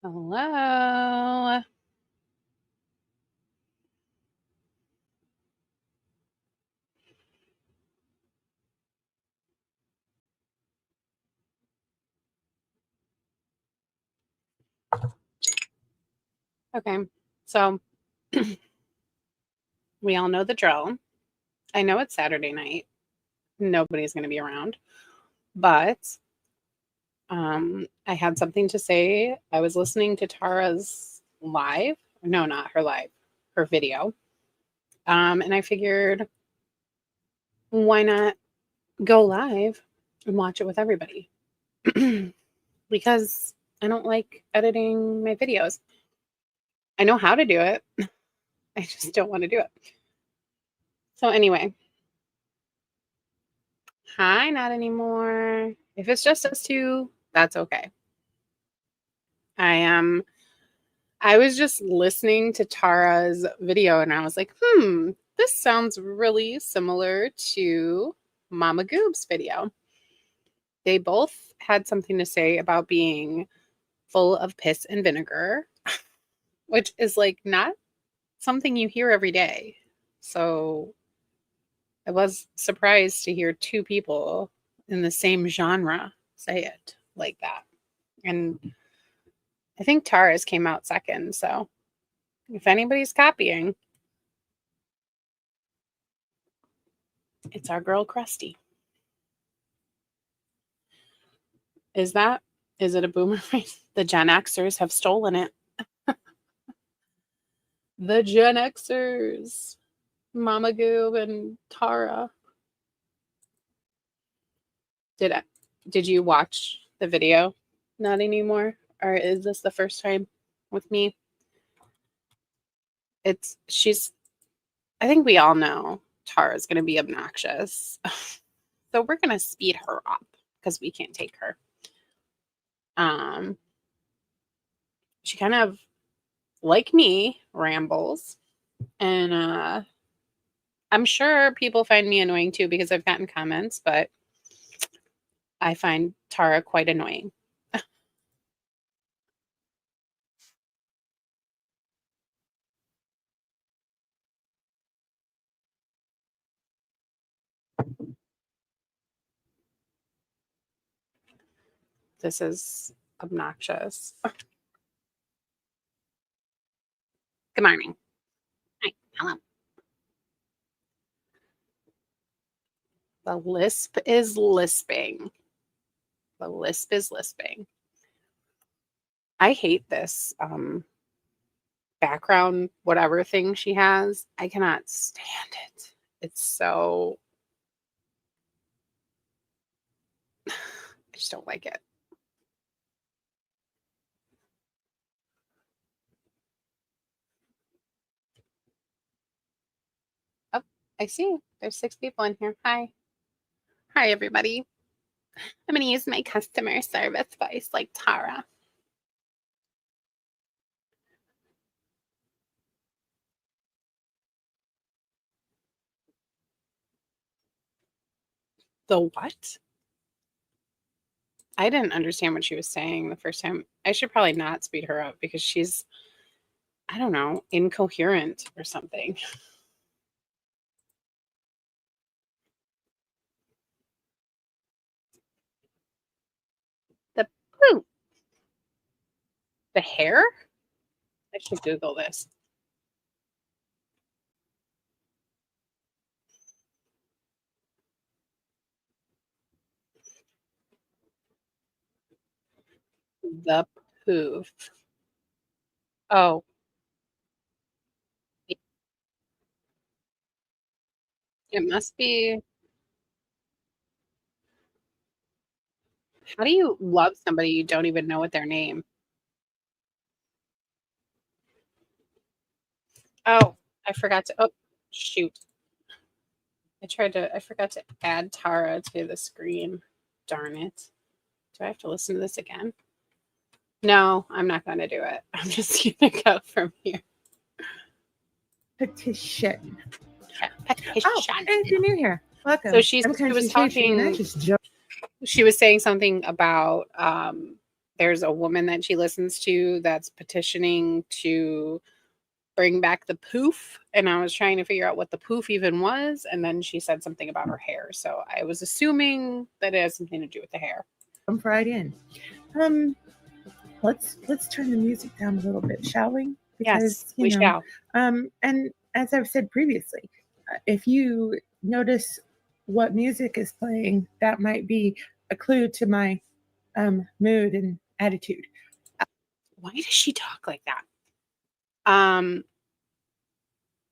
Hello. Okay, so we all know the drill. I know it's Saturday night. Nobody's going to be around, but I had something to say. I was listening to Tara's live. No, not her live, her video. And I figured, why not go live and watch it with everybody? Because I don't like editing my videos. I know how to do it. I just don't want to do it. So anyway, hi, not anymore. If it's just us two, that's okay. I was just listening to Tara's video and I was like, this sounds really similar to Mama Goob's video. They both had something to say about being full of piss and vinegar, which is like not something you hear every day. So I was surprised to hear two people in the same genre say it like that. And I think Tara's came out second. So if anybody's copying, it's our girl Krusty. Is it a boomer phrase? The Gen Xers have stolen it. The Gen Xers. Mama Goob and Tara. Did you watch the video? Not anymore? Or is this the first time with me? I think we all know Tara's gonna be obnoxious. So we're gonna speed her up because we can't take her. She kind of, like me, rambles. And I'm sure people find me annoying too because I've gotten comments, but I find Tara quite annoying. This is obnoxious. Good morning. Hi. Hello. The lisp is lisping. The lisp is lisping. I hate this background, whatever thing she has. I cannot stand it. It's so. I just don't like it. Oh, I see. There's 6 people in here. Hi. Hi, everybody. I'm going to use my customer service voice like Tara. The what? I didn't understand what she was saying the first time. I should probably not speed her up because she's, I don't know, incoherent or something. The poop. The hair? I should Google this. The poof. Oh, it must be. How do you love somebody you don't even know what their name? Oh, I forgot to. Oh, shoot. I forgot to add Tara to the screen. Darn it. Do I have to listen to this again? No, I'm not going to do it. I'm just going to go from here. Petition. Petition. Oh, and you're new here. Welcome. So she was talking. She was saying something about there's a woman that she listens to that's petitioning to bring back the poof. And I was trying to figure out what the poof even was. And then she said something about her hair. So I was assuming that it has something to do with the hair. Jump right in. Let's turn the music down a little bit, shall we? Because, yes, we shall. And as I've said previously, if you notice what music is playing, that might be a clue to my mood and attitude. Why does she talk like that?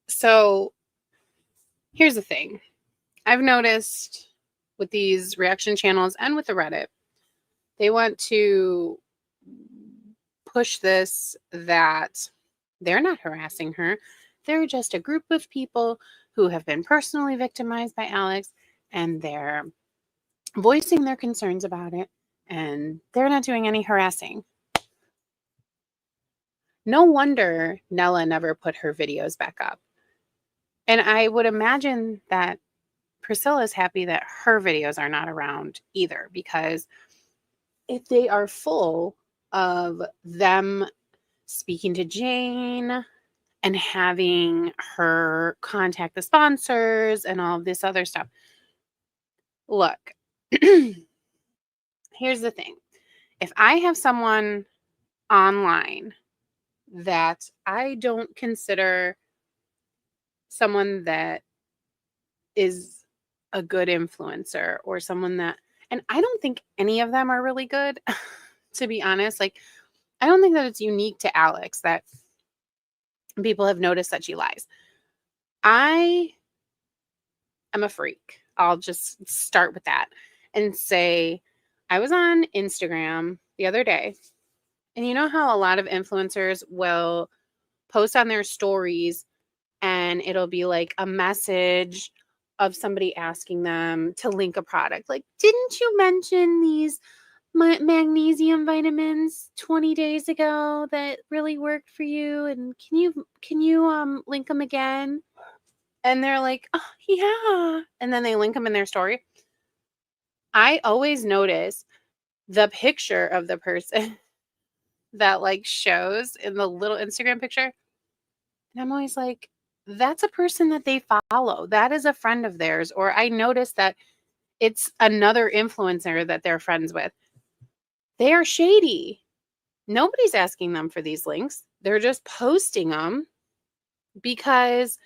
So here's the thing. I've noticed with these reaction channels and with the Reddit, they want to push this that they're not harassing her. They're just a group of people who have been personally victimized by Alex, and they're voicing their concerns about it, and they're not doing any harassing. No wonder Nella never put her videos back up. And I would imagine that Priscilla's happy that her videos are not around either, because if they are full of them speaking to Jane and having her contact the sponsors and all of this other stuff. Look, here's the thing. If I have someone online that I don't consider someone that is a good influencer, or someone that, and I don't think any of them are really good, to be honest. Like, I don't think that it's unique to Alex that people have noticed that she lies. I am a freak. I'll just start with that and say, I was on Instagram the other day, and you know how a lot of influencers will post on their stories and it'll be like a message of somebody asking them to link a product. Like, didn't you mention these magnesium vitamins 20 days ago that really worked for you? And can you link them again? And they're like, oh, yeah. And then they link them in their story. I always notice the picture of the person that like shows in the little Instagram picture. And I'm always like, that's a person that they follow. That is a friend of theirs. Or I notice that it's another influencer that they're friends with. They are shady. Nobody's asking them for these links. They're just posting them because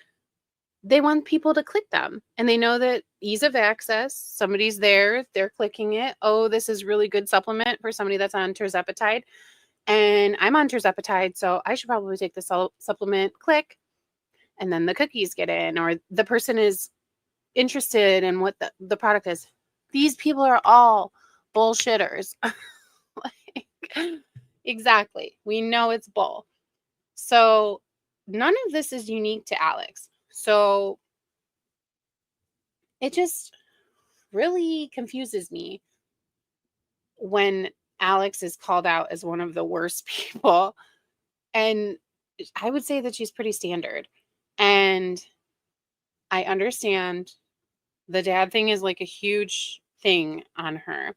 they want people to click them. And they know that ease of access, somebody's there, they're clicking it. Oh, this is really good supplement for somebody that's on tirzepatide. And I'm on tirzepatide, so I should probably take the supplement. Click. And then the cookies get in, or the person is interested in what the product is. These people are all bullshitters. Like, exactly. We know it's bull. So none of this is unique to Alex. So it just really confuses me when Alex is called out as one of the worst people. And I would say that she's pretty standard. And I understand the dad thing is like a huge thing on her.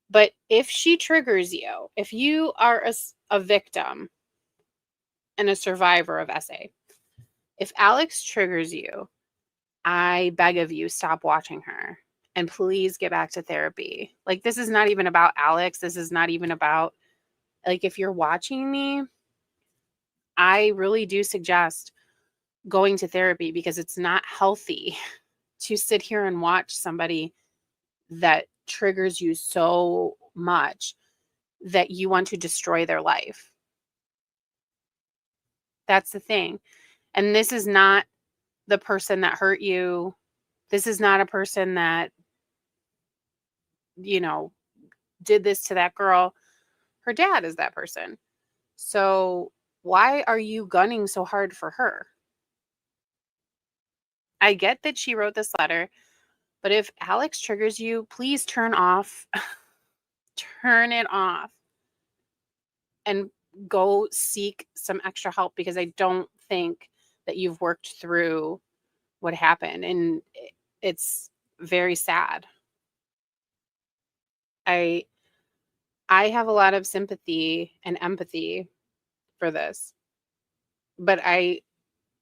But if she triggers you, if you are a victim and a survivor of SA, if Alex triggers you, I beg of you, stop watching her and please get back to therapy. Like, this is not even about Alex. This is not even about, like, if you're watching me, I really do suggest going to therapy, because it's not healthy to sit here and watch somebody that triggers you so much that you want to destroy their life. That's the thing. And this is not the person that hurt you. This is not a person that, you know, did this to that girl. Her dad is that person. So why are you gunning so hard for her? I get that she wrote this letter, but if Alex triggers you, please turn it off and go seek some extra help, because I don't think that you've worked through what happened, and it's very sad. I I have a lot of sympathy and empathy for this, but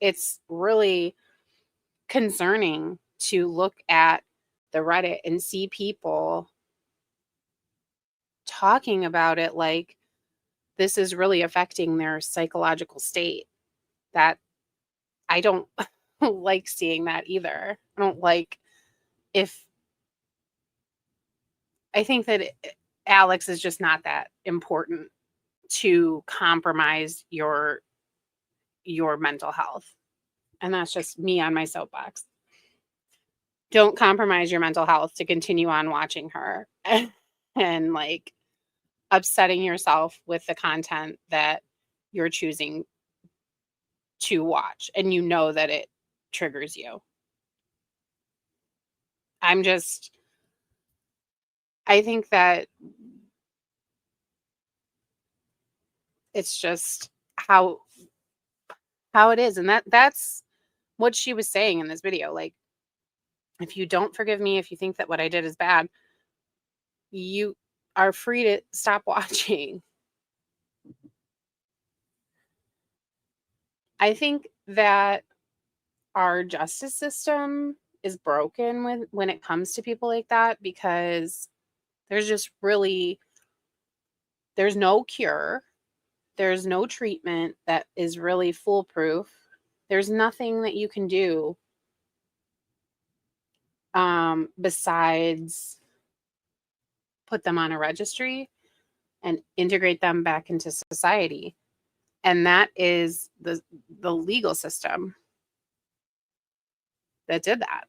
it's really concerning to look at the Reddit and see people talking about it like this is really affecting their psychological state. That I don't like seeing that either. I don't like if I think that Alex is just not that important to compromise your mental health. And that's just me on my soapbox. Don't compromise your mental health to continue on watching her and like upsetting yourself with the content that you're choosing to watch and you know that it triggers you. I think that it's just how it is, and that's what she was saying in this video. Like, if you don't forgive me, if you think that what I did is bad, you are free to stop watching. I think that our justice system is broken when it comes to people like that, because there's just really there's no cure. There's no treatment that is really foolproof. There's nothing that you can do besides put them on a registry and integrate them back into society. And that is the legal system that did that.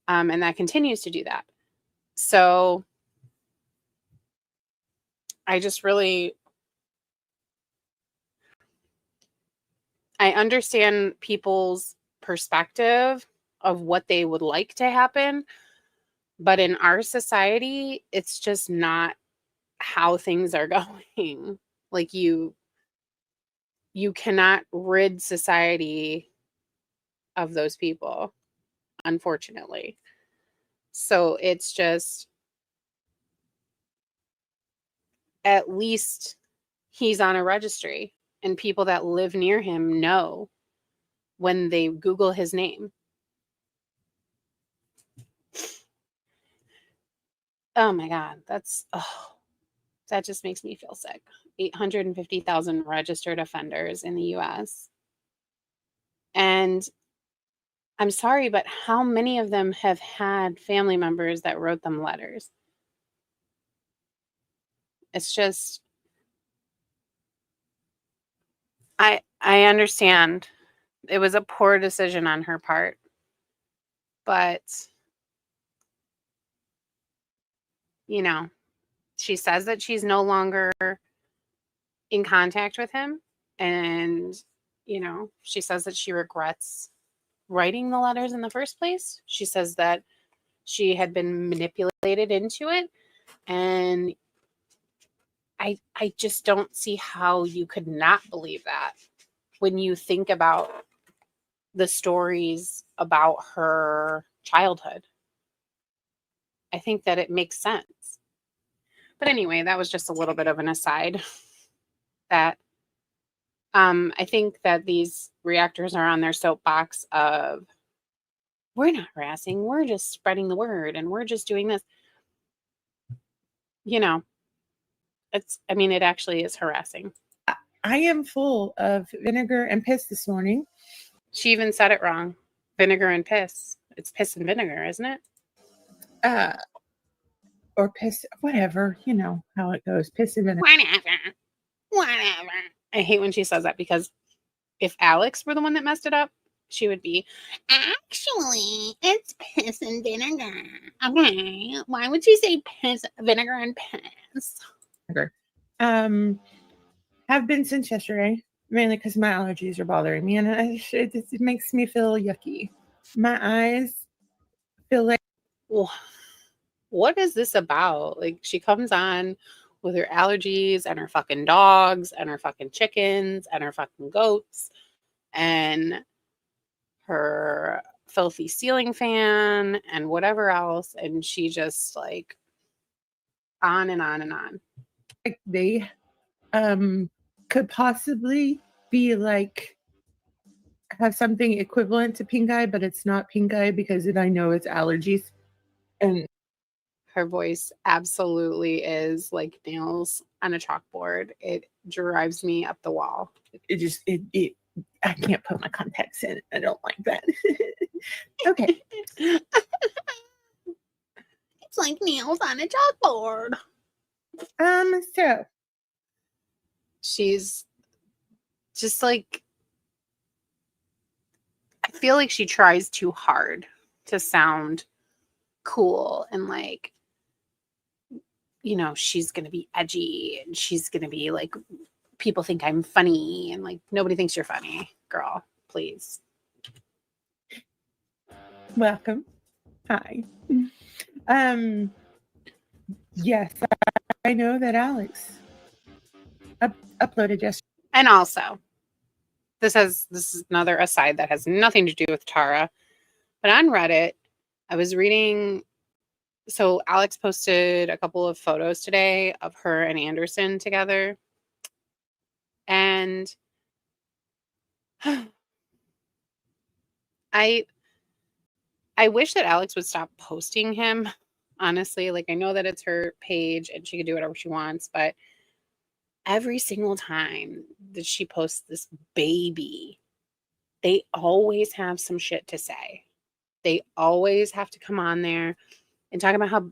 And that continues to do that. So I just really I understand people's perspective of what they would like to happen, but in our society, it's just not how things are going. Like you cannot rid society of those people, unfortunately. So it's just at least he's on a registry and people that live near him know when they Google his name. Oh my God, that just makes me feel sick. 850,000 registered offenders in the US. And I'm sorry, but how many of them have had family members that wrote them letters? It's just I understand it was a poor decision on her part, but you know, she says that she's no longer in contact with him, and she says that she regrets writing the letters in the first place. She says that she had been manipulated into it, and I just don't see how you could not believe that when you think about the stories about her childhood. I think that it makes sense. But anyway, that was just a little bit of an aside that I think that these reactors are on their soapbox of we're not harassing, we're just spreading the word and we're just doing this. You know, it actually is harassing. I am full of vinegar and piss this morning. She even said it wrong. Vinegar and piss. It's piss and vinegar, isn't it? Or piss, whatever, you know how it goes. Piss and vinegar. Whatever. I hate when she says that, because if Alex were the one that messed it up, she would be, actually, it's piss and vinegar. Okay. Why would you say piss, vinegar, and piss? Have been since yesterday, mainly because my allergies are bothering me, and it makes me feel yucky. My eyes feel like, what is this about? Like, she comes on with her allergies and her fucking dogs and her fucking chickens and her fucking goats and her filthy ceiling fan and whatever else, and she just like on and on and on. like they could possibly be like have something equivalent to pink eye, but it's not pink eye because I know it's allergies. And Her voice absolutely is like nails on a chalkboard. It drives me up the wall. it I can't put my contacts in. I don't like that. Okay. It's like nails on a chalkboard. So She's just like, I feel like she tries too hard to sound cool and like, you know, she's going to be edgy and she's going to be like, people think I'm funny and like, nobody thinks you're funny, girl, please. welcome. Hi. Yes, I know that Alex uploaded yesterday. And also, this is another aside that has nothing to do with Tarah, but on Reddit, I was reading. So Alex posted a couple of photos today of her and Anderson together, and I wish that Alex would stop posting him. Honestly, like I know that it's her page and she can do whatever she wants, but every single time that she posts this baby, they always have some shit to say. They always have to come on there and talk about how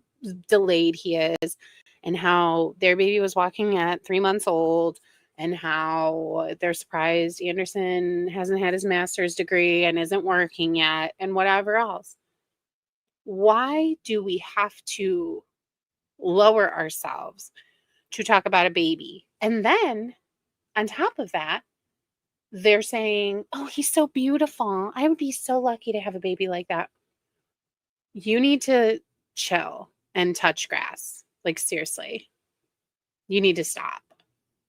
delayed he is and how their baby was walking at 3 months old and how they're surprised Anderson hasn't had his master's degree and isn't working yet and whatever else. Why do we have to lower ourselves to talk about a baby? And then on top of that, they're saying, oh, he's so beautiful. I would be so lucky to have a baby like that. You need to chill and touch grass. Like, seriously, you need to stop.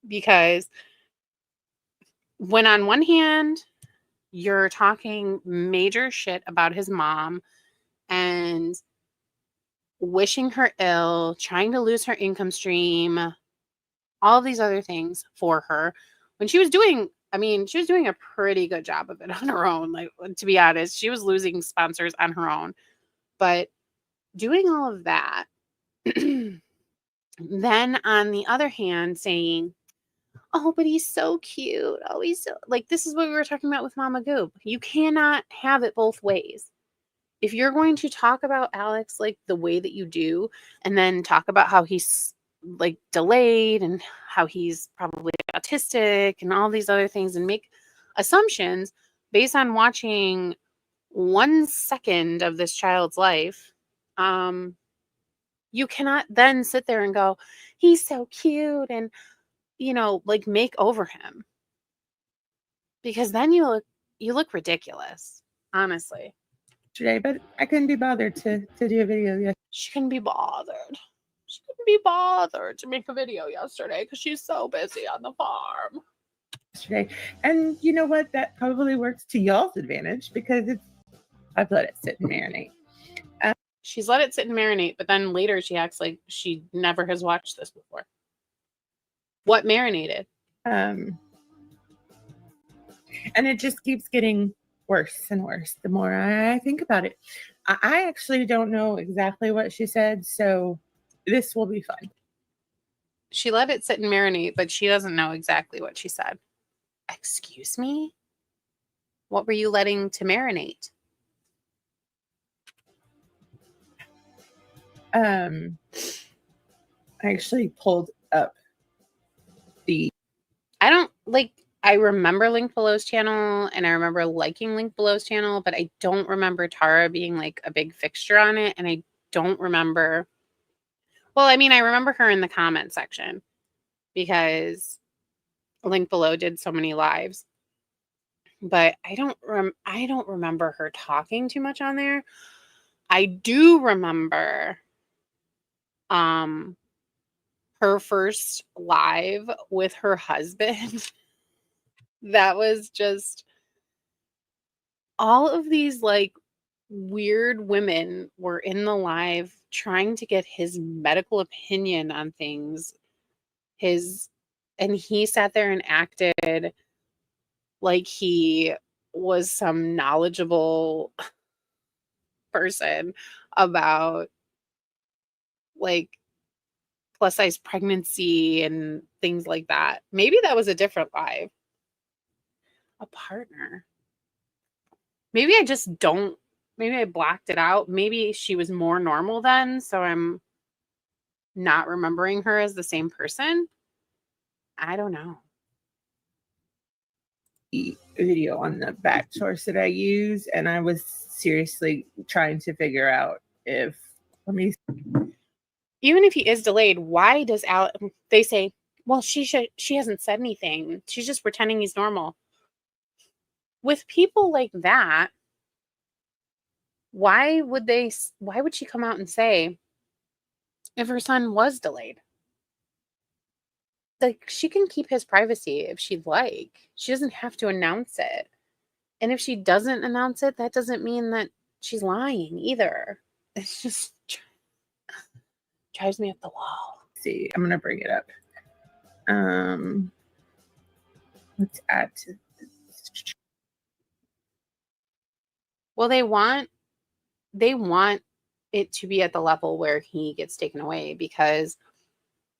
Because when on one hand, you're talking major shit about his mom and wishing her ill, trying to lose her income stream, all of these other things for her, when she was doing, I mean, she was doing a pretty good job of it on her own. Like, to be honest, she was losing sponsors on her own. But doing all of that, then on the other hand, saying, oh, but he's so cute. Oh, he's so, like, this is what we were talking about with Mama Goob. You cannot have it both ways. If you're going to talk about Alex like the way that you do, and then talk about how he's like delayed and how he's probably autistic and all these other things and make assumptions based on watching 1 second of this child's life, you cannot then sit there and go, he's so cute and, you know, like make over him. Because then you look ridiculous, honestly. Today, but I couldn't be bothered to do a video yesterday. She couldn't be bothered. She couldn't be bothered to make a video yesterday because she's so busy on the farm. And you know what? That probably works to y'all's advantage because I've let it sit and marinate. She's let it sit and marinate, but then later she acts like she never has watched this before. What marinated? And it just keeps getting worse and worse the more I think about it. I actually don't know exactly what she said, so this will be fun. She let it sit and marinate, but she doesn't know exactly what she said. Excuse me? What were you letting to marinate? I actually pulled up I remember Link Below's channel and I remember liking Link Below's channel, but I don't remember Tarah being like a big fixture on it. And I don't remember, well, I mean, I remember her in the comment section because Link Below did so many lives, but I don't remember her talking too much on there. I do remember her first live with her husband. That was just all of these like weird women were in the live trying to get his medical opinion on things and he sat there and acted like he was some knowledgeable person about like plus size pregnancy and things like that. Maybe that was a different live. A partner. Maybe I just don't, maybe I blacked it out. Maybe she was more normal then, so I'm not remembering her as the same person. I don't know. Video on the back source that I use, and I was seriously trying to figure out if, let me, even if he is delayed, why does they say, well, she hasn't said anything. She's just pretending he's normal. With people like that, why would she come out and say if her son was delayed? Like, she can keep his privacy if she'd like. She doesn't have to announce it. And if she doesn't announce it, that doesn't mean that she's lying either. It's just drives me up the wall. See, I'm gonna bring it up. Let's add to this. Well, they want it to be at the level where he gets taken away, because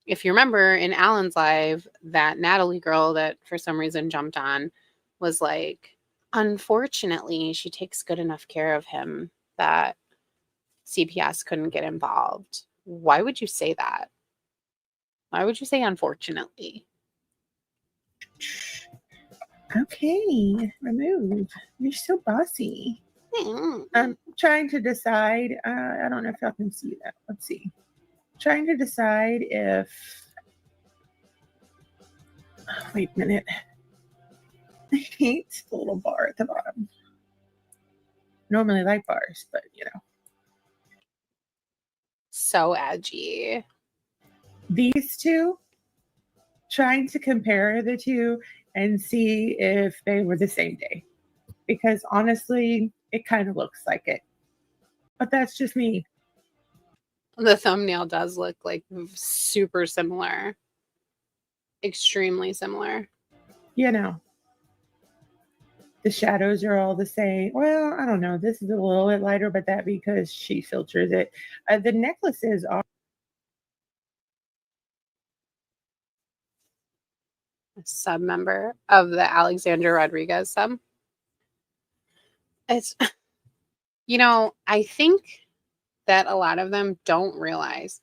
if you remember in Alan's live, that Natalie girl that for some reason jumped on was like, unfortunately, she takes good enough care of him that CPS couldn't get involved. Why would you say that? Why would you say unfortunately? Okay, remove. You're so bossy. I'm trying to decide. I don't know if y'all can see that. Let's see. Trying to decide if. Oh, wait a minute. I hate the little bar at the bottom. Normally like bars, but you know. So edgy. These two, trying to compare the two and see if they were the same day. Because honestly, it kind of looks like it. But that's just me. The thumbnail does look like super similar. Extremely similar. You know. The shadows are all the same. Well, I don't know. This is a little bit lighter, but that because she filters it. The necklaces are. A sub member of the Alexandra Rodriguez sub. It's, I think that a lot of them don't realize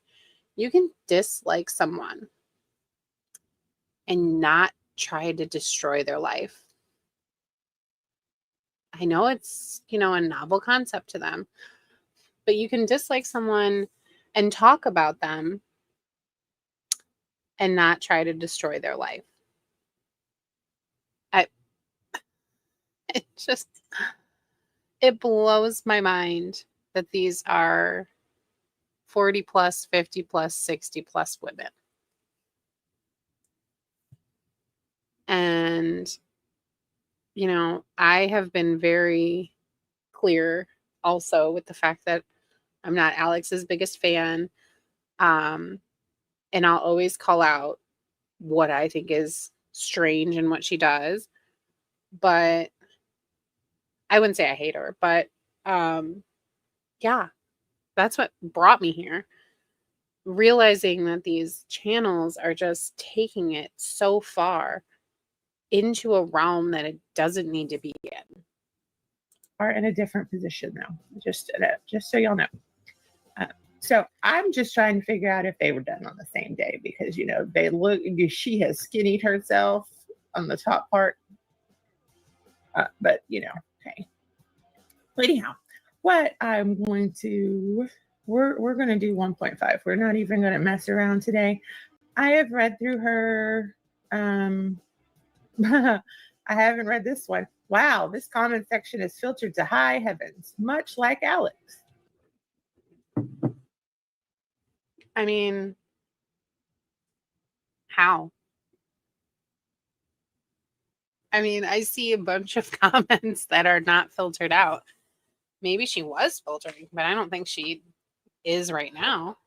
you can dislike someone and not try to destroy their life. I know it's, a novel concept to them, but you can dislike someone and talk about them and not try to destroy their life. It blows my mind that these are 40 plus, 50 plus, 60 plus women. And, I have been very clear also with the fact that I'm not Alex's biggest fan. And I'll always call out what I think is strange in what she does. But I wouldn't say I hate her, but yeah, that's what brought me here. Realizing that these channels are just taking it so far into a realm that it doesn't need to be in. Are in a different position now, just so y'all know. So I'm just trying to figure out if they were done on the same day, because they look. She has skinnied herself on the top part, but okay. But anyhow, what I'm going to we're going to do 1.5. We're not even going to mess around today. I have read through her. I haven't read this one. Wow, this comment section is filtered to high heavens, much like Alex. I mean, how? I mean, I see a bunch of comments that are not filtered out. Maybe she was filtering, but I don't think she is right now.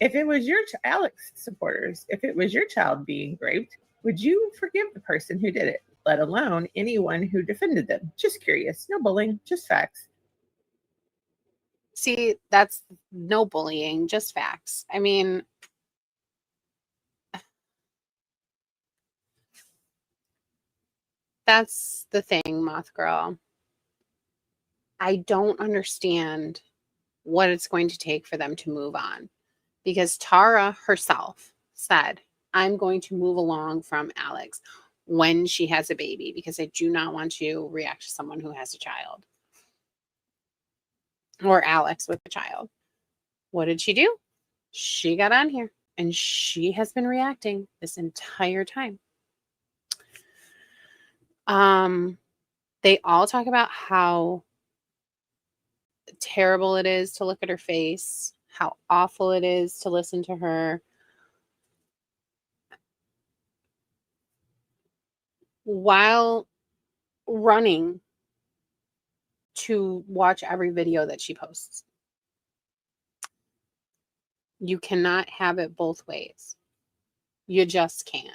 If it was your Alex supporters, if it was your child being raped, would you forgive the person who did it, let alone anyone who defended them? Just curious. No bullying, just facts. See, that's no bullying, just facts. I mean, that's the thing, Moth Girl. I don't understand what it's going to take for them to move on. Because Tarah herself said, I'm going to move along from Alex when she has a baby because I do not want to react to someone who has a child or Alex with a child. What did she do? She got on here and she has been reacting this entire time. They all talk about how terrible it is to look at her face, how awful it is to listen to her. While running to watch every video that she posts. You cannot have it both ways. You just can't.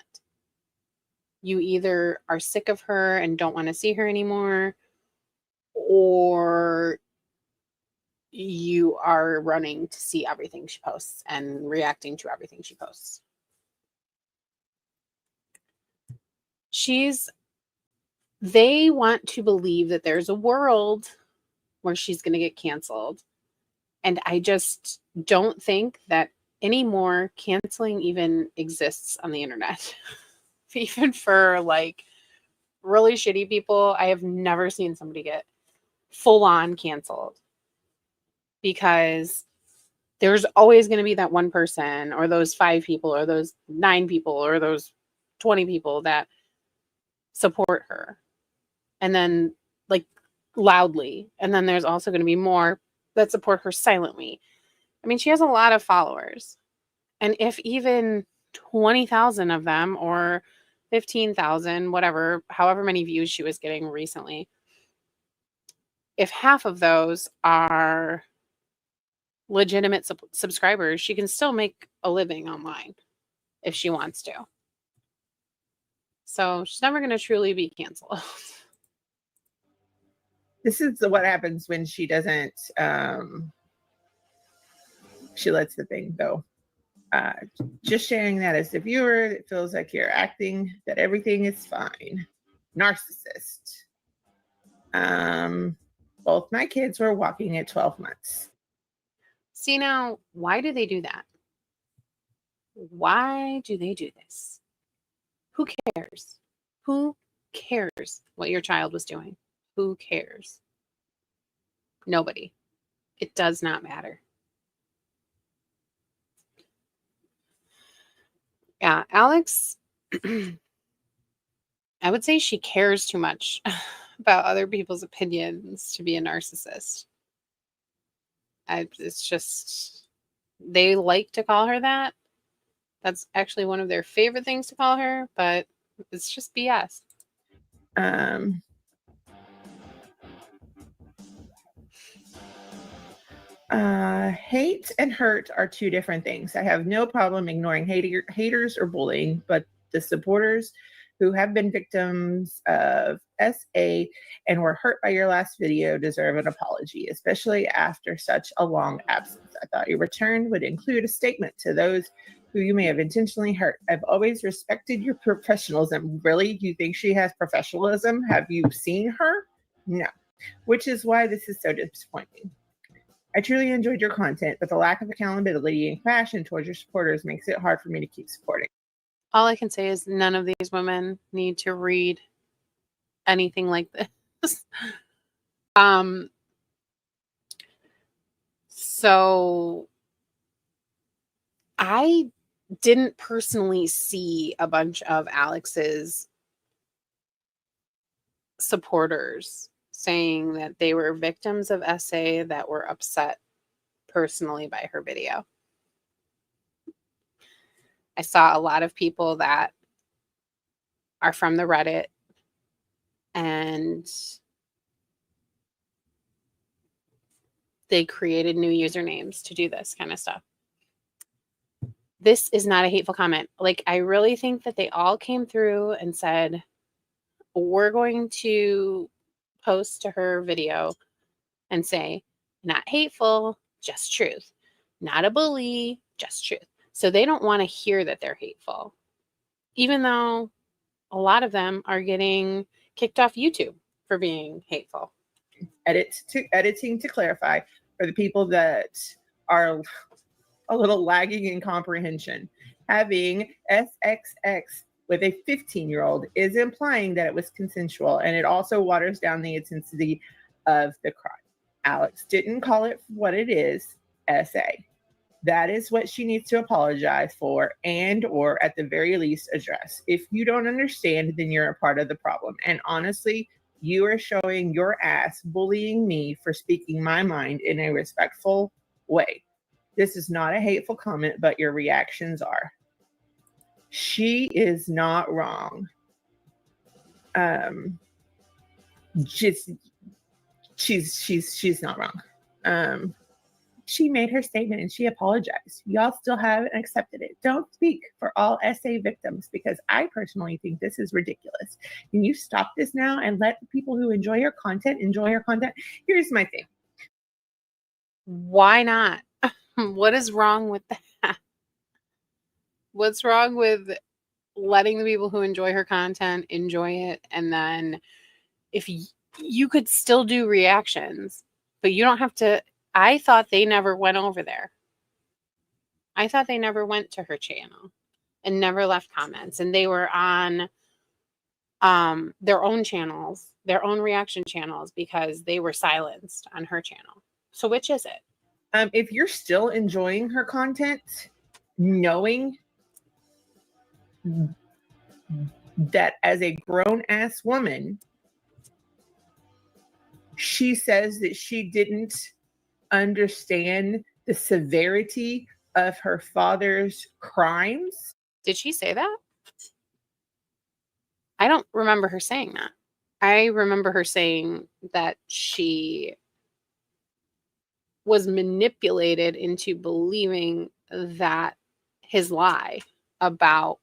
You either are sick of her and don't want to see her anymore, or you are running to see everything she posts and reacting to everything she posts. They want to believe that there's a world where she's going to get canceled. And I just don't think that anymore canceling even exists on the internet. Even for like really shitty people, I have never seen somebody get full on canceled, because there's always going to be that one person or those 5 people or those 9 people or those 20 people that support her, and then like loudly, and then there's also going to be more that support her silently. I mean, she has a lot of followers, and if even 20,000 of them, or 15,000, whatever, however many views she was getting recently, if half of those are legitimate subscribers, she can still make a living online if she wants to. So she's never going to truly be canceled. This is what happens when she doesn't, she lets the thing go. Just sharing that as the viewer, it feels like you're acting that everything is fine. Narcissist. Both my kids were walking at 12 months. See, now, why do they do that? Why do they do this? Who cares? Who cares what your child was doing? Who cares? Nobody. It does not matter. Yeah, Alex, I would say she cares too much about other people's opinions to be a narcissist. It's just, they like to call her that. That's actually one of their favorite things to call her, but it's just BS. Hate and hurt are two different things. I have no problem ignoring haters or bullying, but the supporters who have been victims of SA and were hurt by your last video deserve an apology, especially after such a long absence. I thought your return would include a statement to those who you may have intentionally hurt. I've always respected your professionalism. Really? Do you think she has professionalism? Have you seen her? No. Which is why this is so disappointing. I truly enjoyed your content, but the lack of accountability and compassion towards your supporters makes it hard for me to keep supporting. All I can say is none of these women need to read anything like this. So I didn't personally see a bunch of Alex's supporters saying that they were victims of SA that were upset personally by her video. I saw a lot of people that are from the Reddit, and they created new usernames to do this kind of stuff. This is not a hateful comment. Like, I really think that they all came through and said, we're going to post to her video and say, not hateful, just truth. Not a bully, just truth. So they don't want to hear that they're hateful, even though a lot of them are getting kicked off YouTube for being hateful. Editing to clarify for the people that are a little lagging in comprehension. Having SXX with a 15-year-old is implying that it was consensual, and it also waters down the intensity of the crime. Alex didn't call it what it is, SA. That is what she needs to apologize for and or at the very least address. If you don't understand, then you're a part of the problem. And honestly, you are showing your ass bullying me for speaking my mind in a respectful way. This is not a hateful comment, but your reactions are. She is not wrong. Just she's not wrong. She made her statement and she apologized. Y'all still haven't accepted it. Don't speak for all SA victims because I personally think this is ridiculous. Can you stop this now and let the people who enjoy your content enjoy your content? Here's my thing. Why not? What is wrong with that? What's wrong with letting the people who enjoy her content enjoy it? And then if you could still do reactions, but you don't have to. I thought they never went over there. I thought they never went to her channel and never left comments. And they were on their own channels, their own reaction channels, because they were silenced on her channel. So which is it? If you're still enjoying her content, knowing that as a grown-ass woman, she says that she didn't understand the severity of her father's crimes. Did she say that? I don't remember her saying that. I remember her saying that she was manipulated into believing that his lie about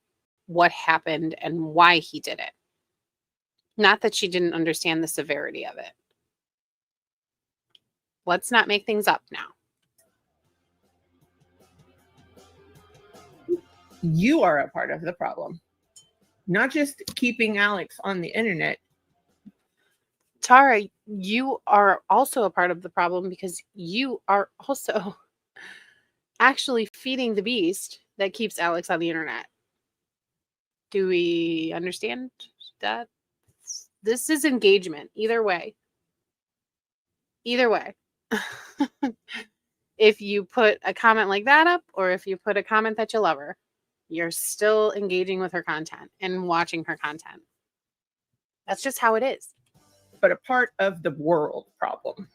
what happened and why he did it. Not that she didn't understand the severity of it. Let's not make things up now. You are a part of the problem, not just keeping Alex on the internet. Tarah, you are also a part of the problem because you are also actually feeding the beast that keeps Alex on the internet. Do we understand that? This is engagement. Either way. Either way. If you put a comment like that up or if you put a comment that you love her, you're still engaging with her content and watching her content. That's just how it is. But a part of the world problem.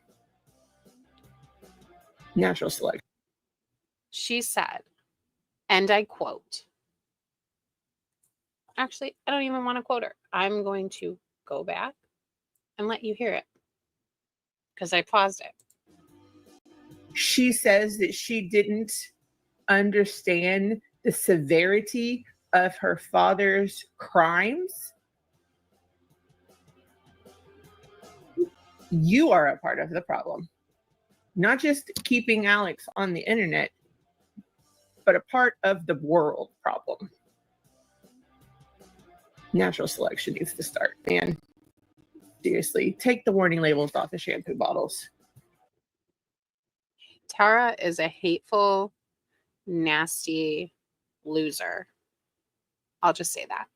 Natural selection. She said, and I quote, actually, I don't even want to quote her. I'm going to go back and let you hear it because I paused it. She says that she didn't understand the severity of her father's crimes. You are a part of the problem, not just keeping Alex on the internet, but a part of the world problem. Natural selection needs to start, man. Seriously, take the warning labels off the shampoo bottles. Tarah is a hateful, nasty loser. I'll just say that.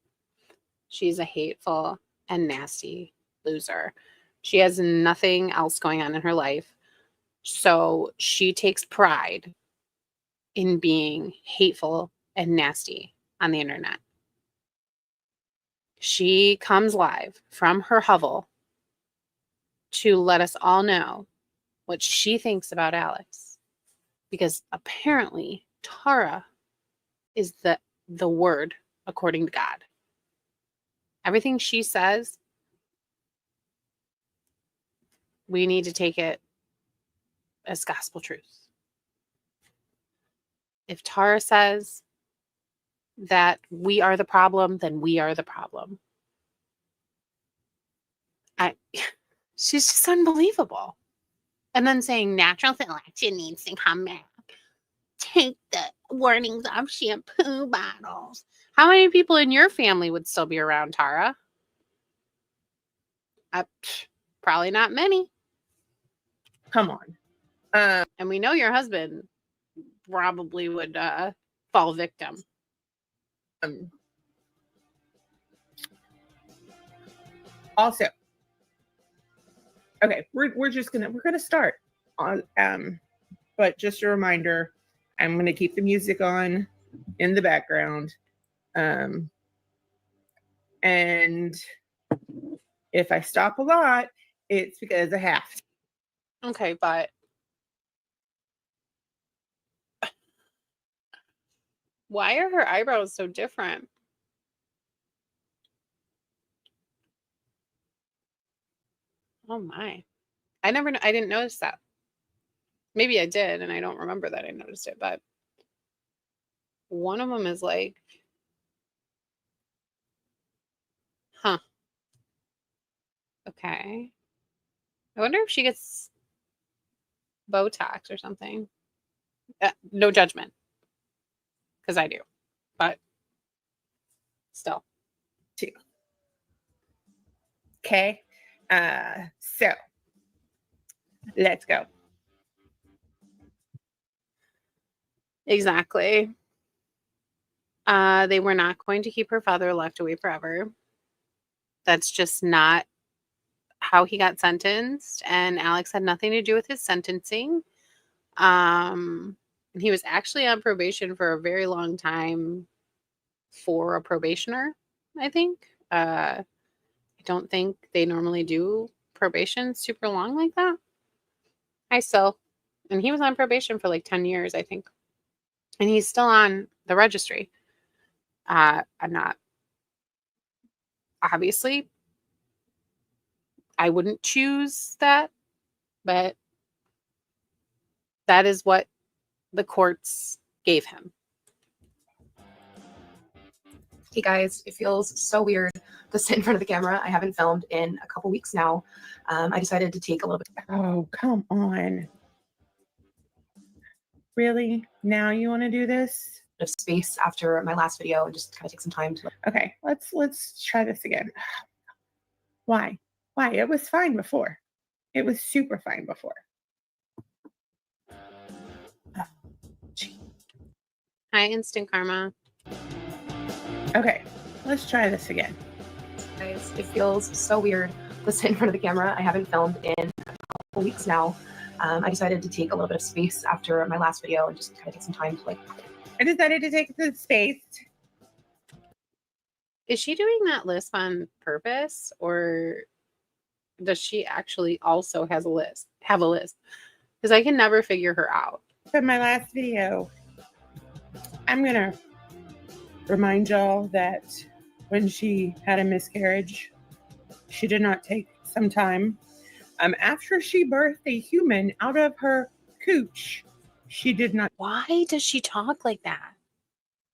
She's a hateful and nasty loser. She has nothing else going on in her life. So she takes pride in being hateful and nasty on the internet. She comes live from her hovel to let us all know what she thinks about Alex. Because apparently Tarah is the word according to God. Everything she says, we need to take it as gospel truth. If Tarah says that we are the problem, then we are the problem. She's just unbelievable. And then saying natural selection needs to come back. Take the warnings off shampoo bottles. How many people in your family would still be around, Tarah? Probably not many. Come on. And we know your husband probably would fall victim. Also, okay, we're gonna start on but just a reminder, I'm gonna keep the music on in the background. And if I stop a lot, it's because I have to. Okay, but why are her eyebrows so different? Oh my. I didn't notice that. Maybe I did and I don't remember that I noticed it, but one of them is like, huh. Okay. I wonder if she gets Botox or something. No judgment, because I do, but still. Okay. So let's go. Exactly. They were not going to keep her father locked away forever. That's just not how he got sentenced, and Alex had nothing to do with his sentencing. He was actually on probation for a very long time for a probationer, I think. I don't think they normally do probation super long like that. And he was on probation for like 10 years, I think. And he's still on the registry. I'm not, obviously, I wouldn't choose that, but that is what the courts gave him. Hey guys, it feels so weird to sit in front of the camera. I haven't filmed in a couple weeks now. I decided to take a little bit Oh, come on. Really? Now you want to do this? of space after my last video and just kind of take some time to Okay, let's try this again. Why? It was fine before. It was super fine before. Hi, Instant Karma. Okay, let's try this again. guys. It feels so weird to sit in front of the camera. I haven't filmed in a couple weeks now. I decided to take a little bit of space after my last video and just kind of take some time to I decided to take the space. Is she doing that lisp on purpose, or does she actually also have a lisp? Because I can never figure her out. For my last video, I'm gonna remind y'all that when she had a miscarriage, she did not take some time. After she birthed a human out of her cooch, she did not. Why does she talk like that?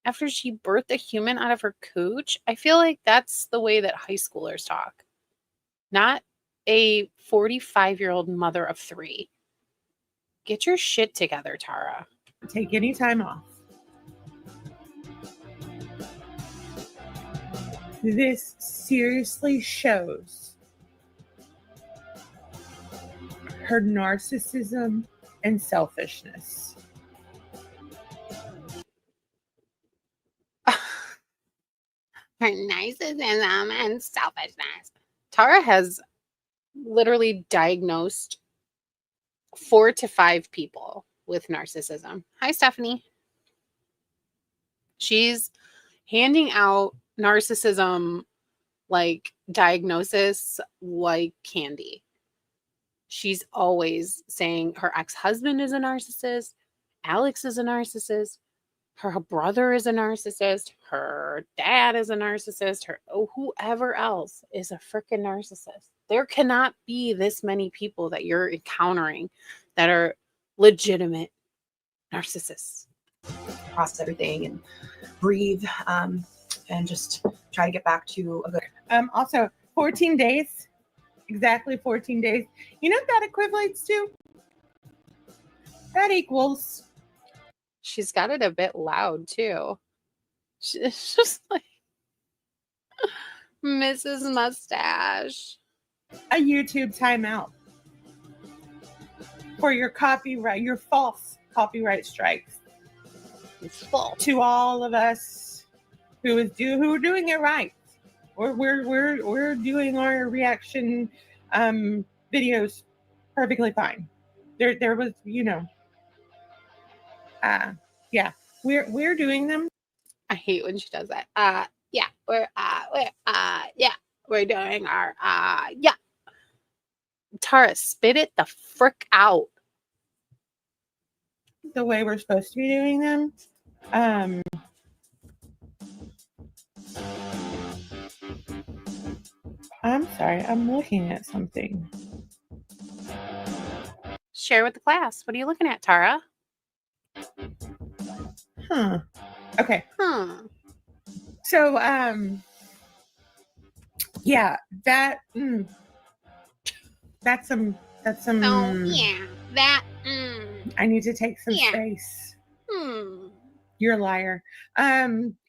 After she birthed a human out of her cooch? I feel like that's the way that high schoolers talk. Not a 45-year-old mother of 3. Get your shit together, Tarah. Take any time off. This seriously shows her narcissism and selfishness. Her narcissism and selfishness. Tarah has literally diagnosed 4 to 5 people with narcissism. Hi, Stephanie. She's handing out narcissism like diagnosis like candy. She's always saying her ex-husband is a narcissist, Alex is a narcissist, her brother is a narcissist, her dad is a narcissist, whoever else is a freaking narcissist. There cannot be this many people that you're encountering that are legitimate narcissists. process everything and breathe, and just try to get back to a good. Also, 14 days, exactly 14 days. You know what that equates to? That equals. She's got it a bit loud too. It's just like Mrs. Mustache. A YouTube timeout for your copyright, your false copyright strikes. It's full. To all of us who are doing it right. We're doing our reaction videos perfectly fine. There was, yeah, we're doing them. I hate when she does that. Yeah, we're doing our yeah. Tarah, spit it the frick out. The way we're supposed to be doing them. I'm sorry, I'm looking at something. Share with the class. What are you looking at, Tarah? Huh. Okay. So, yeah, that's some. Oh yeah, that. I need to take some space. You're a liar.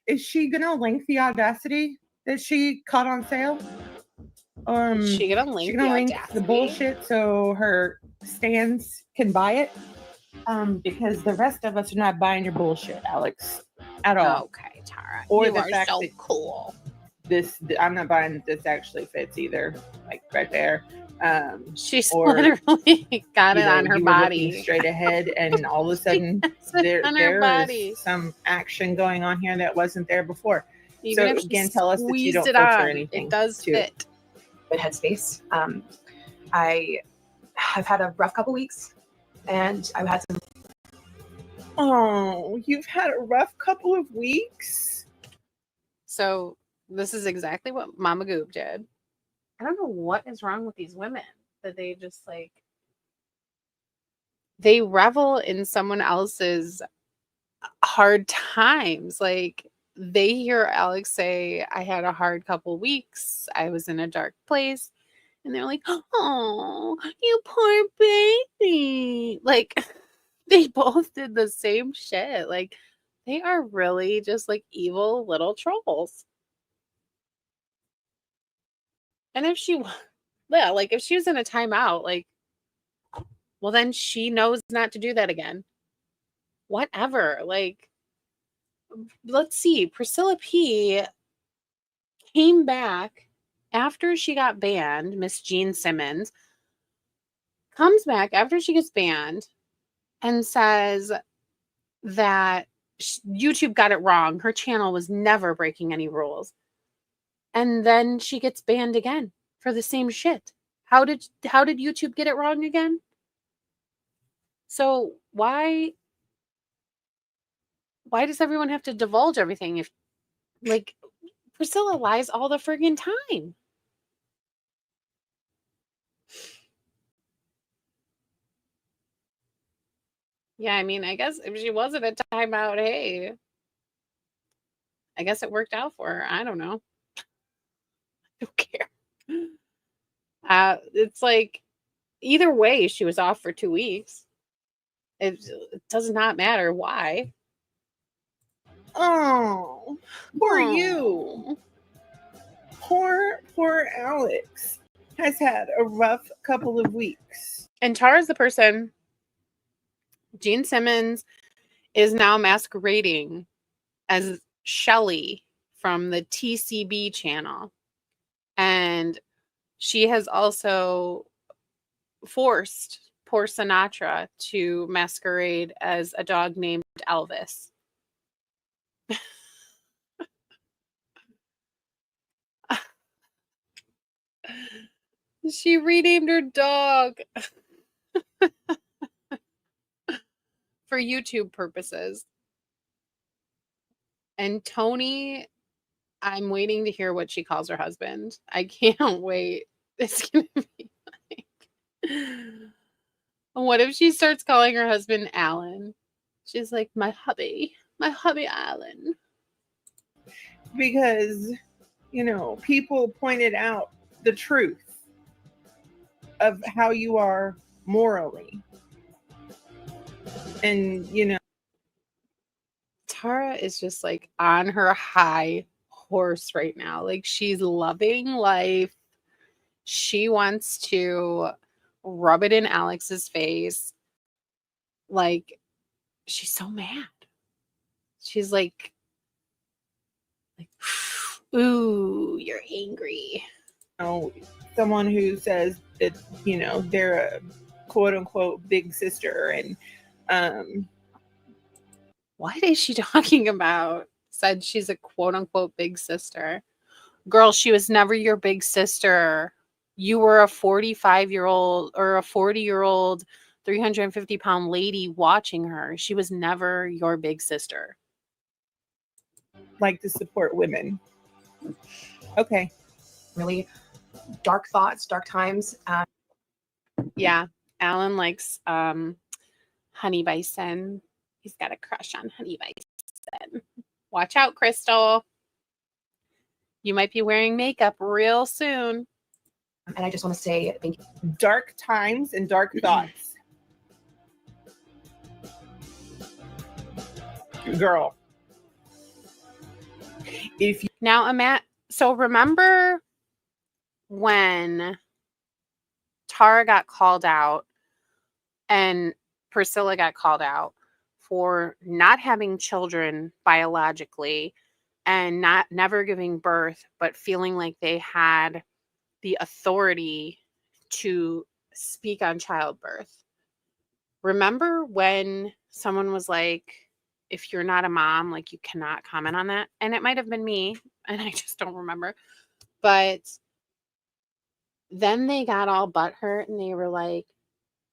Is she gonna link the Audacity that she caught on sale? Is she gonna link the bullshit so her stands can buy it? Because the rest of us are not buying your bullshit, Alex, at all. Okay, Tarah. Or you the are fact so that cool. I'm not buying that this actually fits either, like right there. She's or, literally got it on her you body. Were looking straight ahead, and all of a sudden there is some action going on here that wasn't there before. Even so if again, tell us that you don't filter anything. It does fit. Good headspace. I have had a rough couple weeks, and I've had some. Oh, you've had a rough couple of weeks. So this is exactly what Mama Goob did. I don't know what is wrong with these women that they just like they revel in someone else's hard times. Like they hear Alex say, I had a hard couple weeks, I was in a dark place, and they're like, oh, you poor baby. Like they both did the same shit. Like they are really just like evil little trolls. And if she if she was in a timeout, like, well, then she knows not to do that again. Whatever. Like, let's see. Priscilla P came back after she got banned. Miss Jean Simmons comes back after she gets banned and says that YouTube got it wrong. Her channel was never breaking any rules. And then she gets banned again for the same shit. How did YouTube get it wrong again? So why does everyone have to divulge everything if like Priscilla lies all the friggin' time? Yeah, I mean, I guess if she wasn't a timeout, hey, I guess it worked out for her. I don't know. I don't care. It's like either way, she was off for 2 weeks. It does not matter why. Oh, poor you. Poor Alex has had a rough couple of weeks. And Tara's the person. Jean Simmons is now masquerading as Shelly from the TCB channel. And she has also forced poor Sinatra to masquerade as a dog named Elvis. She renamed her dog for YouTube purposes. And Tony, I'm waiting to hear what she calls her husband. I can't wait. It's going to be like, what if she starts calling her husband Alan? She's like, my hubby. My hubby Alan. Because, people pointed out the truth of how you are morally. And, Tarah is just like on her high horse right now. Like she's loving life. She wants to rub it in Alex's face. Like she's so mad. She's like, ooh, you're angry. Someone who says that, they're a quote unquote big sister and what is she talking about? Said she's a quote unquote big sister. Girl, she was never your big sister. You were a 45-year-old or a 40-year-old, 350-pound lady watching her. She was never your big sister. like to support women. Okay. Really dark thoughts, dark times. Yeah. Alan likes Honey Bison. He's got a crush on Honey Bison. Watch out, Crystal. You might be wearing makeup real soon. And I just want to say thank you. Dark times and dark thoughts. Girl. If you Now, so remember when Tara got called out and Priscilla got called out for not having children biologically and never giving birth, but feeling like they had the authority to speak on childbirth. Remember when someone was like, if you're not a mom, like you cannot comment on that? And it might have been me, and I just don't remember. But then they got all butthurt and they were like,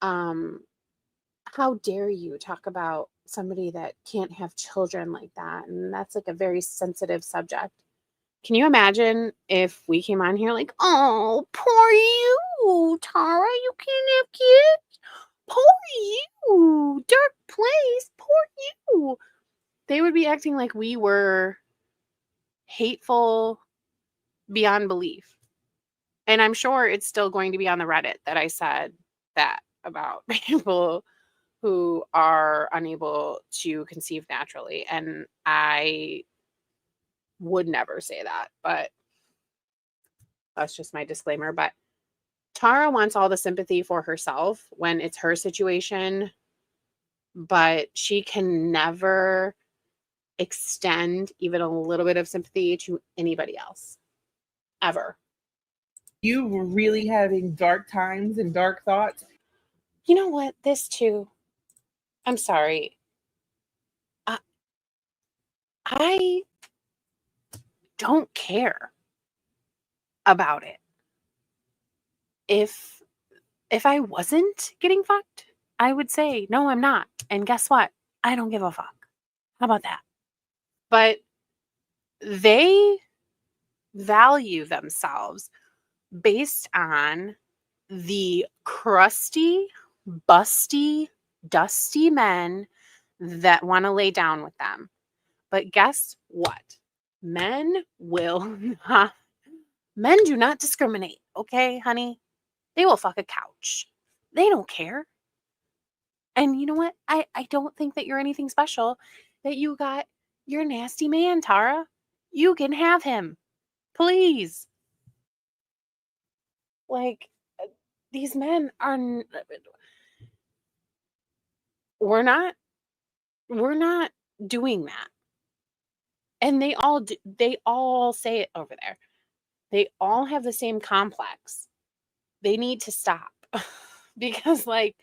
how dare you talk about somebody that can't have children like that? And that's like a very sensitive subject. Can you imagine if we came on here like, oh, poor you, Tara, you can't have kids? Poor you, dark place, poor you. They would be acting like we were hateful beyond belief. And I'm sure it's still going to be on the Reddit that I said that about people who are unable to conceive naturally. And I would never say that, but that's just my disclaimer. But Tara wants all the sympathy for herself when it's her situation, but she can never extend even a little bit of sympathy to anybody else, ever. You were really having dark times and dark thoughts. You know what? This too. I'm sorry. I don't care about it. If I wasn't getting fucked, I would say, no, I'm not. And guess what? I don't give a fuck. How about that? But they value themselves based on the crusty, busty, dusty men that want to lay down with them. But guess what? Men will not. Men do not discriminate, okay, honey? They will fuck a couch. They don't care. And you know what? I don't think that you're anything special, that you got your nasty man, Tara. You can have him. Please. Like, these men are... We're not doing that. And they all say it over there. They all have the same complex. They need to stop. Because, like,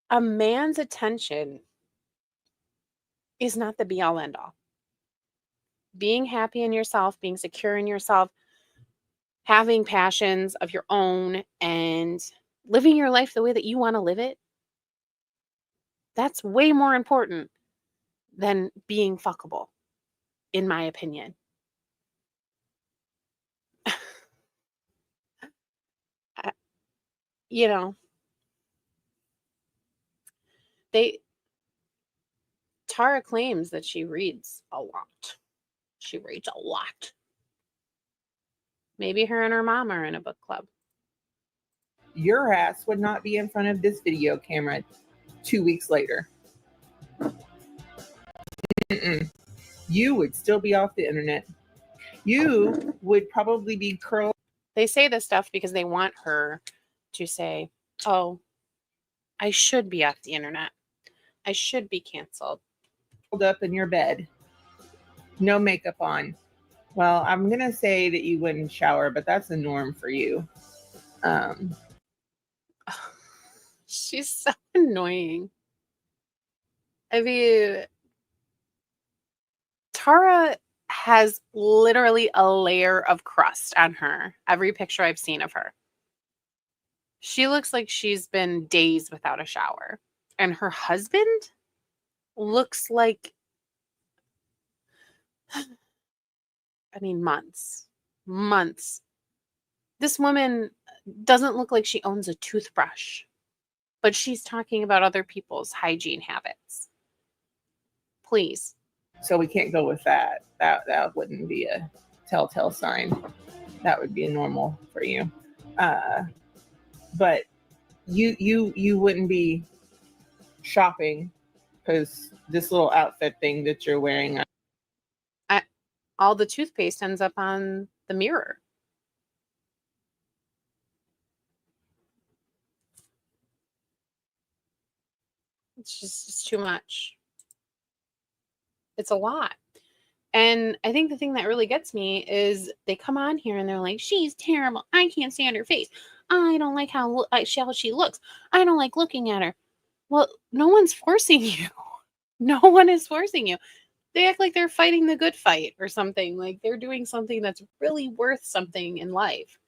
a man's attention is not the be all end all. Being happy in yourself, being secure in yourself, having passions of your own, and living your life the way that you want to live it, that's way more important than being fuckable, in my opinion. You know, Tarah claims that she reads a lot. She reads a lot. Maybe her and her mom are in a book club. Your ass would not be in front of this video camera 2 weeks later. You would still be off the internet. You would probably be curled. They say this stuff because they want her to say, oh, I should be off the internet. I should be canceled. Up in your bed. No makeup on. Well, I'm going to say that you wouldn't shower, but that's the norm for you. She's so annoying. I mean, Tarah has literally a layer of crust on her. Every picture I've seen of her. She looks like she's been days without a shower. And her husband looks like, I mean, months. Months. This woman doesn't look like she owns a toothbrush, but she's talking about other people's hygiene habits. Please. So we can't go with that. That wouldn't be a telltale sign. That would be a normal for you. But you wouldn't be shopping because this little outfit thing that you're wearing. All the toothpaste ends up on the mirror. It's too much. It's a lot. And I think the thing that really gets me is they come on here and they're like, she's terrible. I can't stand her face. I don't like how she looks. I don't like looking at her. Well, no one's forcing you. No one is forcing you. They act like they're fighting the good fight or something. Like they're doing something that's really worth something in life.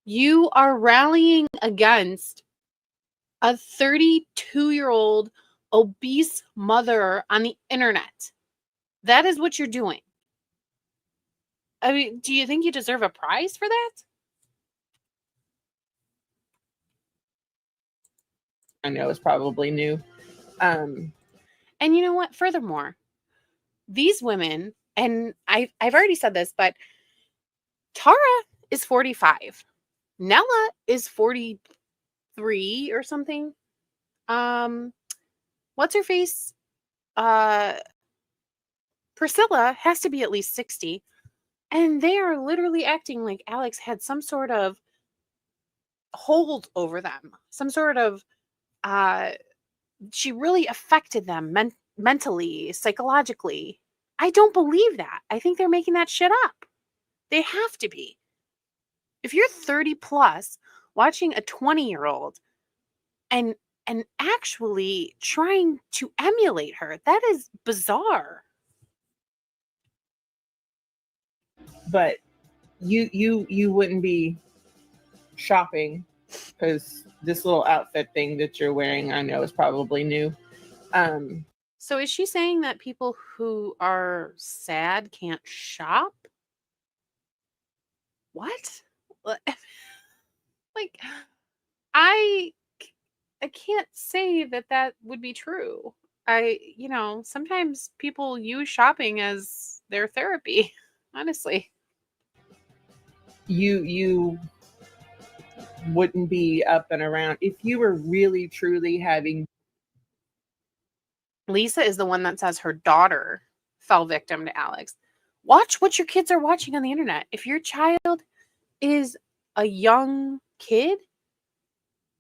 You are rallying against a 32-year-old obese mother on the internet. That is what you're doing. I mean, do you think you deserve a prize for that? I know it's probably new. And you know what? Furthermore, these women, and I've already said this, but Tarah is 45. Nella is 43 or something. What's her face? Priscilla has to be at least 60. And they are literally acting like Alex had some sort of hold over them. Some sort of, she really affected them mentally, psychologically. I don't believe that. I think they're making that shit up. They have to be. If you're 30 plus watching a 20-year-old and actually trying to emulate her, that is bizarre. But you wouldn't be shopping because this little outfit thing that you're wearing, I know is probably new. So is she saying that people who are sad can't shop? What? Like, I can't say that would be true. Sometimes people use shopping as their therapy, honestly. You wouldn't be up and around if you were really truly having. Lisa is the one that says her daughter fell victim to Alex. Watch what your kids are watching on the internet. If your child is a young kid,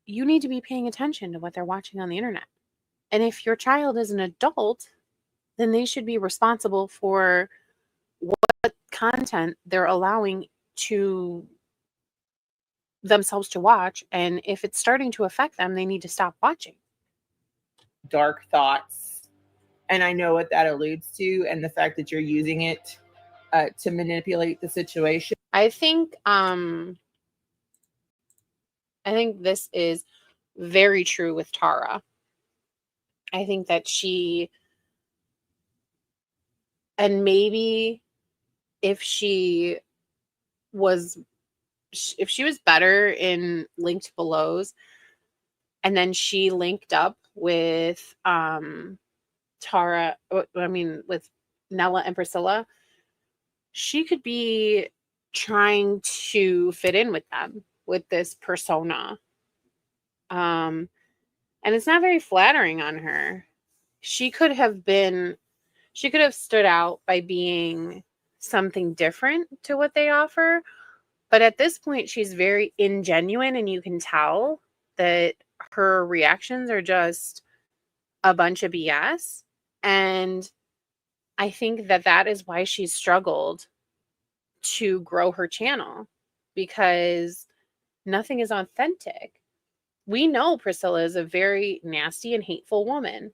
you need to be paying attention to what they're watching on the internet. And if your child is an adult, then they should be responsible for what content they're allowing to themselves to watch. And if it's starting to affect them, they need to stop watching. Dark thoughts. And I know what that alludes to, and the fact that you're using it to manipulate the situation. I think this is very true with Tarah. I think that and maybe if she was better in linked belows, and then she linked up with Tara, with Nella and Priscilla, she could be trying to fit in with them, with this persona. And it's not very flattering on her. She could have stood out by being something different to what they offer. But at this point, she's very ingenuine, and you can tell that her reactions are just a bunch of BS. And I think that is why she's struggled to grow her channel, because nothing is authentic. We know Priscilla is a very nasty and hateful woman.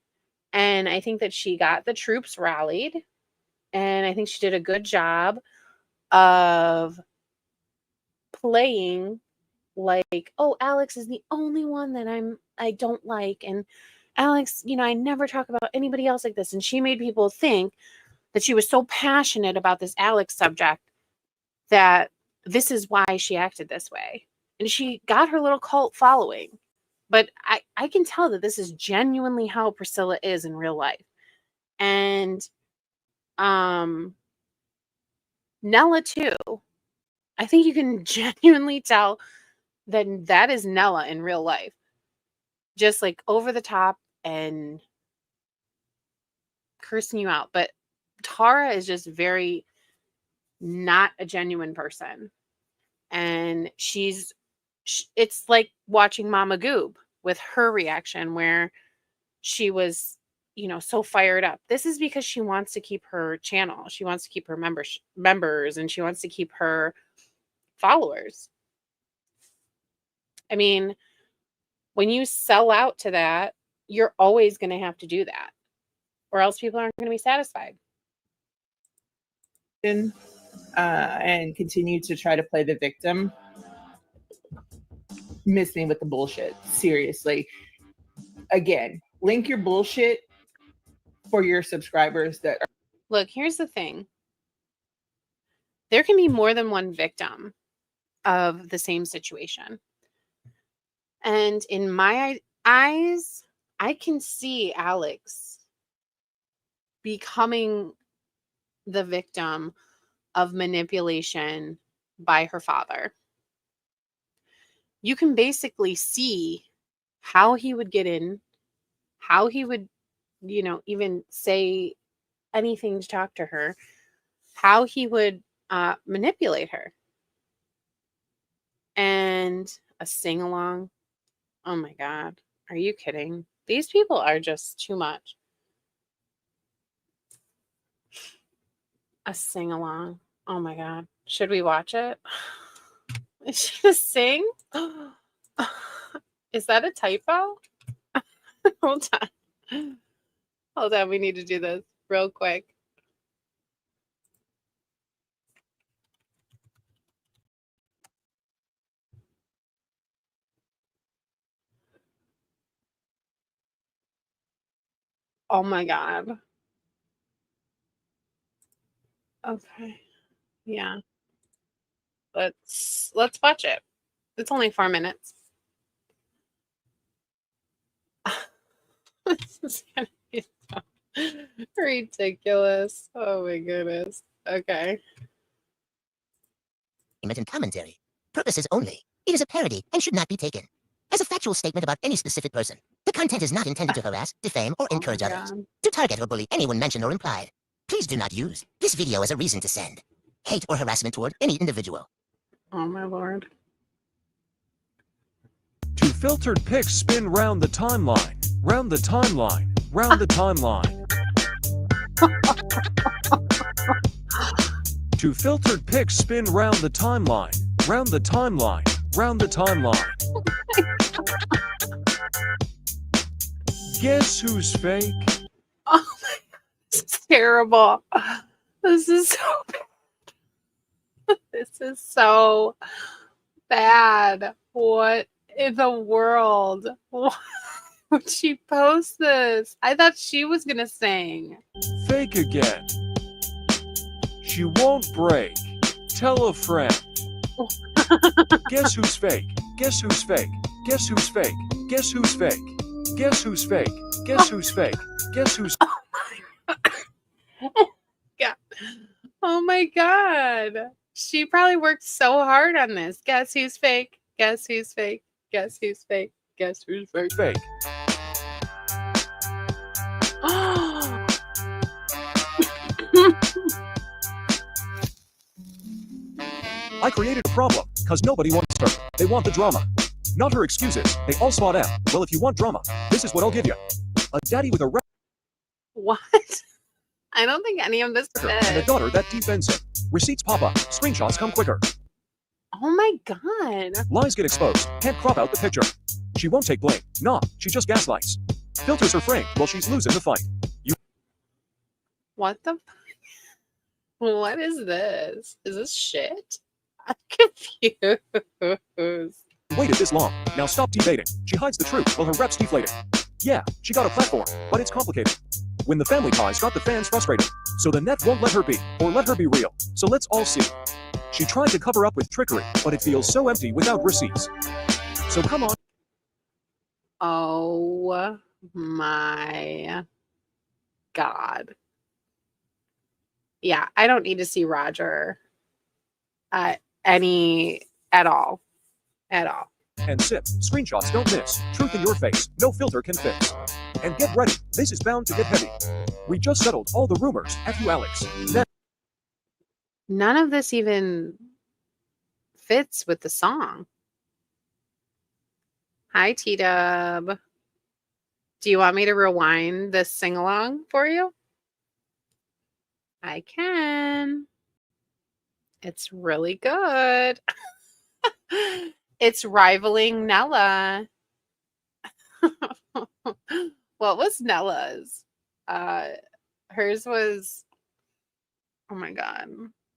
And I think that she got the troops rallied. And I think she did a good job of playing like, oh, Alex is the only one that I don't like. And Alex, I never talk about anybody else like this. And she made people think that she was so passionate about this Alex subject that this is why she acted this way. And she got her little cult following. But I can tell that this is genuinely how Priscilla is in real life. And Nella too. I think you can genuinely tell that is Nella in real life. Just like over the top and cursing you out. But Tara is just very not a genuine person. And it's like watching Mama Goob with her reaction, where she was, so fired up. This is because she wants to keep her channel. She wants to keep her members, and she wants to keep her followers. I mean, when you sell out to that, you're always going to have to do that, or else people aren't going to be satisfied. And continue to try to play the victim. Miss me with the bullshit. Seriously. Again, link your bullshit for your subscribers that are. Look, here's the thing. There can be more than one victim of the same situation. And in my eyes, I can see Alex becoming the victim of manipulation by her father. You can basically see how he would get in, how he would, even say anything to talk to her, how he would manipulate her. And a sing-along. Oh my God. Are you kidding? These people are just too much. A sing-along. Oh my God. Should we watch it? Is she gonna sing? Is that a typo? Hold on. Hold on. We need to do this real quick. Oh my God. Okay. Yeah. Let's watch it. It's only 4 minutes. This is gonna be so ridiculous. Oh my goodness. Okay. And commentary. Purposes only. It is a parody and should not be taken as a factual statement about any specific person. The content is not intended to harass, defame, or encourage others, to target or bully anyone mentioned or implied. Please do not use this video as a reason to send hate or harassment toward any individual. Oh my Lord. Two filtered pics spin round the timeline, round the timeline, round the timeline. Two filtered pics spin round the timeline, round the timeline, round the timeline. Guess who's fake? Oh my God. This is terrible. This is so bad. This is so bad. What in the world? Why would she post this? I thought she was gonna sing. Fake again. She won't break. Tell a friend. Guess who's fake? Guess who's fake? Guess who's fake? Guess who's fake? Guess who's fake? Guess who's fake? Guess who's Yeah. Oh my God. She probably worked so hard on this. Guess who's fake? Guess who's fake? Guess who's fake? Guess who's fake? fake? I created a problem, cause nobody wants her. They want the drama. Not her excuses. They all spot out. Well, if you want drama, this is what I'll give you. A daddy with a What? I don't think any of this record and a fits. daughter that defends him. Receipts pop up. Screenshots come quicker. Oh my God. Lies get exposed. Can't crop out the picture. She won't take blame. Nah, she just gaslights. Filters her frame while she's losing the fight. What the? What is this? Is this shit? I'm confused. Waited this long. Now stop debating. She hides the truth while her rep's deflating. Yeah, she got a platform, but it's complicated. When the family ties got the fans frustrated. So the net won't let her be, or let her be real. So let's all see. She tried to cover up with trickery, but it feels so empty without receipts. So come on. Oh my God. Yeah, I don't need to see Roger at all. At all. And sip. Screenshots don't miss. Truth in your face. No filter can fix. And get ready. This is bound to get heavy. We just settled all the rumors. F you, Alex. None of this even fits with the song. Hi, T-Dub. Do you want me to rewind this sing-along for you? I can. It's really good. It's rivaling Nella. What was Nella's? Hers was, oh my God,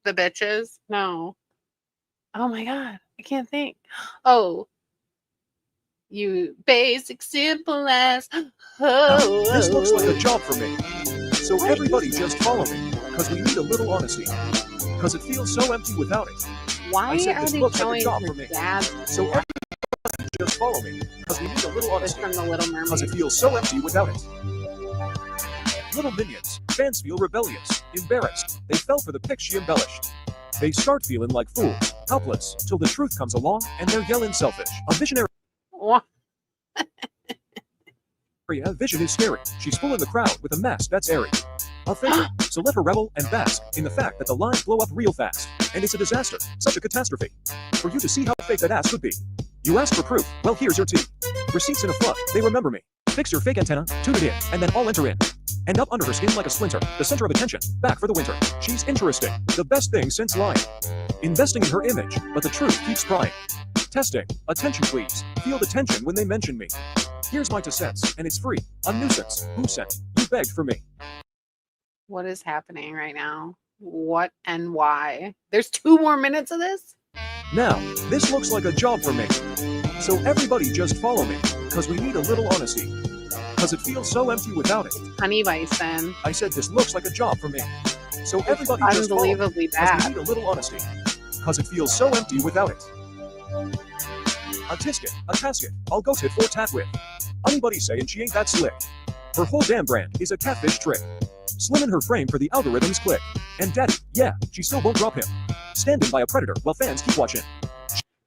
the bitches? No. Oh my God, I can't think. Oh, you basic simple as. Oh, This looks like a job for me. So everybody just follow me, because we need a little honesty. Because it feels so empty without it. why I said are this they looks like a showing job her for me. dad So everybody just follow me, because we need a little honesty. from The Little Because it Mermaid? feels so empty without it. Little minions, fans feel rebellious, embarrassed. They fell for the pic she embellished. They start feeling like fools, helpless, till the truth comes along and they're yelling selfish. A visionary What? vision is scary. She's fooling the crowd with a mask that's airy. A faker, so let her revel and bask in the fact that the lies blow up real fast. And it's a disaster, such a catastrophe. For you to see how fake that ass could be. You ask for proof, well here's your tea. Receipts in a flood, they remember me. Fix your fake antenna, tune it in, and then I'll enter in. End up under her skin like a splinter, the center of attention, back for the winter. She's interesting, the best thing since lying. Investing in her image, but the truth keeps prying. Testing, attention please, feel the tension when they mention me. Here's my 2 cents, and it's free, a nuisance, who sent, you begged for me. What is happening right now? What and why? There's 2 more minutes of this? Now, this looks like a job for me. So everybody just follow me, cause we need a little honesty. Cause it feels so empty without it. Honey Bison. I said this looks like a job for me. So everybody just follow me, Unbelievably cause we bad. need a little honesty. Cause it feels so empty without it. A tisket, a tasket, I'll go tit for tat with. Anybody saying she ain't that slick. Her whole damn brand is a catfish trick. Slim in her frame for the algorithms click. And daddy, yeah, she still won't drop him. Standing by a predator while fans keep watching.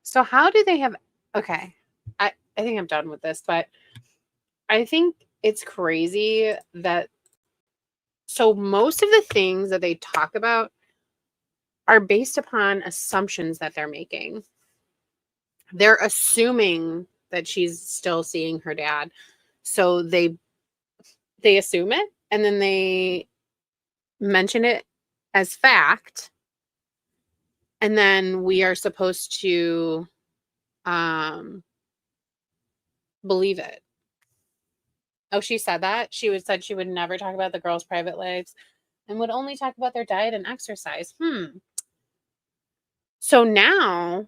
So how do they have okay. I think I'm done with this, but I think it's crazy that so most of the things that they talk about are based upon assumptions that they're making. They're assuming that she's still seeing her dad. So they assume it and then they mention it as fact. And then we are supposed to believe it. Oh, she said that? Said she would never talk about the girls' private lives and would only talk about their diet and exercise. So now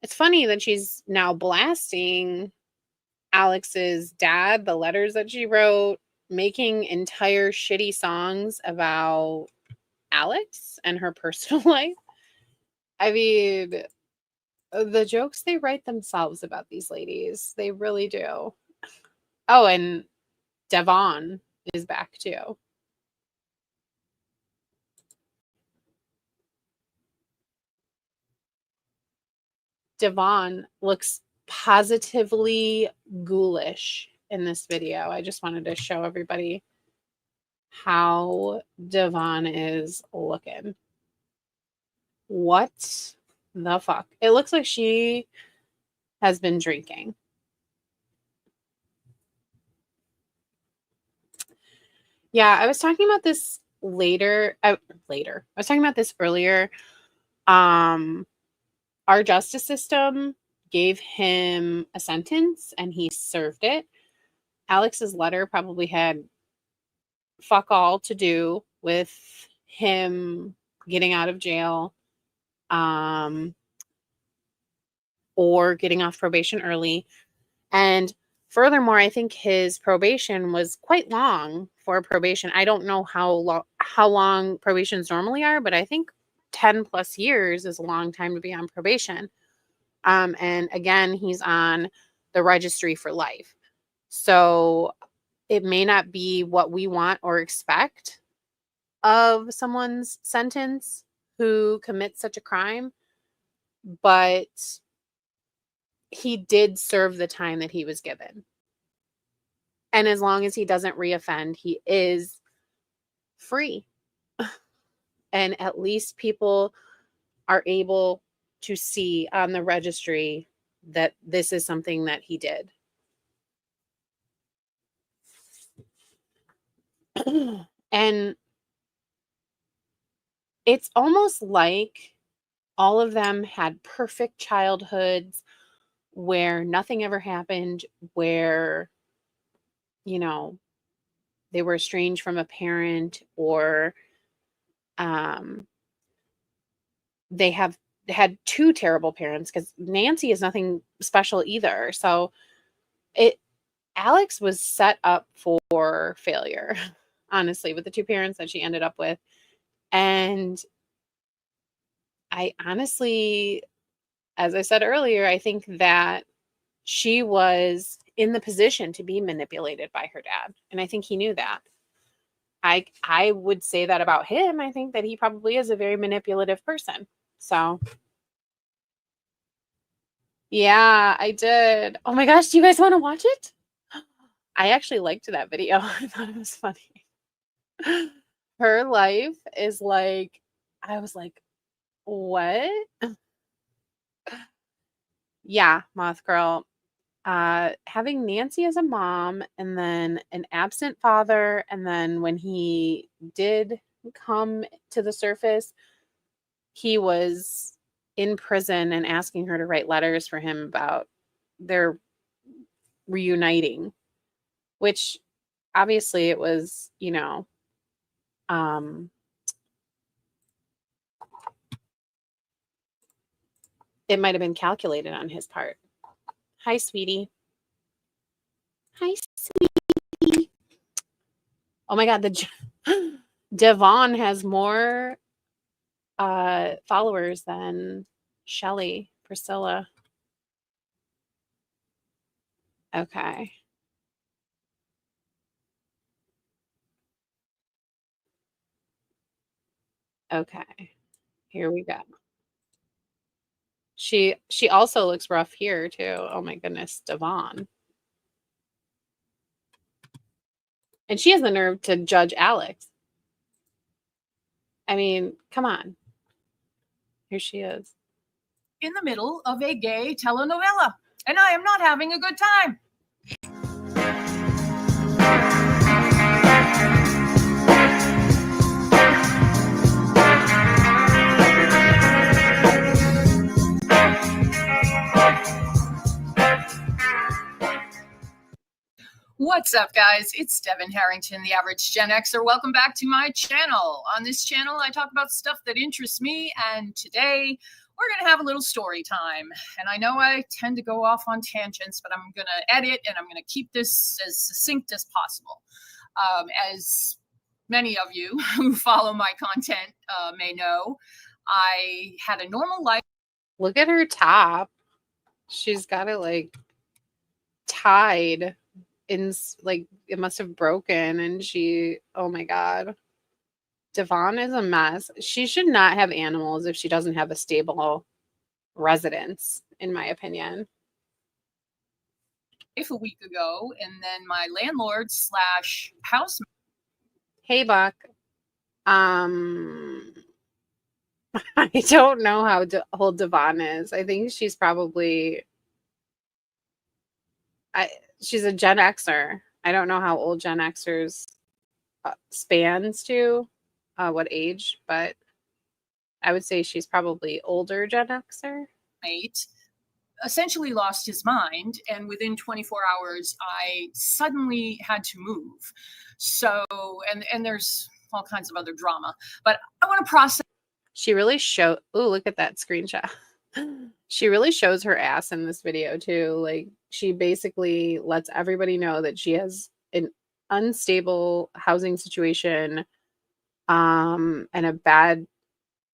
it's funny that she's now blasting Alex's dad, the letters that she wrote, making entire shitty songs about Alex and her personal life. I mean, the jokes they write themselves about these ladies, they really do. Oh, and Devon is back too. Devon looks positively ghoulish in this video. I just wanted to show everybody how Devon is looking. What the fuck? It looks like she has been drinking. Yeah, I was talking about this later. I was talking about this earlier. Our justice system gave him a sentence and he served it. Alex's letter probably had fuck all to do with him getting out of jail, or getting off probation early. And furthermore, I think his probation was quite long for probation. I don't know how long probations normally are, but I think 10 plus years is a long time to be on probation. And again, he's on the registry for life. So it may not be what we want or expect of someone's sentence who commits such a crime, but he did serve the time that he was given. And as long as he doesn't reoffend, he is free. And at least people are able to see on the registry that this is something that he did. And it's almost like all of them had perfect childhoods where nothing ever happened, where, you know, they were estranged from a parent, or they had two terrible parents, because Nancy is nothing special either. So Alex was set up for failure, honestly, with the two parents that she ended up with. And I honestly, as I said earlier, I think that she was in the position to be manipulated by her dad. And I think he knew that. I would say that about him. I think that he probably is a very manipulative person. So, yeah, I did. Oh my gosh, do you guys want to watch it? I actually liked that video. I thought it was funny. Her life is like, I was like, what? Yeah, Moth Girl. Having Nancy as a mom, and then an absent father, and then when he did come to the surface, he was in prison and asking her to write letters for him about their reuniting, which obviously it was, it might have been calculated on his part. Hi, sweetie. Hi, sweetie. Oh my God, Devon has more followers than Shelly, Priscilla. Okay. Okay. Here we go. She also looks rough here too. Oh my goodness, Devon. And she has the nerve to judge Alex. I mean, come on. Here she is. In the middle of a gay telenovela, and I am not having a good time. What's up, guys? It's Devon Harrington, the average Gen Xer. Welcome back to my channel. On this channel, I talk about stuff that interests me, and today we're going to have a little story time. And I know I tend to go off on tangents, but I'm going to edit and I'm going to keep this as succinct as possible. As many of you who follow my content may know, I had a normal life. Look at her top. She's got it like tied like it must have broken, and oh my God. Devon is a mess. She should not have animals if she doesn't have a stable residence, in my opinion. A week ago, and then my landlord slash housemate. Hey, Buck. I don't know how old Devon is. I think she's probably she's a Gen Xer. I don't know how old Gen Xers spans to, what age, but I would say she's probably older Gen Xer. Mate essentially lost his mind, and within 24 hours I suddenly had to move. So and there's all kinds of other drama, but I want to process. She really look at that screenshot. She really shows her ass in this video too. Like, she basically lets everybody know that she has an unstable housing situation and a bad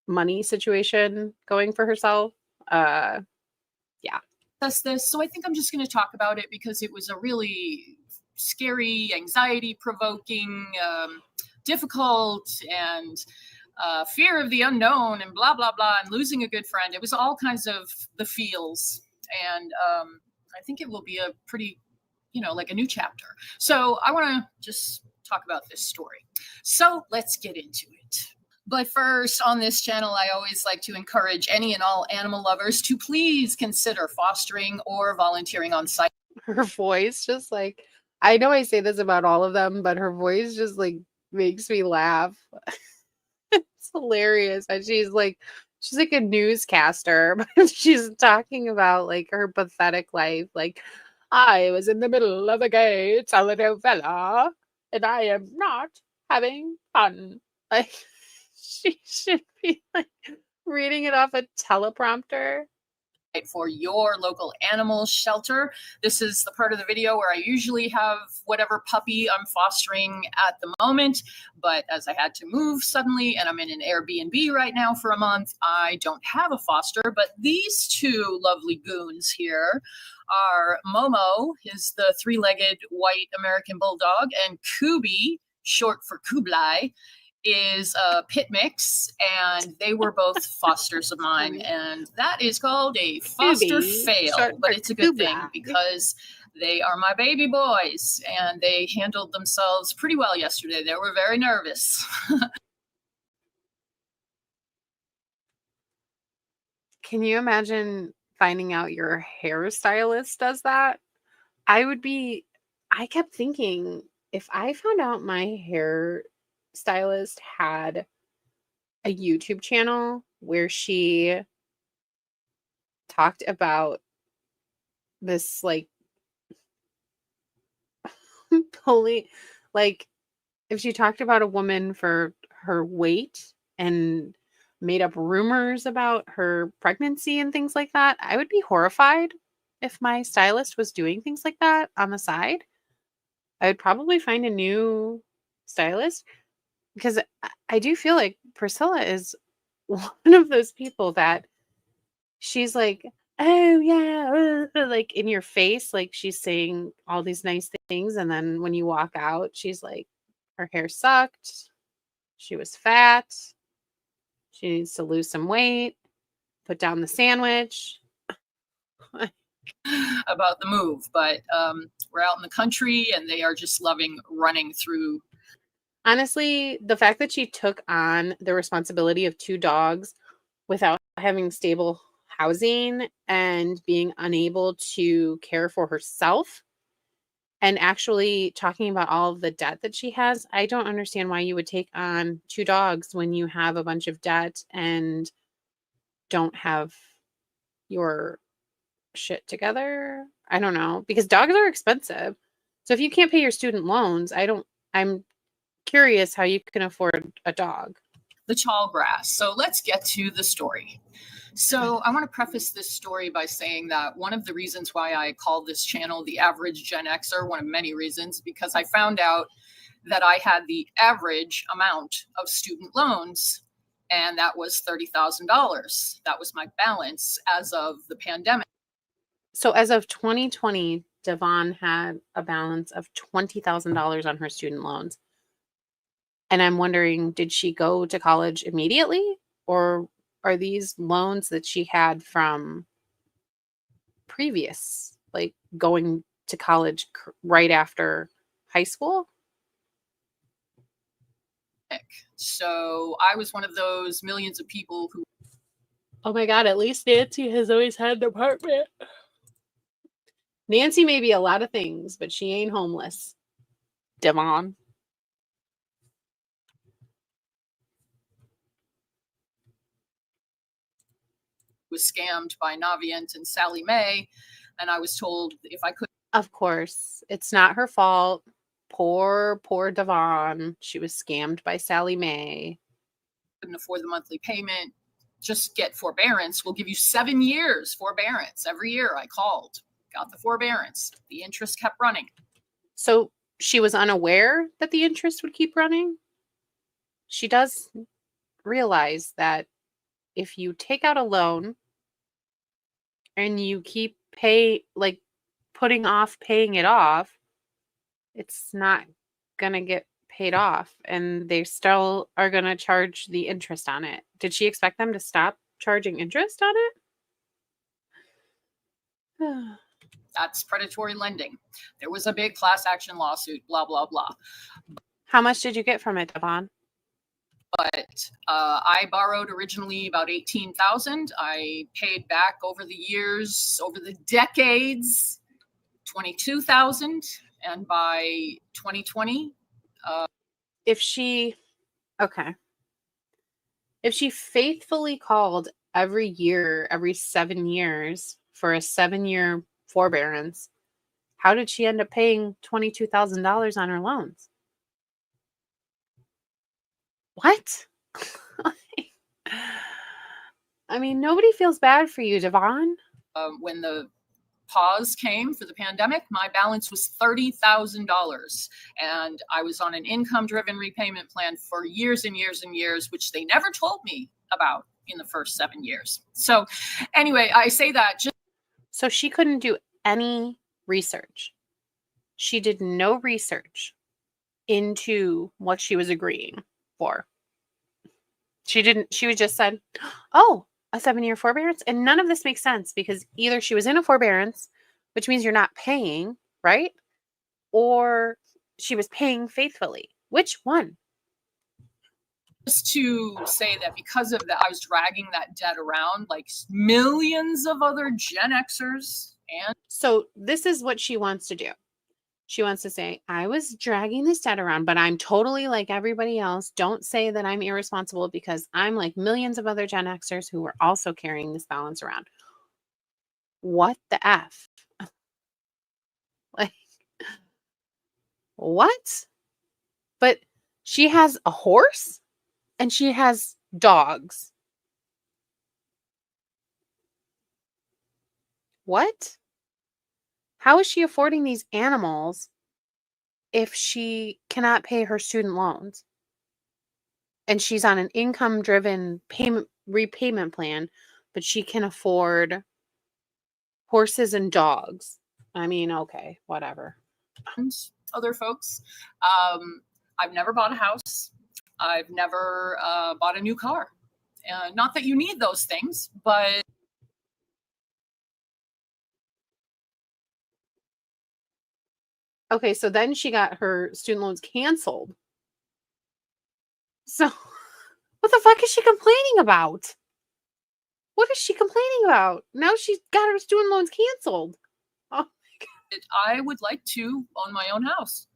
money situation going for herself. Yeah. That's this. So I think I'm just going to talk about it because it was a really scary, anxiety provoking, difficult, and fear of the unknown, and blah, blah, blah, and losing a good friend. It was all kinds of the feels. And I think it will be a pretty, like a new chapter. So I want to just talk about this story. So let's get into it. But first, on this channel, I always like to encourage any and all animal lovers to please consider fostering or volunteering on site. Her voice just like, I know I say this about all of them, but her voice just like makes me laugh. It's hilarious. And she's like a newscaster, but she's talking about like her pathetic life. Like, I was in the middle of a gay telenovela and I am not having fun. Like, she should be like reading it off a teleprompter. For your local animal shelter. This is the part of the video where I usually have whatever puppy I'm fostering at the moment, but as I had to move suddenly and I'm in an Airbnb right now for a month, I don't have a foster. But these two lovely goons here are Momo, is the three-legged white American bulldog, and Kubi, short for Kublai, is a pit mix, and they were both fosters of mine, and that is called a foster fail, but it's a good thing because they are my baby boys, and they handled themselves pretty well yesterday. They were very nervous. Can you imagine finding out your hairstylist does that? I kept thinking, if I found out my hair stylist had a YouTube channel where she talked about this, like, like, if she talked about a woman for her weight and made up rumors about her pregnancy and things like that, I would be horrified if my stylist was doing things like that on the side. I would probably find a new stylist, because I do feel like Priscilla is one of those people that she's like, oh yeah, like in your face, like she's saying all these nice things, and then when you walk out, she's like, her hair sucked, she was fat, she needs to lose some weight, put down the sandwich. About the move, but we're out in the country and they are just loving running through. Honestly, the fact that she took on the responsibility of 2 dogs without having stable housing and being unable to care for herself, and actually talking about all of the debt that she has, I don't understand why you would take on 2 dogs when you have a bunch of debt and don't have your shit together. I don't know, because dogs are expensive. So if you can't pay your student loans, I'm curious how you can afford a dog. The tall grass. So let's get to the story. So I want to preface this story by saying that one of the reasons why I call this channel The Average Gen Xer, one of many reasons, because I found out that I had the average amount of student loans, and that was $30,000. That was my balance as of the pandemic. So as of 2020, Devon had a balance of $20,000 on her student loans. And I'm wondering, did she go to college immediately? Or are these loans that she had from previous, like going to college right after high school? So I was one of those millions of people who. Oh my God, at least Nancy has always had an apartment. Nancy may be a lot of things, but she ain't homeless. Devon. Was scammed by Navient and Sally Mae, and I was told if I could. Of course, it's not her fault. Poor Devon. She was scammed by Sally Mae. Couldn't afford the monthly payment, just get forbearance. We'll give you 7 years forbearance. Every year I called, got the forbearance. The interest kept running. So she was unaware that the interest would keep running? She does realize that if you take out a loan and you keep putting off paying it off, it's not gonna get paid off, and they still are gonna charge the interest on it. Did she expect them to stop charging interest on it? That's predatory lending. There was a big class action lawsuit, blah, blah, blah. How much did you get from it, Devon? But I borrowed originally about $18,000. I paid back over the years, over the decades, $22,000. And by 2020, If she faithfully called every year, every 7 years for a 7-year forbearance, how did she end up paying $22,000 on her loans? What? I mean, nobody feels bad for you, Devon. when the pause came for the pandemic, my balance was $30,000. And I was on an income-driven repayment plan for years and years and years, which they never told me about in the first 7 years. So anyway, I say that just. So she couldn't do any research. She did no research into what she was agreeing for. She was just said, oh, a 7-year forbearance. And none of this makes sense because either she was in a forbearance, which means you're not paying, right? Or she was paying faithfully. Which one? Just to say that because of that, I was dragging that debt around like millions of other Gen Xers. And so this is what she wants to do. She wants to say, I was dragging this debt around, but I'm totally like everybody else. Don't say that I'm irresponsible because I'm like millions of other Gen Xers who are also carrying this balance around. What the F? Like, what? But she has a horse and she has dogs. What? How is she affording these animals if she cannot pay her student loans? And she's on an income-driven repayment plan, but she can afford horses and dogs. I mean, okay, whatever. Other folks. I've never bought a house. I've never bought a new car. Not that you need those things, but. Okay, so then she got her student loans canceled. So what the fuck is she complaining about? What is she complaining about? Now she's got her student loans canceled. Oh my God. I would like to own my own house.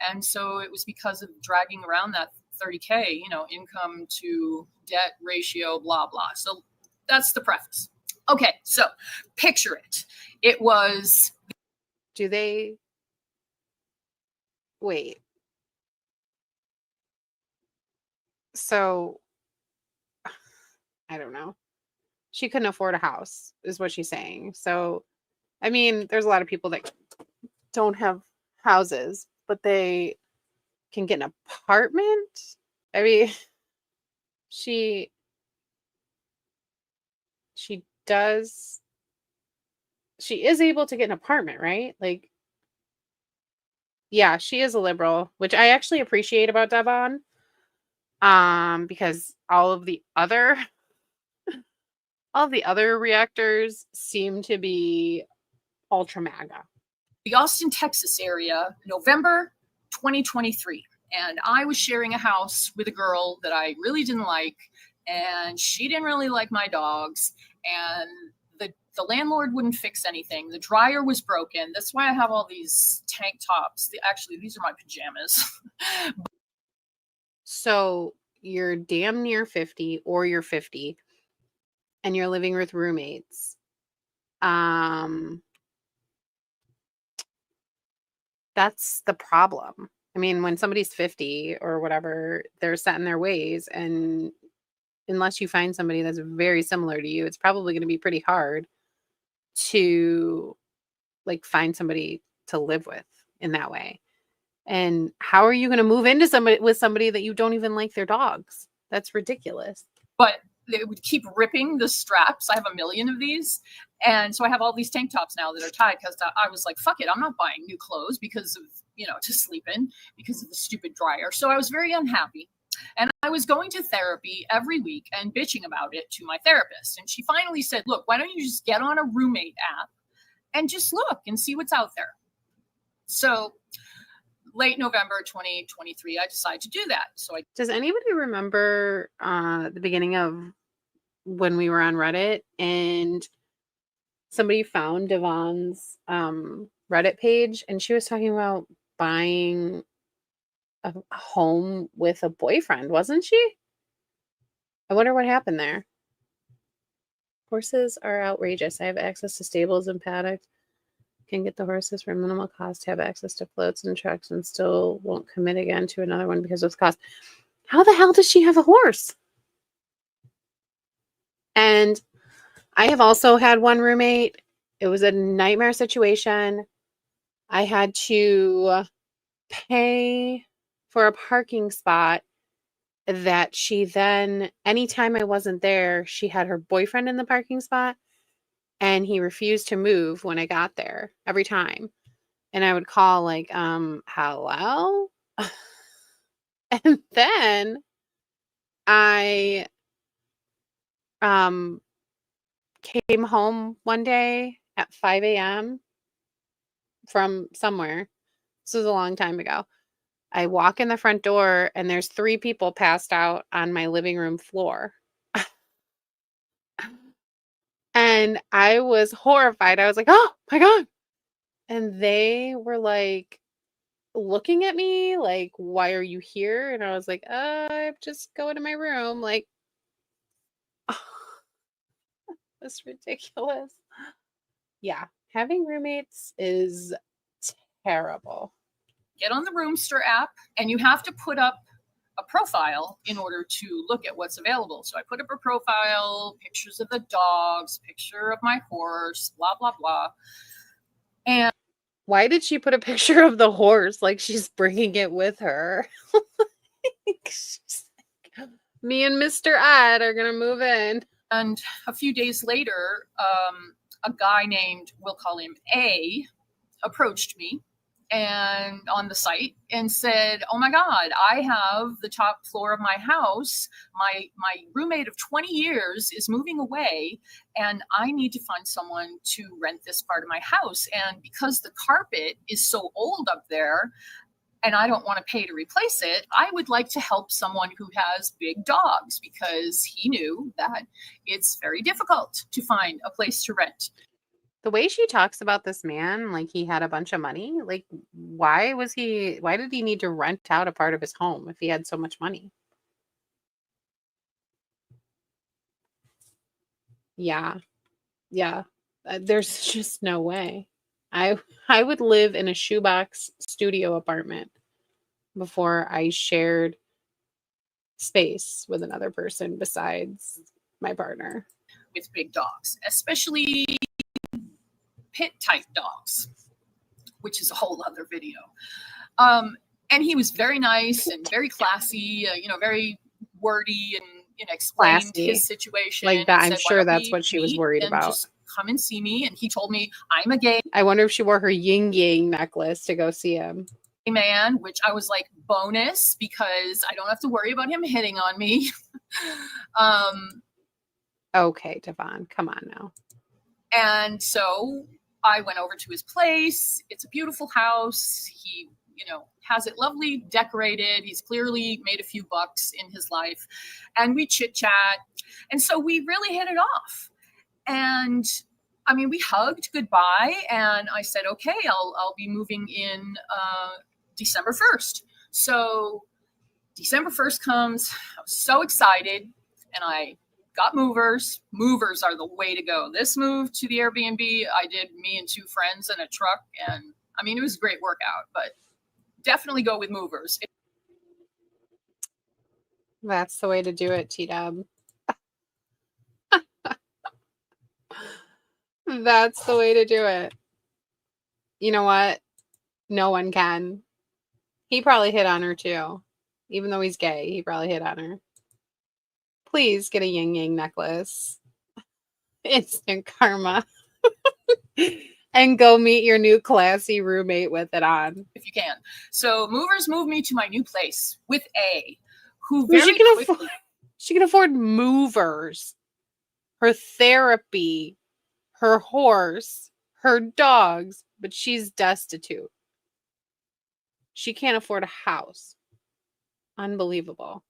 And so it was because of dragging around that 30K, income to debt ratio, blah, blah. So that's the preface. Okay, so picture it. It was. Do they? Wait. So, I don't know. She couldn't afford a house, is what she's saying. So, I mean, there's a lot of people that don't have houses, but they can get an apartment. I mean, she is able to get an apartment, right? Like, Yeah, she is a liberal, which I actually appreciate about Devon. Because all of the other reactors seem to be ultra MAGA. The Austin, Texas area, November 2023. And I was sharing a house with a girl that I really didn't like, and she didn't really like my dogs. And the landlord wouldn't fix anything. The dryer was broken. That's why I have all these tank tops. Actually, these are my pajamas. So you're damn near 50, or you're 50, and you're living with roommates. That's the problem. I mean, when somebody's 50 or whatever, they're set in their ways, and unless you find somebody that's very similar to you, it's probably going to be pretty hard to like find somebody to live with in that way. And how are you going to move into somebody that you don't even like their dogs? That's ridiculous. But they would keep ripping the straps. I have a million of these. And so I have all these tank tops now that are tied because I was like, fuck it, I'm not buying new clothes because of, to sleep in because of the stupid dryer. So I was very unhappy. And I was going to therapy every week and bitching about it to my therapist. And she finally said, look, why don't you just get on a roommate app and just look and see what's out there? So late November 2023, I decided to do that. Does anybody remember the beginning of when we were on Reddit and somebody found Devon's Reddit page, and she was talking about buying a home with a boyfriend, wasn't she? I wonder what happened there. Horses are outrageous. I have access to stables and paddocks. Can get the horses for minimal cost, have access to floats and trucks, and still won't commit again to another one because of the cost. How the hell does she have a horse? And I have also had one roommate. It was a nightmare situation. I had to pay for a parking spot that she then, anytime I wasn't there, she had her boyfriend in the parking spot, and he refused to move when I got there every time. And I would call like, hello? And then I came home one day at 5 a.m. from somewhere. This was a long time ago. I walk in the front door and there's 3 people passed out on my living room floor. And I was horrified. I was like, oh my God. And they were like looking at me like, why are you here? And I was like, I'm just going to my room. Like, that's ridiculous. Yeah, having roommates is terrible. Get on the Roomster app, and you have to put up a profile in order to look at what's available. So I put up a profile, pictures of the dogs, picture of my horse, blah, blah, blah. And why did she put a picture of the horse like she's bringing it with her? Me and Mr. Ed are going to move in. And a few days later, a guy named, we'll call him A, approached me and on the site and said, oh my God, I have the top floor of my house. My roommate of 20 years is moving away, and I need to find someone to rent this part of my house. And because the carpet is so old up there, and I don't want to pay to replace it, I would like to help someone who has big dogs, because he knew that it's very difficult to find a place to rent. The way she talks about this man, like he had a bunch of money, like why did he need to rent out a part of his home if he had so much money? Yeah. There's just no way. I would live in a shoebox studio apartment before I shared space with another person besides my partner. With big dogs, especially pit type dogs, which is a whole other video. And he was very nice and very classy, very wordy, and explained Classy. his situation. Like that, I'm said, sure that's what she was worried about. Just come and see me. And he told me I'm a gay. I wonder if she wore her yin yang necklace to go see him. man, which I was like, bonus, because I don't have to worry about him hitting on me. Okay, Devon, come on now. And so I went over to his place. It's a beautiful house. He, has it lovely decorated. He's clearly made a few bucks in his life. And we chit chat. And so we really hit it off. And I mean, we hugged goodbye. And I said, okay, I'll be moving in December 1st. So December 1st comes. I was so excited. And I got movers. Movers are the way to go. This move to the Airbnb, I did me and 2 friends in a truck. And I mean, it was a great workout, but definitely go with movers. That's the way to do it, T-Dub. That's the way to do it. You know what? No one can. He probably hit on her too. Even though he's gay, he probably hit on her. Please get a yin yang necklace. Instant karma. And go meet your new classy roommate with it on. If you can. So movers moved me to my new place with A, who she can afford movers, her therapy, her horse, her dogs, but she's destitute. She can't afford a house. Unbelievable.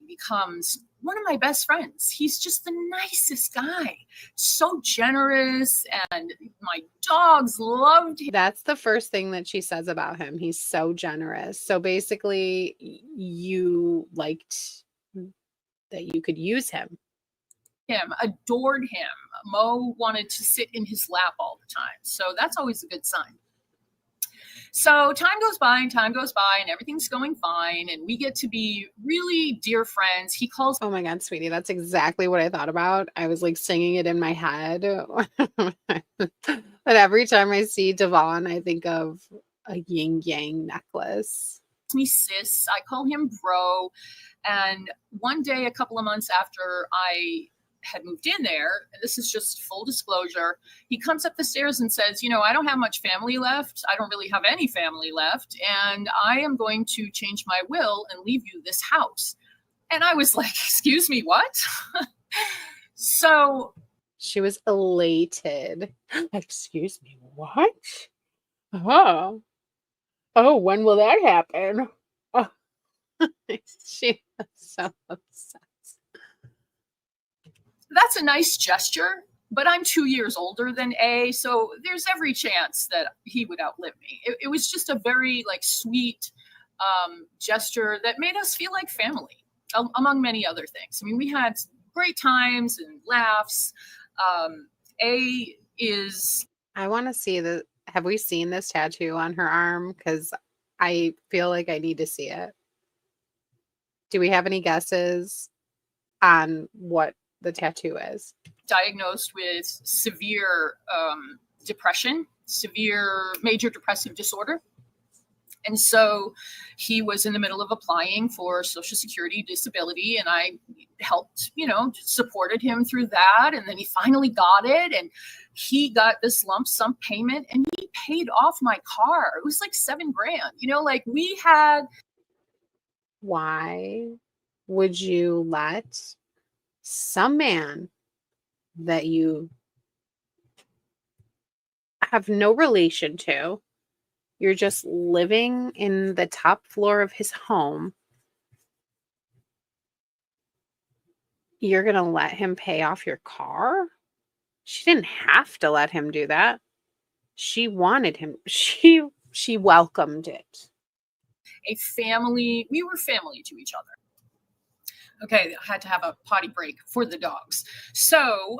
Becomes one of my best friends. He's just the nicest guy. So generous, and my dogs loved him. That's the first thing that she says about him. He's so generous. So basically, you liked that you could use him. Adored him. Mo wanted to sit in his lap all the time. So that's always a good sign. So time goes by, and everything's going fine. And we get to be really dear friends. He calls. Oh my God, sweetie. That's exactly what I thought about. I was like singing it in my head. But every time I see Devon, I think of a yin yang necklace. Me sis. I call him bro. And one day, a couple of months after I had moved in there, and this is just full disclosure, he comes up the stairs and says, I don't have much family left. I don't really have any family left. And I am going to change my will and leave you this house. And I was like, excuse me, what? So she was elated. Excuse me, what? Oh, when will that happen? Oh. She was so upset. That's a nice gesture, but I'm 2 years older than A, so there's every chance that he would outlive me. It was just a very sweet gesture that made us feel like family, among many other things. I mean, we had great times and laughs. A is... I want to see the... Have we seen this tattoo on her arm? Because I feel like I need to see it. Do we have any guesses on what the tattoo is? Diagnosed with severe depression, severe major depressive disorder. And so he was in the middle of applying for Social Security disability, and I helped, supported him through that. And then he finally got it, and he got this lump sum payment, and he paid off my car. It was like $7,000, we had. Why would you let some man that you have no relation to, you're just living in the top floor of his home, you're going to let him pay off your car? She didn't have to let him do that. She wanted him. She welcomed it. We were family to each other. Okay, I had to have a potty break for the dogs. So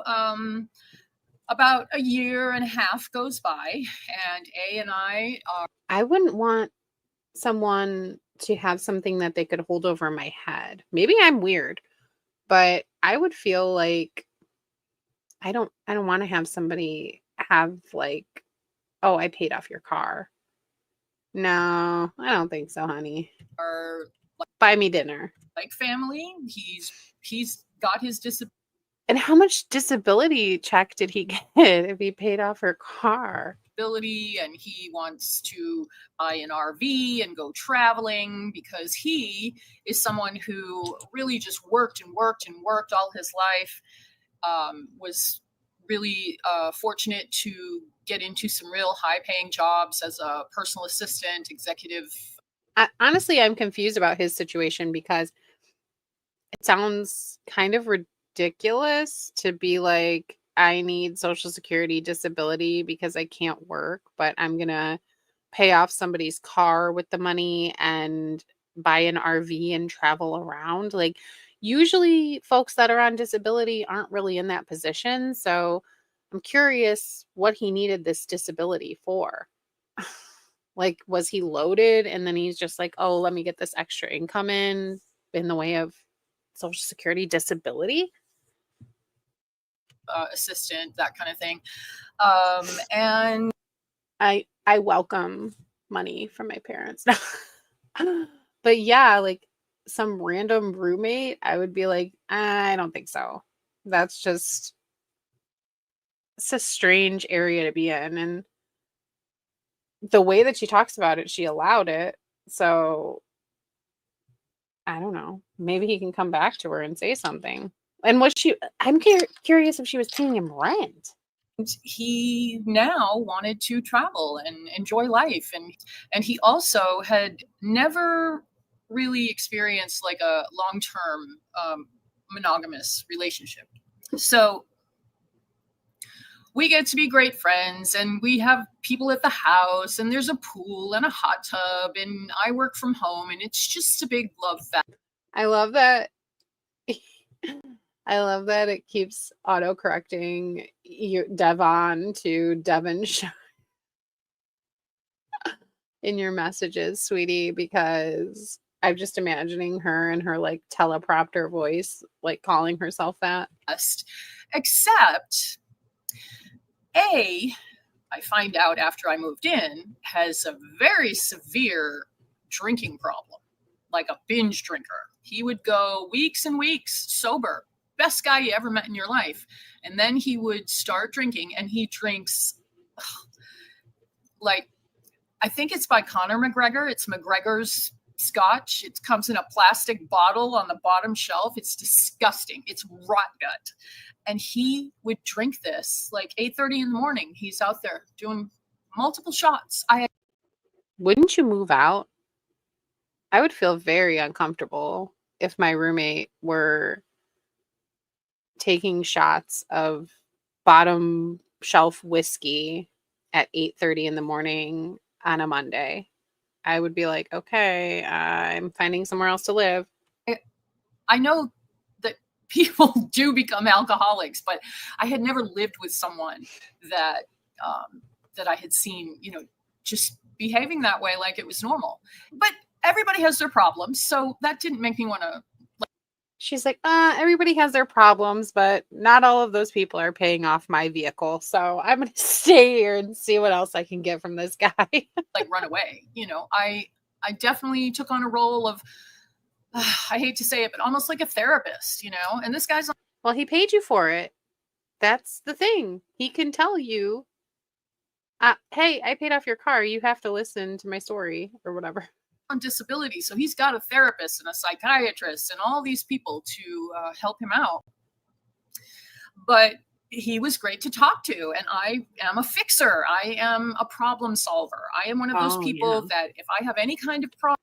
about a year and a half goes by, and A and I are... I wouldn't want someone to have something that they could hold over my head. Maybe I'm weird, but I would feel like I don't want to have somebody have oh, I paid off your car. No, I don't think so, honey. Buy me dinner. Like family. He's got his And how much disability check did he get if he paid off her car? comfortability, and he wants to buy an RV and go traveling because he is someone who really just worked and worked and worked all his life. Was really fortunate to get into some real high-paying jobs as a personal assistant, executive. Honestly, I'm confused about his situation because it sounds kind of ridiculous to be like, I need Social Security disability because I can't work, but I'm going to pay off somebody's car with the money and buy an RV and travel around. Like, usually folks that are on disability aren't really in that position. So I'm curious what he needed this disability for. Like, was he loaded and then he's just like, oh, let me get this extra income in the way of Social Security disability? Assistant, that kind of thing. And I welcome money from my parents. But yeah, like some random roommate, I would be like, I don't think so. That's just, it's a strange area to be in. And the way that she talks about it, she allowed it. So I don't know. Maybe he can come back to her and say something. And was she, I'm curious if she was paying him rent. he now wanted to travel and enjoy life, and he also had never really experienced like a long-term monogamous relationship. So we get to be great friends, and we have people at the house, and there's a pool and a hot tub, and I work from home, and it's just a big love fest. I love that. I love that it keeps auto-correcting you, Devon, to Devon in your messages, sweetie, because I'm just imagining her and her like teleprompter voice, like calling herself that. Except, I find out after I moved in, has a very severe drinking problem, like a binge drinker. He would go weeks and weeks sober. Best guy you ever met in your life. And then he would start drinking, and he drinks like, I think it's by Conor McGregor. It's McGregor's scotch. It comes in a plastic bottle on the bottom shelf. It's disgusting. It's rot gut. And he would drink this like 8:30 in the morning. He's out there doing multiple shots. Wouldn't you move out? I would feel very uncomfortable if my roommate were taking shots of bottom shelf whiskey at 8:30 in the morning on a Monday. I would be like, okay, I'm finding somewhere else to live. I know that people do become alcoholics, but I had never lived with someone that that I had seen, just behaving that way like it was normal. But everybody has their problems, so that didn't make me want to. She's like, everybody has their problems, but not all of those people are paying off my vehicle. So I'm going to stay here and see what else I can get from this guy. Like run away. I definitely took on a role of, I hate to say it, but almost like a therapist, and this guy's. Well, he paid you for it. That's the thing. He can tell you, hey, I paid off your car. You have to listen to my story or whatever. On disability, so he's got a therapist and a psychiatrist and all these people to help him out. But he was great to talk to, and I am a fixer. I am a problem solver. I am one of those people that if I have any kind of problem.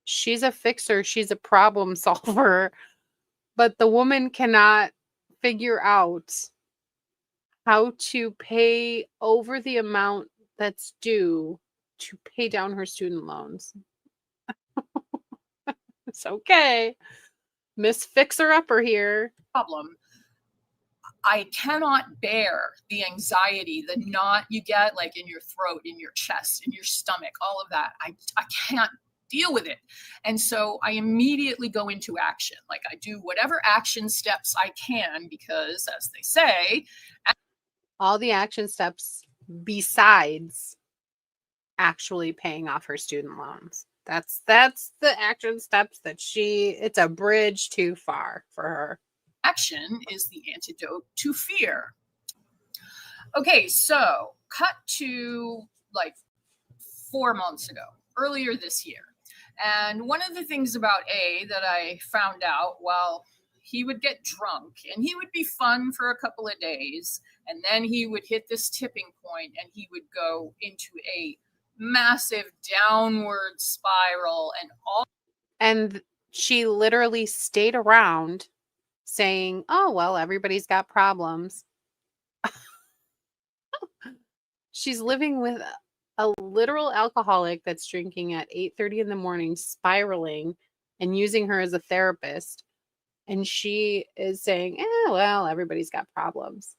She's a fixer. She's a problem solver. But the woman cannot figure out how to pay over the amount that's due to pay down her student loans. It's okay. Miss Fixer-Upper here. Problem. I cannot bear the anxiety, the knot you get like in your throat, in your chest, in your stomach, all of that. I can't deal with it. And so I immediately go into action. Like I do whatever action steps I can because, as they say, all the action steps besides actually paying off her student loans. That's the action steps that it's a bridge too far for her. Action is the antidote to fear. Okay, so cut to like 4 months ago, earlier this year. And one of the things about A that I found out, well, he would get drunk and he would be fun for a couple of days. And then he would hit this tipping point and he would go into a massive downward spiral and all. And she literally stayed around saying, oh, well, everybody's got problems. She's living with a literal alcoholic that's drinking at 8:30 in the morning, spiraling, and using her as a therapist. And she is saying, well, everybody's got problems.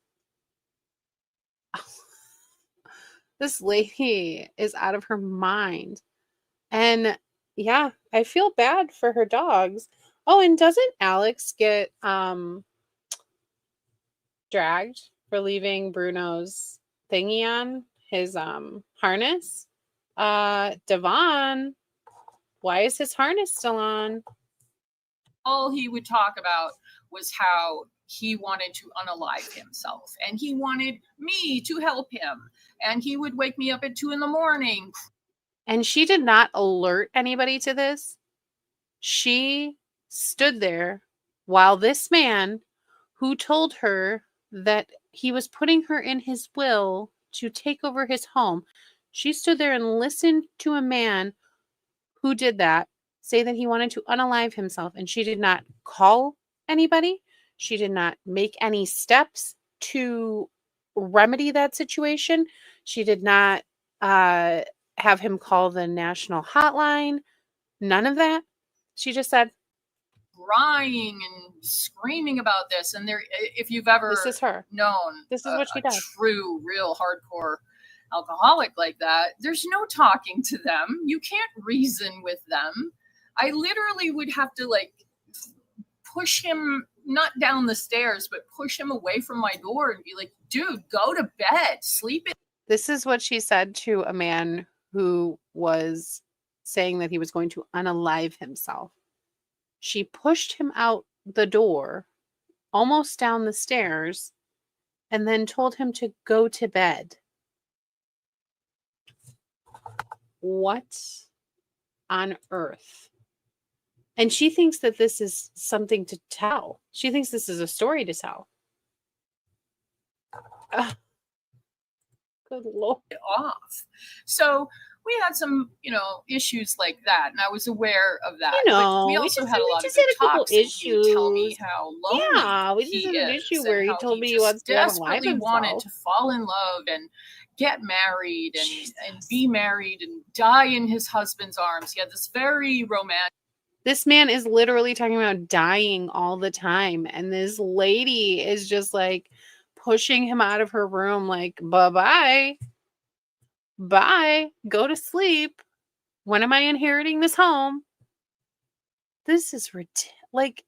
This lady is out of her mind. And yeah, I feel bad for her dogs. Oh, and doesn't Alex get dragged for leaving Bruno's thingy on his harness? Devon, why is his harness still on? All he would talk about was how he wanted to unalive himself and he wanted me to help him. And he would wake me up at 2 a.m. And she did not alert anybody to this. She stood there while this man, who told her that he was putting her in his will to take over his home, she stood there and listened to a man who did that say that he wanted to unalive himself. And she did not call anybody. She did not make any steps to remedy that situation. She did not have him call the national hotline. None of that. She just said, crying and screaming about this. And there, if you've ever this is her. known This is what she does. True, real hardcore alcoholic like that, there's no talking to them. You can't reason with them. I literally would have to like push him, not down the stairs, but push him away from my door and be like, dude, go to bed, sleep it. This is what she said to a man who was saying that he was going to unalive himself. She pushed him out the door, almost down the stairs, and then told him to go to bed. What on earth? And she thinks that this is something to tell. She thinks this is a story to tell. Good Lord. Off. So we had some, issues like that, and I was aware of that. But we also had a lot of good talks. Issues. He'd tell me how lonely we just had an issue where he told me he wants to desperately wanted to fall in love and get married and be married and die in his husband's arms. He had this very romantic. This man is literally talking about dying all the time, and this lady is just like pushing him out of her room, like, bye-bye. Bye. Go to sleep. When am I inheriting this home? This is like,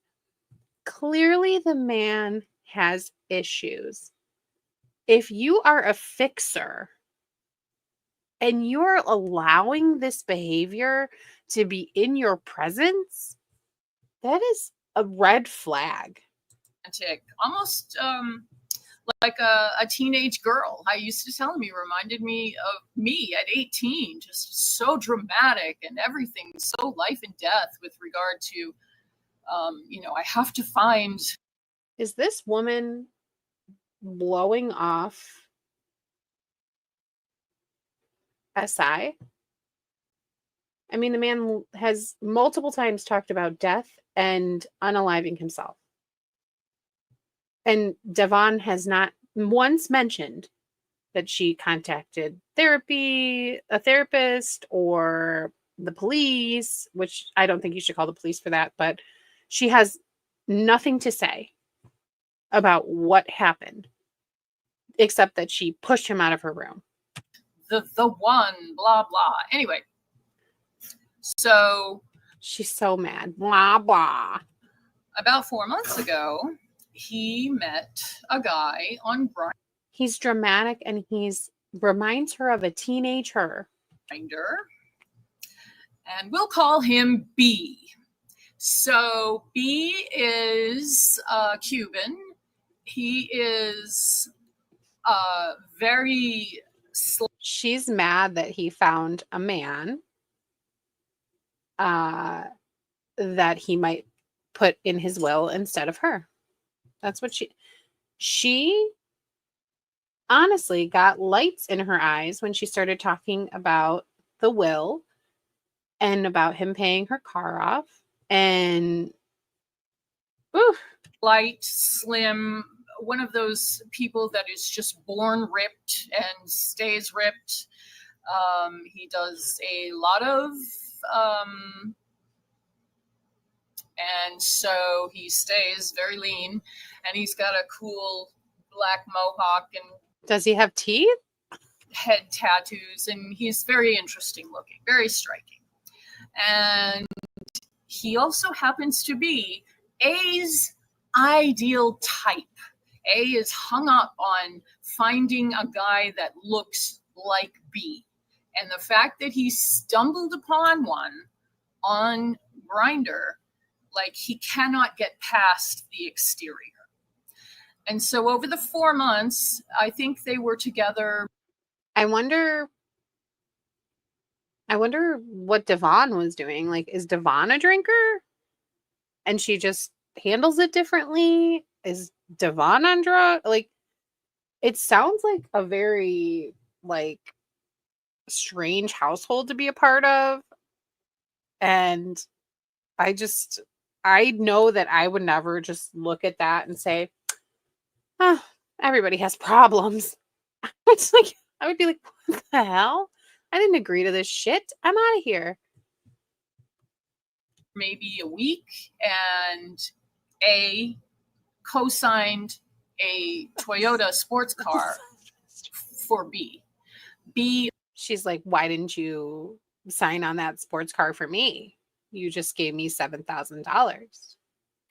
clearly the man has issues. If you are a fixer and you're allowing this behavior to be in your presence, that is a red flag. Almost like a teenage girl. I used to tell him he reminded me of me at 18, just so dramatic and everything, so life and death with regard to, I have to find. Is this woman blowing off SI? I mean, the man has multiple times talked about death and unaliving himself. And Devon has not once mentioned that she contacted a therapist, or the police, which I don't think you should call the police for that, but she has nothing to say about what happened, except that she pushed him out of her room. The one, blah, blah. Anyway, so she's so mad. Blah, blah. About 4 months ago, he met a guy on Grindr. He's dramatic and reminds her of a teenage her. And we'll call him B. So B is Cuban. He is very She's mad that he found a man that he might put in his will instead of her. That's what she honestly got lights in her eyes when she started talking about the will and about him paying her car off. And light, slim, one of those people that is just born ripped and stays ripped. He does a lot of and so he stays very lean, and he's got a cool black mohawk and does he have teeth? Head tattoos, and he's very interesting looking, very striking. And he also happens to be A's ideal type. A is hung up on finding a guy that looks like B. And the fact that he stumbled upon one on Grindr, like he cannot get past the exterior. And so over the 4 months, I think they were together. I wonder what Devon was doing. Like, is Devon a drinker? And she just handles it differently? Is Devon on drugs? Like, it sounds like a very, like, strange household to be a part of. And I know that I would never just look at that and say, oh, everybody has problems. It's like, I would be like, what the hell? I didn't agree to this shit. I'm out of here. Maybe a week, and A co-signed a Toyota sports car for B. She's like, why didn't you sign on that sports car for me? You just gave me $7,000. What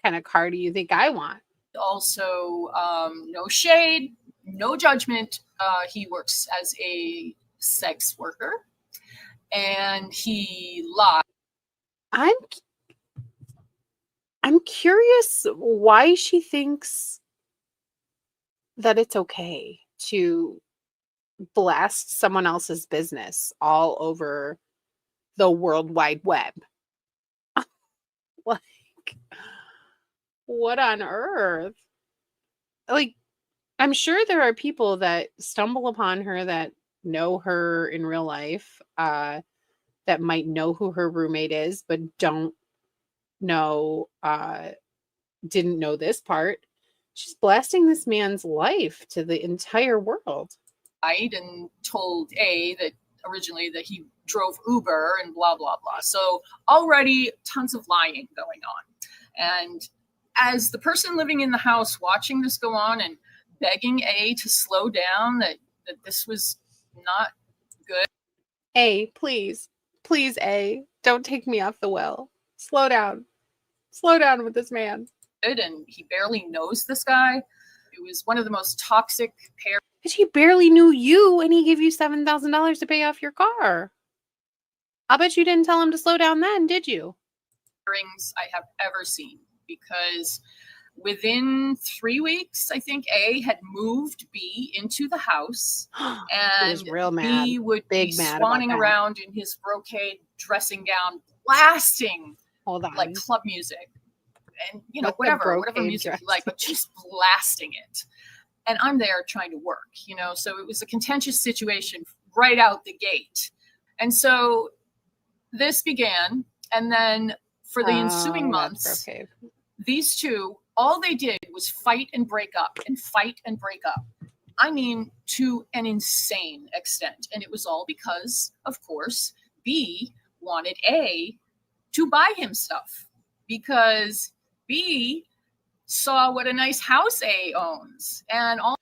kind of car do you think I want? Also, no shade, no judgment. He works as a sex worker, and he lied. I'm curious why she thinks that it's okay to blast someone else's business all over the World Wide Web. Like, what on earth? Like, I'm sure there are people that stumble upon her that know her in real life, that might know who her roommate is, but don't know, didn't know this part. She's blasting this man's life to the entire world. And told A that originally that he drove Uber and blah, blah, blah. So already tons of lying going on. And as the person living in the house watching this go on and begging A to slow down, that this was not good. A, please, A, don't take me off the well. Slow down with this man. And he barely knows this guy. It was one of the most toxic pairs. He barely knew you, and he gave you $7,000 to pay off your car. I'll bet you didn't tell him to slow down then, did you? I have ever seen, because within 3 weeks, I think A had moved B into the house, and was real mad. B would be mad swanning about that. around in his brocade dressing gown, blasting like club music, and What the whatever brocade music dress? you like, but just blasting it. And I'm there trying to work, so it was a contentious situation right out the gate. And so this began, and then for the ensuing months, these two, all they did was fight and break up and fight and break up. I mean, to an insane extent. And it was all because, of course, B wanted A to buy him stuff, because B saw what a nice house A owns. And all.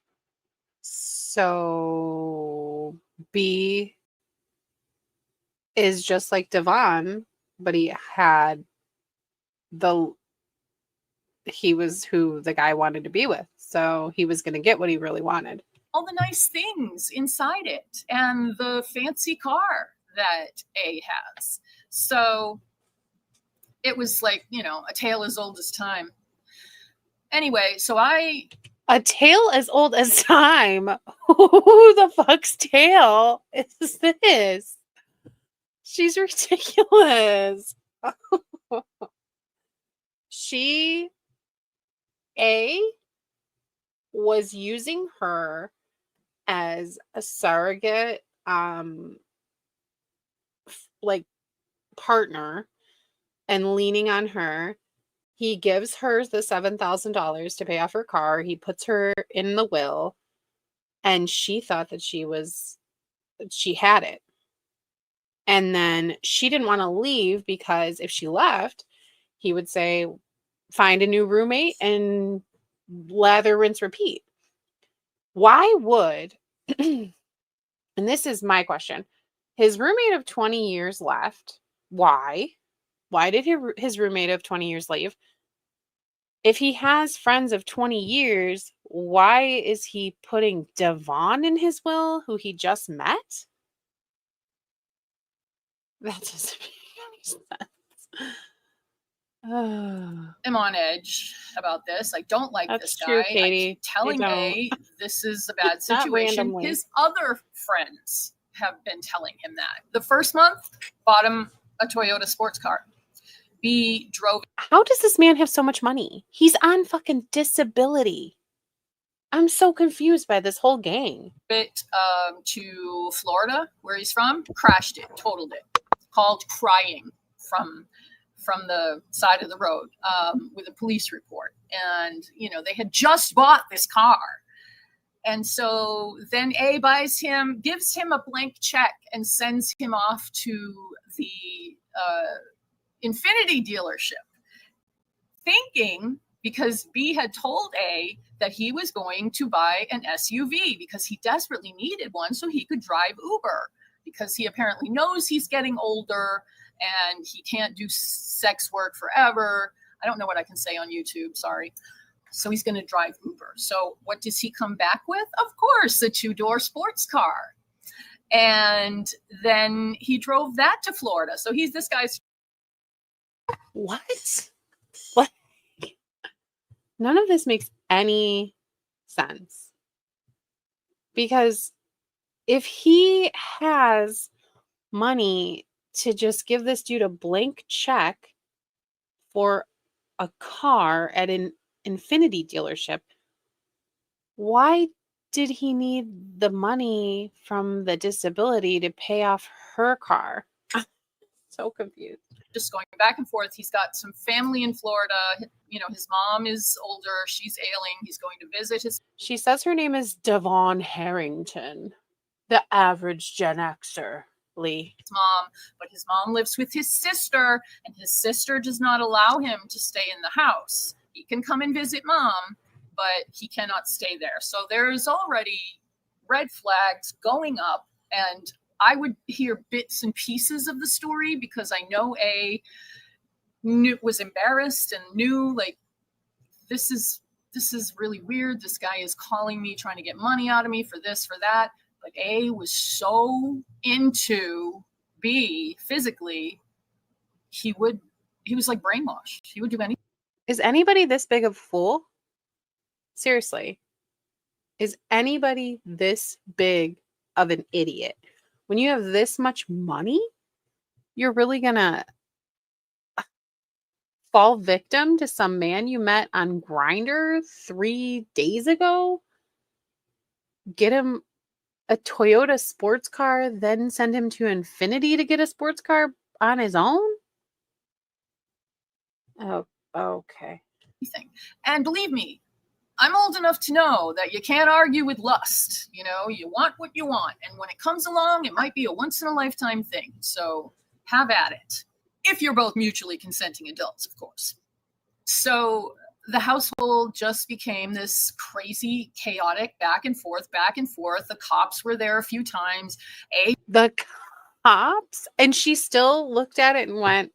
So B is just like Devon, but he was who the guy wanted to be with. So he was going to get what he really wanted. All the nice things inside it and the fancy car that A has. So it was like, a tale as old as time. Anyway, so I A tale as old as time. Who the fuck's tale is this? She's ridiculous. She was using her as a surrogate like partner and leaning on her. He gives her the $7,000 to pay off her car. He puts her in the will, and she thought that she had it. And then she didn't want to leave because if she left, he would say, find a new roommate and lather, rinse, repeat. Why would, and this is my question, his roommate of 20 years left. Why? Why did his roommate of 20 years leave? If he has friends of 20 years, why is he putting Devon in his will, who he just met? That doesn't make any sense. I'm on edge about this. I don't like That's this guy. true, Katie. I keep telling I don't. A this is a bad Not situation. randomly. His other friends have been telling him that. The first month, bought him a Toyota sports car. B drove How does this man have so much money? He's on fucking disability. I'm so confused by this whole gang. it to Florida, where he's from, crashed it, totaled it, called crying from the side of the road with a police report. And, you know, they had just bought this car. And so then A gives him a blank check and sends him off to the Infinity dealership, thinking, because B had told A that he was going to buy an SUV because he desperately needed one so he could drive Uber, because he apparently knows he's getting older and he can't do sex work forever. I don't know what I can say on YouTube, sorry. So he's going to drive Uber. So what does he come back with? Of course, a 2-door sports car. And then he drove that to Florida. So this guy's. What? What? None of this makes any sense. Because if he has money to just give this dude a blank check for a car at an Infinity dealership, why did he need the money from the disability to pay off her car? So confused. Just going back and forth. He's got some family in Florida. You know, his mom is older. She's ailing. He's going to visit his. She says her name is Devon Harrington, the average Gen Xer, Lee. Mom, but his mom lives with his sister, and his sister does not allow him to stay in the house. He can come and visit mom, but he cannot stay there. So there's already red flags going up, and I would hear bits and pieces of the story because I know A was embarrassed and knew, like, this is really weird. This guy is calling me, trying to get money out of me for this, for that. But A was so into B physically, he was like brainwashed. He would do anything. Is anybody this big of a fool? Seriously. Is anybody this big of an idiot? When you have this much money, you're really gonna fall victim to some man you met on Grindr 3 days ago? Get him a Toyota sports car, then send him to Infinity to get a sports car on his own? Oh, okay. And believe me, I'm old enough to know that you can't argue with lust. You know, you want what you want. And when it comes along, it might be a once in a lifetime thing. So have at it. If you're both mutually consenting adults, of course. So the household just became this crazy, chaotic back and forth, back and forth. The cops were there a few times. The cops? And she still looked at it and went,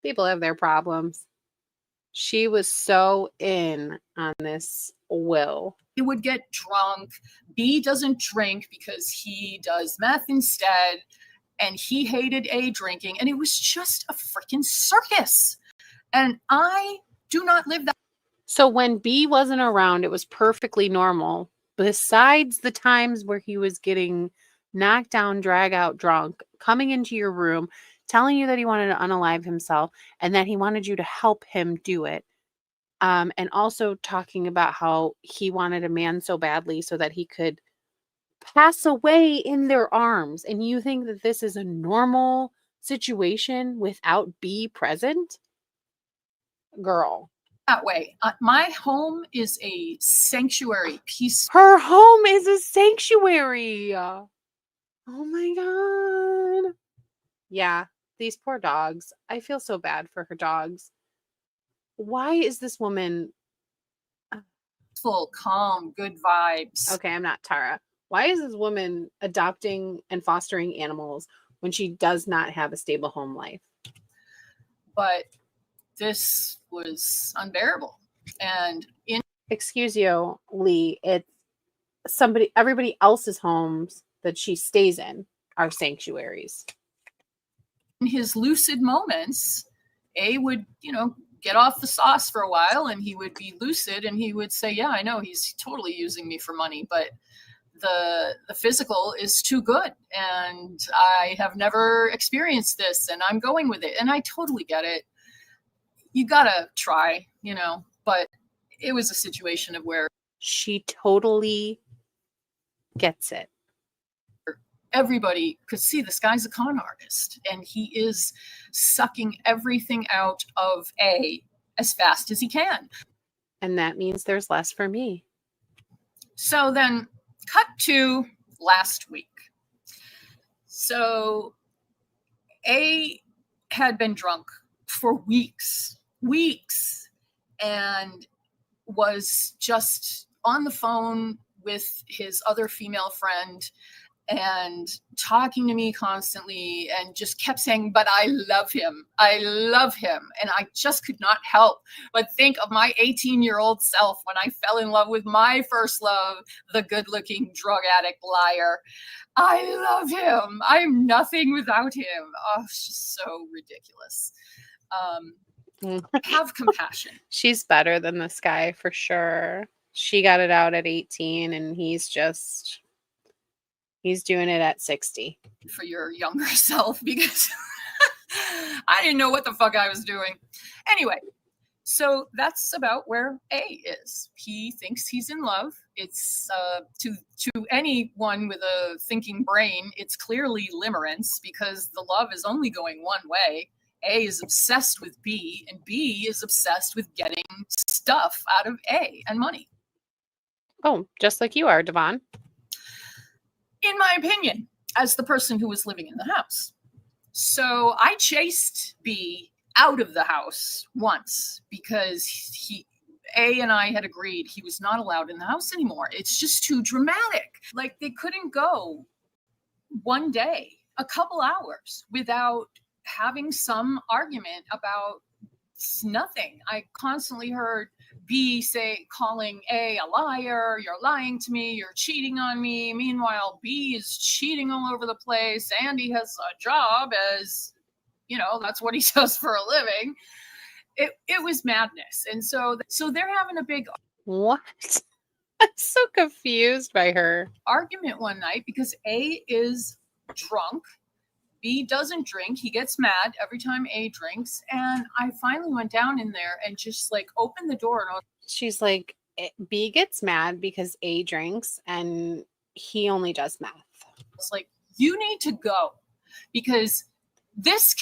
people have their problems. She was so in on this will. He would get drunk. B doesn't drink because he does meth instead. And he hated A drinking. And it was just a freaking circus. And I do not live that. So when B wasn't around, it was perfectly normal. Besides the times where he was getting knocked down, drag out drunk, coming into your room, telling you that he wanted to unalive himself and that he wanted you to help him do it. And also talking about how he wanted a man so badly so that he could pass away in their arms. And you think that this is a normal situation without B present? Girl. That way. My home is a sanctuary, peaceful. Her home is a sanctuary. Oh my God. Yeah, these poor dogs. I feel so bad for her dogs. Why is this woman... calm, good vibes. Okay, I'm not Tara. Why is this woman adopting and fostering animals when she does not have a stable home life? But this was unbearable. And in Excuse you, Lee, it's everybody else's homes that she stays in are sanctuaries. his lucid moments, A would, get off the sauce for a while and he would be lucid and he would say, yeah, I know he's totally using me for money, but the physical is too good and I have never experienced this and I'm going with it. And I totally get it. You gotta try, but it was a situation of where she totally gets it. Everybody could see this guy's a con artist and he is sucking everything out of A as fast as he can. And that means there's less for me. So then cut to last week. So A had been drunk for weeks, and was just on the phone with his other female friend and talking to me constantly and just kept saying, but I love him. I love him. And I just could not help but think of my 18-year-old self when I fell in love with my first love, the good-looking drug addict liar. I love him. I'm nothing without him. Oh, it's just so ridiculous. Have compassion. She's better than this guy for sure. She got it out at 18 and he's doing it at 60. For your younger self, because I didn't know what the fuck I was doing. Anyway, so that's about where A is. He thinks he's in love. It's to anyone with a thinking brain, it's clearly limerence because the love is only going one way. A is obsessed with B, and B is obsessed with getting stuff out of A and money. Oh, just like you are, Devon. In my opinion, as the person who was living in the house. So I chased B out of the house once because A and I had agreed he was not allowed in the house anymore. It's just too dramatic. Like they couldn't go one day, a couple hours without having some argument about nothing. I constantly heard B calling A a liar, you're lying to me, you're cheating on me. Meanwhile, B is cheating all over the place and he has a job as, that's what he does for a living. It was madness. And so they're having a big... What? I'm so confused by her. Argument one night because A is drunk. B doesn't drink. He gets mad every time A drinks. And I finally went down in there and just opened the door. And she's like, B gets mad because A drinks and he only does math. It's like, you need to go because this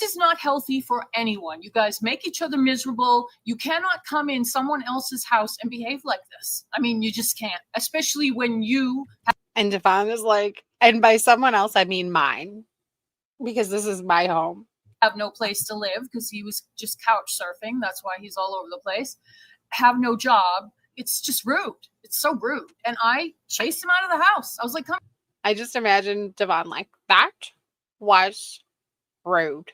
is not healthy for anyone. You guys make each other miserable. You cannot come in someone else's house and behave like this. I mean, you just can't, especially when you... And Devon is like, and by someone else, I mean mine. Because this is my home. Have no place to live because he was just couch surfing. That's why he's all over the place. Have no job. It's just rude. It's so rude. And I chased him out of the house. I was like, come. I just imagine Devon like, that was rude.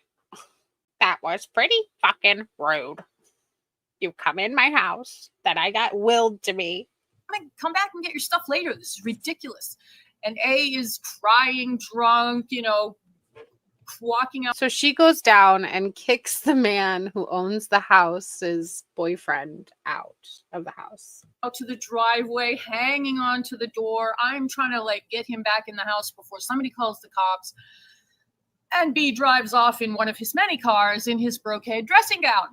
That was pretty fucking rude. You come in my house that I got willed to me. Come back and get your stuff later. This is ridiculous. And A is crying drunk, walking out So she goes down and kicks the man who owns the house's boyfriend out of the house. to the driveway, hanging on to the door. I'm trying to like get him back in the house before somebody calls the cops. And B drives off in one of his many cars in his brocade dressing gown.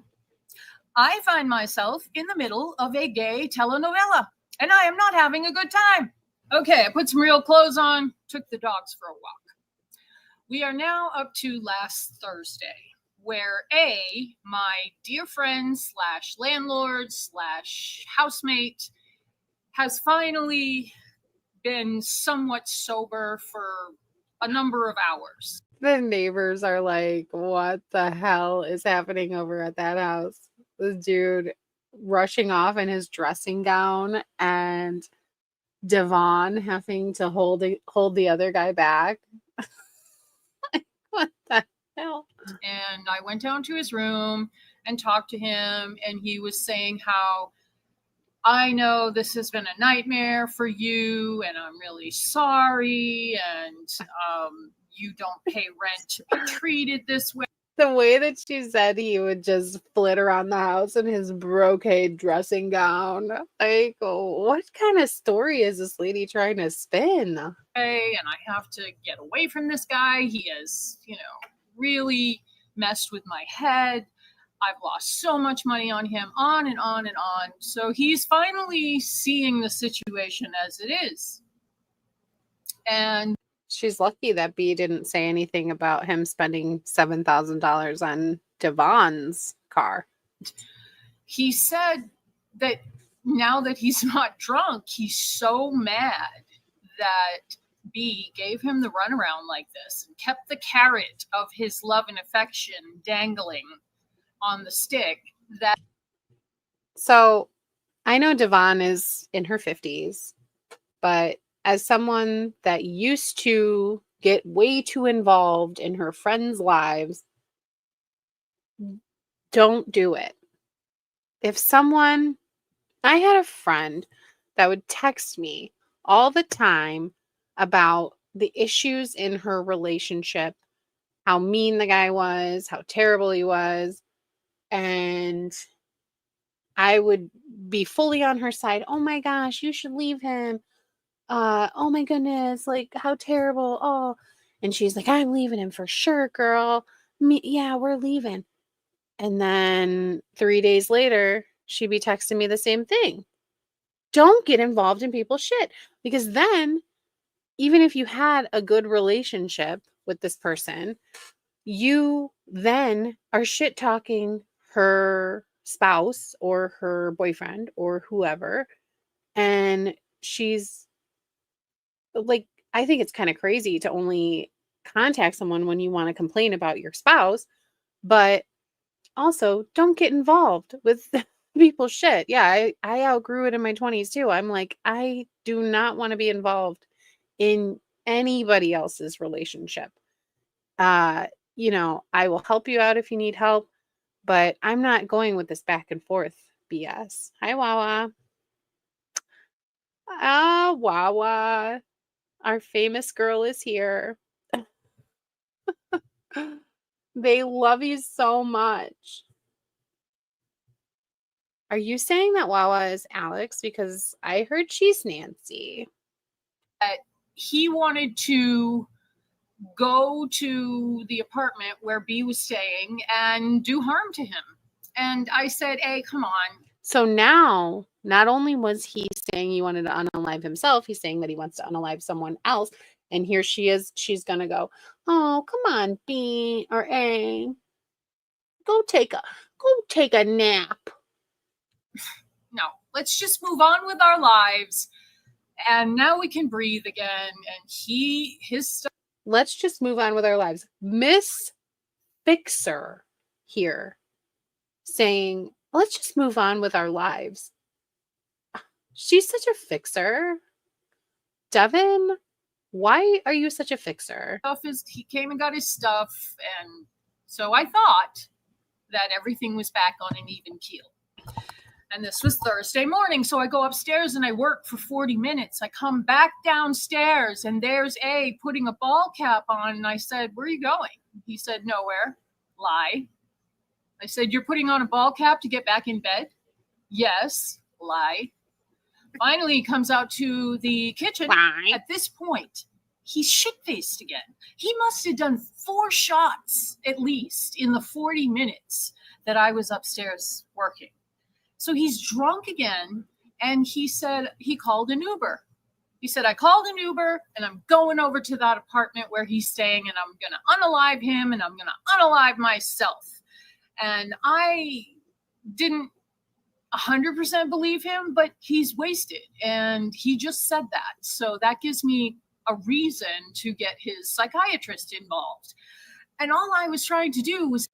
I find myself in the middle of a gay telenovela, and I am not having a good time. Okay, I put some real clothes on, took the dogs for a walk. We are now up to last Thursday, where my dear friend / landlord / housemate has finally been somewhat sober for a number of hours. The neighbors are like, what the hell is happening over at that house? This dude rushing off in his dressing gown and Devon having to hold the other guy back. What the hell? And I went down to his room and talked to him, and he was saying how, I know this has been a nightmare for you, and I'm really sorry, and you don't pay rent to be treated this way. The way that she said he would just flit around the house in his brocade dressing gown. Like, what kind of story is this lady trying to spin? And I have to get away from this guy. He has, really messed with my head. I've lost so much money on him, on and on and on. So he's finally seeing the situation as it is. And she's lucky that B didn't say anything about him spending $7,000 on Devon's car. He said that now that he's not drunk, he's so mad that B gave him the runaround like this and kept the carrot of his love and affection dangling on the stick. So I know Devon is in her 50s, but as someone that used to get way too involved in her friends' lives, don't do it. I had a friend that would text me all the time about the issues in her relationship, how mean the guy was, how terrible he was, and I would be fully on her side. Oh my gosh, you should leave him. Oh my goodness, like how terrible. Oh, and she's like, I'm leaving him for sure, girl. Yeah, we're leaving. And then 3 days later, she'd be texting me the same thing. Don't get involved in people's shit, because then even if you had a good relationship with this person, you then are shit talking her spouse or her boyfriend or whoever. And she's like, I think it's kind of crazy to only contact someone when you want to complain about your spouse, but also don't get involved with people's shit. Yeah, I outgrew it in my 20s too. I'm like, I do not want to be involved in anybody else's relationship. I will help you out if you need help, but I'm not going with this back and forth BS. Hi, Wawa. Wawa. Our famous girl is here. They love you so much. Are you saying that Wawa is Alex? Because I heard she's Nancy. He wanted to go to the apartment where B was staying and do harm to him. And I said, hey, come on. So now, not only was he saying he wanted to unalive himself, he's saying that he wants to unalive someone else. And here she is. She's going to go, oh, come on, B or A. Go take a nap. No, let's just move on with our lives. And now we can breathe again. And his stuff. Let's just move on with our lives. Miss Fixer here saying, let's just move on with our lives. She's such a fixer. Devon, why are you such a fixer? He came and got his stuff. And so I thought that everything was back on an even keel. And this was Thursday morning. So I go upstairs and I work for 40 minutes. I come back downstairs and there's A putting a ball cap on. And I said, where are you going? He said, nowhere. Lie. I said, you're putting on a ball cap to get back in bed? Yes. Lie. Finally, he comes out to the kitchen. Why? At this point, he's shit-faced again. He must have done 4 shots at least in the 40 minutes that I was upstairs working. So he's drunk again, and he said he called an Uber. He said, I called an Uber, and I'm going over to that apartment where he's staying, and I'm going to unalive him, and I'm going to unalive myself. And I didn't 100% believe him, but he's wasted, and he just said that. So that gives me a reason to get his psychiatrist involved. And all I was trying to do was...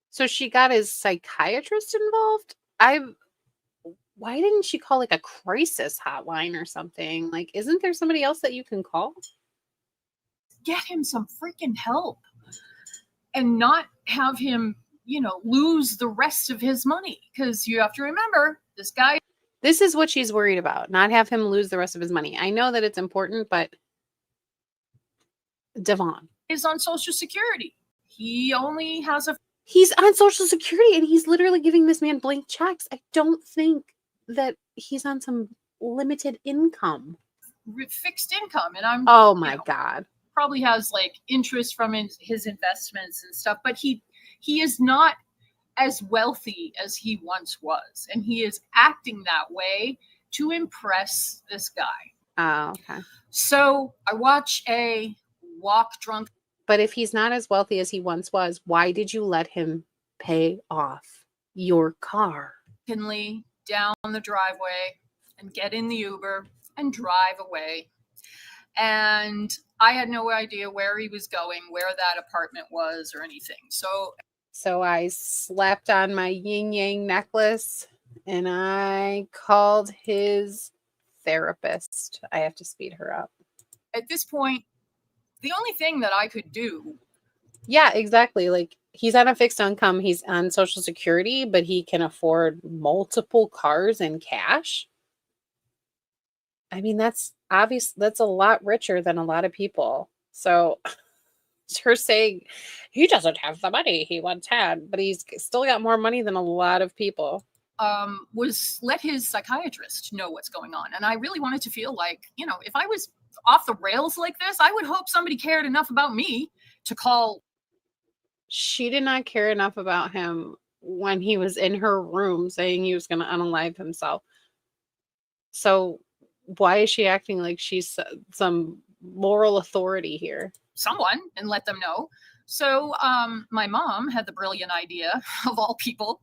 So she got his psychiatrist involved? Why didn't she call like a crisis hotline or something? Like, isn't there somebody else that you can call? Get him some freaking help and not have him, lose the rest of his money. Because you have to remember, this guy... This is what she's worried about, not have him lose the rest of his money. I know that it's important, but Devon is on Social Security. He only has He's on Social Security, and he's literally giving this man blank checks. I don't think that he's on some limited income. Fixed income. And I'm... Oh my God. Probably has like interest from his investments and stuff, but he is not as wealthy as he once was, and he is acting that way to impress this guy. Oh, okay. So I watch a walk drunk. But if he's not as wealthy as he once was, why did you let him pay off your car? Down the driveway and get in the Uber and drive away. And I had no idea where he was going, where that apartment was, or anything. So I slapped on my yin yang necklace and I called his therapist. I have to speed her up. At this point, the only thing that I could do... Yeah, exactly. Like, he's on a fixed income. He's on Social Security, but he can afford multiple cars and cash. I mean, that's obvious. That's a lot richer than a lot of people. So her saying he doesn't have the money he once had, but he's still got more money than a lot of people. Was let his psychiatrist know what's going on. And I really wanted to feel like, if I was off the rails like this, I would hope somebody cared enough about me to call. She did not care enough about him when he was in her room saying he was going to unalive himself. So why is she acting like she's some moral authority here? Someone, and let them know. So my mom had the brilliant idea, of all people,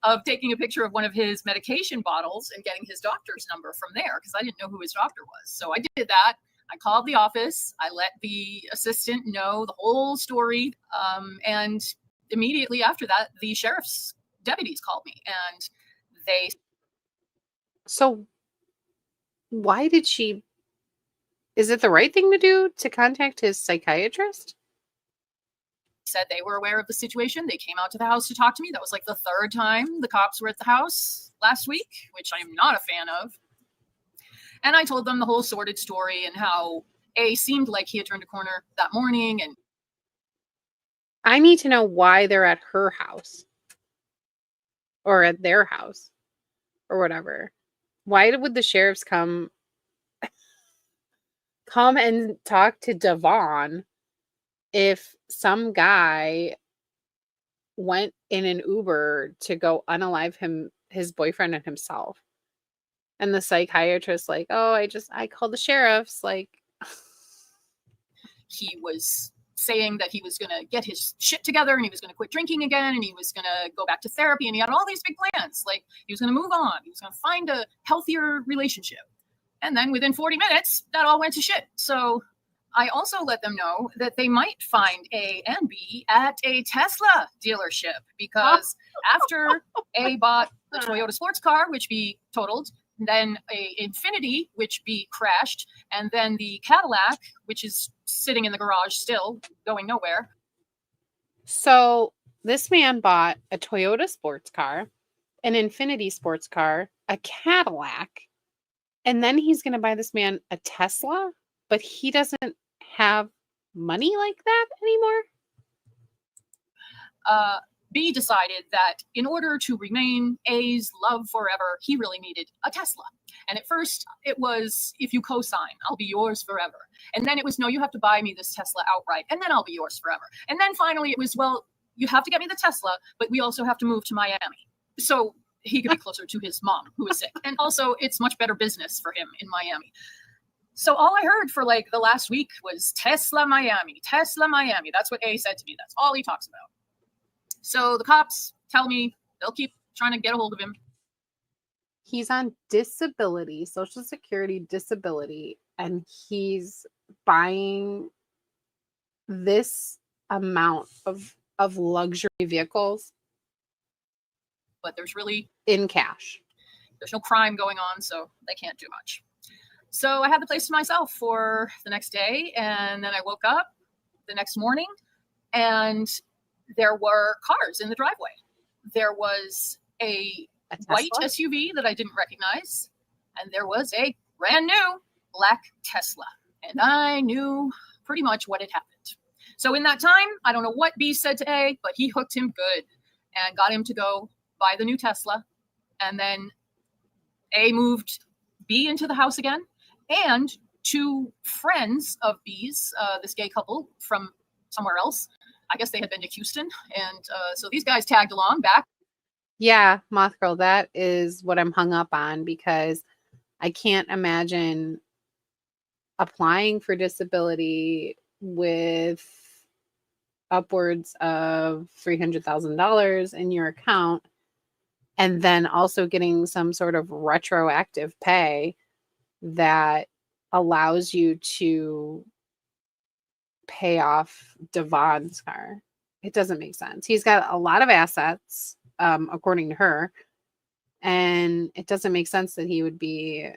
of taking a picture of one of his medication bottles and getting his doctor's number from there, because I didn't know who his doctor was. So I did that. I called the office. I let the assistant know the whole story. And immediately after that, the sheriff's deputies called me, and they... So why did she... Is it the right thing to do to contact his psychiatrist? Said they were aware of the situation. They came out to the house to talk to me. That was like the 3rd time the cops were at the house last week, which I'm not a fan of. And I told them the whole sordid story and how A seemed like he had turned a corner that morning. And I need to know why they're at her house or at their house or whatever. Why would the sheriffs come and talk to Devon if some guy went in an Uber to go unalive his boyfriend and himself? And the psychiatrist like, oh, I called the sheriffs. Like, he was saying that he was going to get his shit together and he was going to quit drinking again and he was going to go back to therapy and he had all these big plans. Like, he was going to move on. He was going to find a healthier relationship. And then within 40 minutes, that all went to shit. So I also let them know that they might find A and B at a Tesla dealership, because after A bought the Toyota sports car, which be totaled, then a Infinity, which be crashed, and then the Cadillac, which is sitting in the garage still, going nowhere. So this man bought a Toyota sports car, an Infinity sports car, a Cadillac, and then he's going to buy this man a Tesla, but he doesn't have money like that anymore? B decided that in order to remain A's love forever, he really needed a Tesla. And at first it was, if you co-sign, I'll be yours forever. And then it was, no, you have to buy me this Tesla outright, and then I'll be yours forever. And then finally it was, well, you have to get me the Tesla, but we also have to move to Miami, so he could be closer to his mom, who is sick. And also it's much better business for him in Miami. So all I heard for like the last week was Tesla Miami, Tesla Miami. That's what A said to me. That's all he talks about. So the cops tell me they'll keep trying to get a hold of him. He's on disability, Social Security disability, and he's buying this amount of luxury vehicles But there's really in cash. there's no crime going on, so they can't do much. So I had the place to myself for the next day, and then I woke up the next morning, and there were cars in the driveway. There was a white SUV that I didn't recognize, and there was a brand new black Tesla. And I knew pretty much what had happened. So in that time, I don't know what B said to A, but he hooked him good and got him to go buy the new Tesla. And then A moved B into the house again, and two friends of B's, this gay couple from somewhere else, I guess they had been to Houston. And so these guys tagged along back. Yeah, Moth Girl, that is what I'm hung up on, because I can't imagine applying for disability with upwards of $300,000 in your account and then also getting some sort of retroactive pay that allows you to pay off Devon's car. It doesn't make sense. He's got a lot of assets, according to her, and it doesn't make sense that he would be,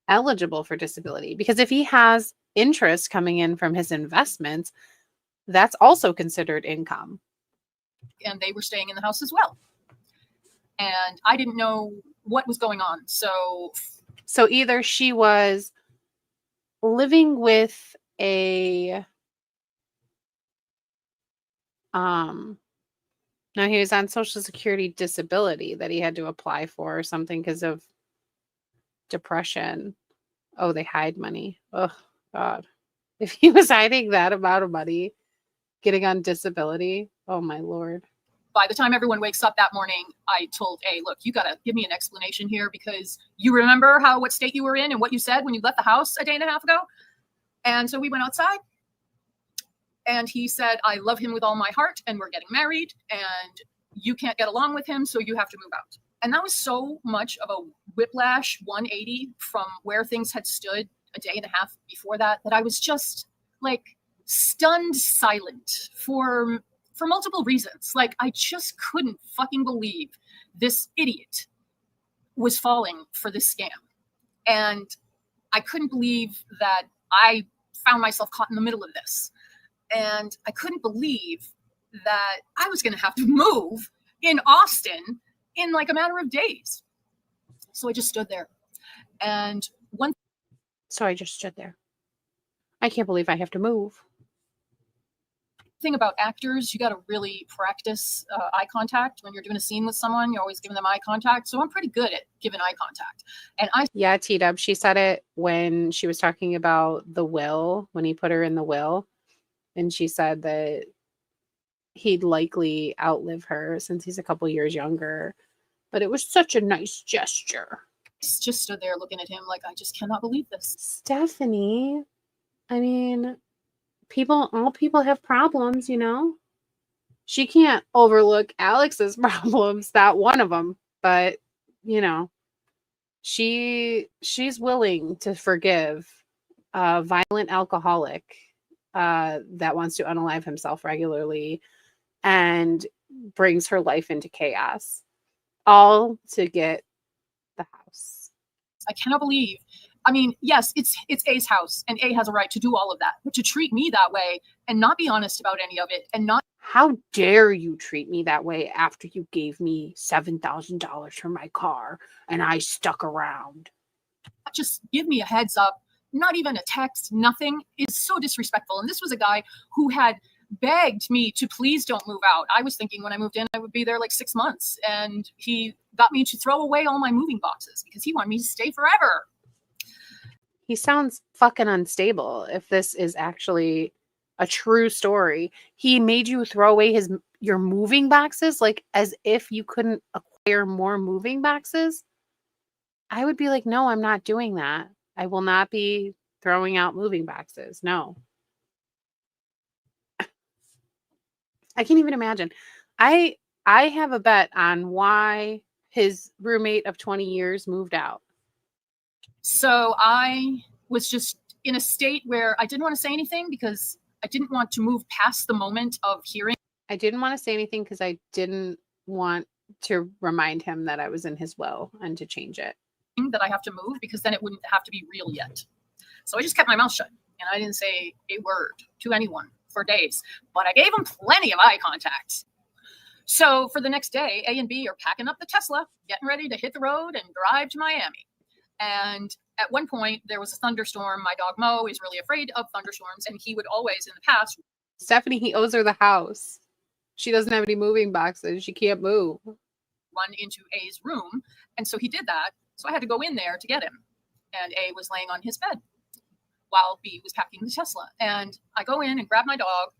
eligible for disability, because if he has interest coming in from his investments, that's also considered income. And they were staying in the house as well. And I didn't know what was going on. So either she was living with a no, he was on Social Security disability that he had to apply for or something because of depression. Oh, they hide money. Oh, God. If he was hiding that amount of money, getting on disability, oh, my Lord. By the time everyone wakes up that morning, I told A, look, you got to give me an explanation here, because you remember what state you were in and what you said when you left the house a day and a half ago? And so we went outside. And he said, I love him with all my heart, and we're getting married, and you can't get along with him, so you have to move out. And that was so much of a whiplash 180 from where things had stood a day and a half before that I was just like stunned silent for multiple reasons. Like, I just couldn't fucking believe this idiot was falling for this scam. And I couldn't believe that I found myself caught in the middle of this. And I couldn't believe that I was going to have to move in Austin in like a matter of days. So I just stood there. And I can't believe I have to move. Thing about actors, you got to really practice eye contact. When you're doing a scene with someone, you're always giving them eye contact. So I'm pretty good at giving eye contact. And Yeah, T-Dub, she said it when she was talking about the will, when he put her in the will. And she said that he'd likely outlive her since he's a couple years younger. But it was such a nice gesture. just stood there looking at him like, I just cannot believe this. Stephanie, I mean, all people have problems, She can't overlook Alex's problems, not one of them. But, she's willing to forgive a violent alcoholic that wants to unalive himself regularly and brings her life into chaos, all to get the house. I cannot believe. I mean, yes, it's A's house, and A has a right to do all of that, but to treat me that way and not be honest about any of it, and not. How dare you treat me that way after you gave me $7,000 for my car and I stuck around? Just give me a heads up. Not even a text, nothing, is so disrespectful. And this was a guy who had begged me to please don't move out. I was thinking when I moved in, I would be there like 6 months. And he got me to throw away all my moving boxes because he wanted me to stay forever. He sounds fucking unstable if this is actually a true story. He made you throw away your moving boxes, like as if you couldn't acquire more moving boxes. I would be like, no, I'm not doing that. I will not be throwing out moving boxes. No. I can't even imagine. I have a bet on why his roommate of 20 years moved out. So I was just in a state where I didn't want to say anything because I didn't want to move past the moment of hearing. I didn't want to say anything because I didn't want to remind him that I was in his will and to change it. That I have to move because then it wouldn't have to be real yet. So I just kept my mouth shut and I didn't say a word to anyone for days, but I gave him plenty of eye contact. So for the next day, A and B are packing up the Tesla, getting ready to hit the road and drive to Miami. And at one point there was a thunderstorm. My dog Mo is really afraid of thunderstorms, and he would always in the past. Stephanie, he owes her the house. She doesn't have any moving boxes. She can't move. Run into A's room. And so he did that. So I had to go in there to get him. And A was laying on his bed while B was packing the Tesla. And I go in and grab my dog,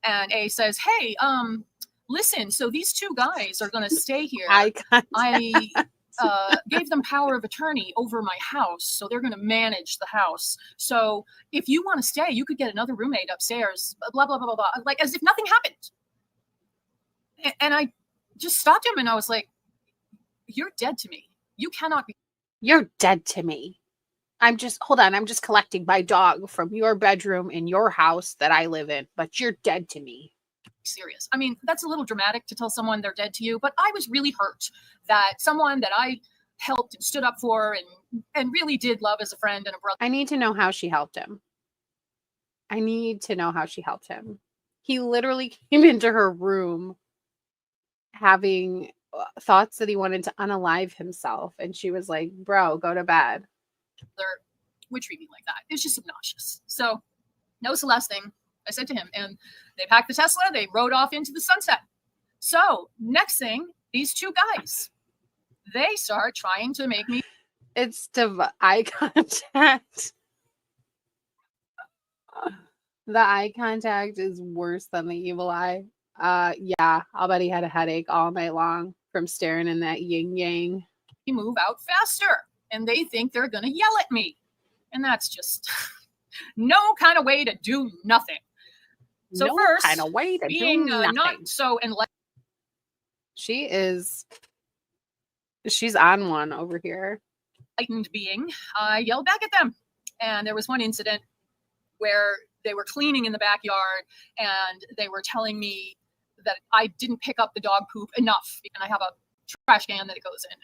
and A says, hey, listen, so these two guys are going to stay here. I gave them power of attorney over my house, so they're going to manage the house. So if you want to stay, you could get another roommate upstairs, blah, blah, blah, blah, blah, like as if nothing happened. And I just stopped him and I was like, you're dead to me. You cannot be. You're dead to me. Hold on, I'm just collecting my dog from your bedroom in your house that I live in, but you're dead to me. Serious. I mean, that's a little dramatic to tell someone they're dead to you, but I was really hurt that someone that I helped and stood up for and really did love as a friend and a brother. I need to know how she helped him. I need to know how she helped him. He literally came into her room having thoughts that he wanted to unalive himself, and she was like, bro, go to bed. Would treat me like that. It's just obnoxious. So that was the last thing I said to him. And they packed the Tesla. They rode off into the sunset. So next thing, these two guys, they start trying to make me. It's eye contact. The eye contact is worse than the evil eye. Yeah, I'll bet he had a headache all night long from staring in that yin yang. Move out faster, and they think they're going to yell at me. And that's just no kind of way to do nothing. So no first, kind of way to being do nothing. not so enlightened. She's on one over here. Enlightened being, I yelled back at them. And there was one incident where they were cleaning in the backyard and they were telling me that I didn't pick up the dog poop enough. And I have a trash can that it goes in.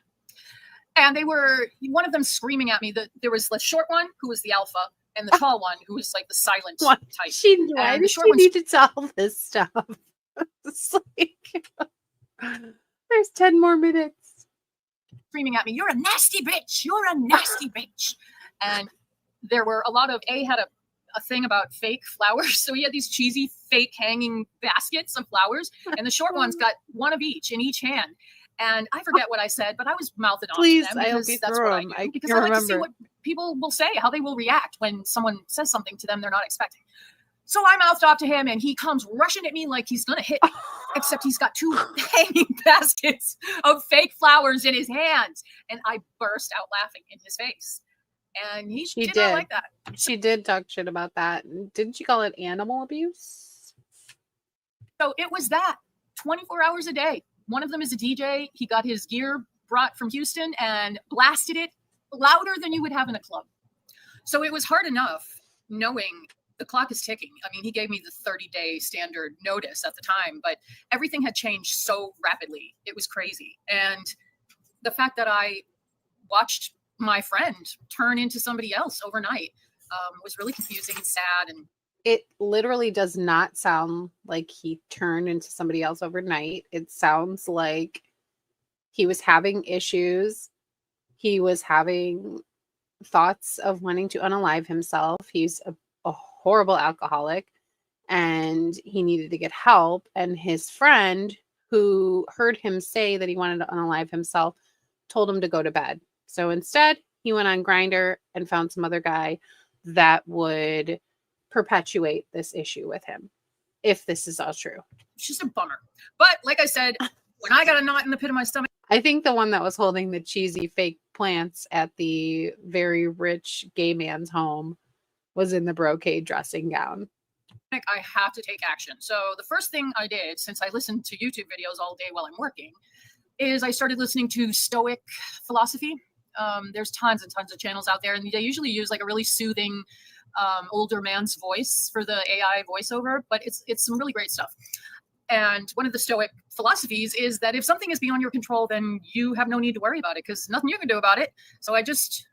And they were, one of them screaming at me that there was the short one who was the alpha and the tall one who was like the silent type. Why did she need to tell this stuff? It's like, there's 10 more minutes. Screaming at me, you're a nasty bitch. You're a nasty bitch. And there were a lot of, A had a thing about fake flowers. So he had these cheesy fake hanging baskets of flowers. And the short one's got one of each in each hand. And I forget what I said, but I was mouthing off to them because that's what I do. Because I like to see what people will say, how they will react when someone says something to them they're not expecting. So I mouthed off to him, and he comes rushing at me like he's going to hit me, except he's got two hanging baskets of fake flowers in his hands. And I burst out laughing in his face. And he did not like that. She did talk shit about that. Didn't she call it animal abuse? So it was that 24 hours a day. One of them is a DJ. He got his gear brought from Houston and blasted it louder than you would have in a club. So it was hard enough knowing the clock is ticking. I mean, he gave me the 30-day standard notice at the time, but everything had changed so rapidly. It was crazy. And the fact that I watched my friend turn into somebody else overnight was really confusing and sad. And it literally does not sound like he turned into somebody else overnight. It sounds like he was having issues. He was having thoughts of wanting to unalive himself. He's a horrible alcoholic. and he needed to get help. And his friend, who heard him say that he wanted to unalive himself, told him to go to bed. So instead, he went on Grindr and found some other guy that would perpetuate this issue with him, if this is all true. It's just a bummer. But like I said, when I got a knot in the pit of my stomach, I think the one that was holding the cheesy fake plants at the very rich gay man's home was in the brocade dressing gown. I have to take action. So the first thing I did, since I listened to YouTube videos all day while I'm working, is I started listening to Stoic philosophy. There's tons and tons of channels out there, and they usually use like a really soothing older man's voice for the AI voiceover, but it's some really great stuff. And one of the Stoic philosophies is that if something is beyond your control, then you have no need to worry about it because nothing you can do about it. So I just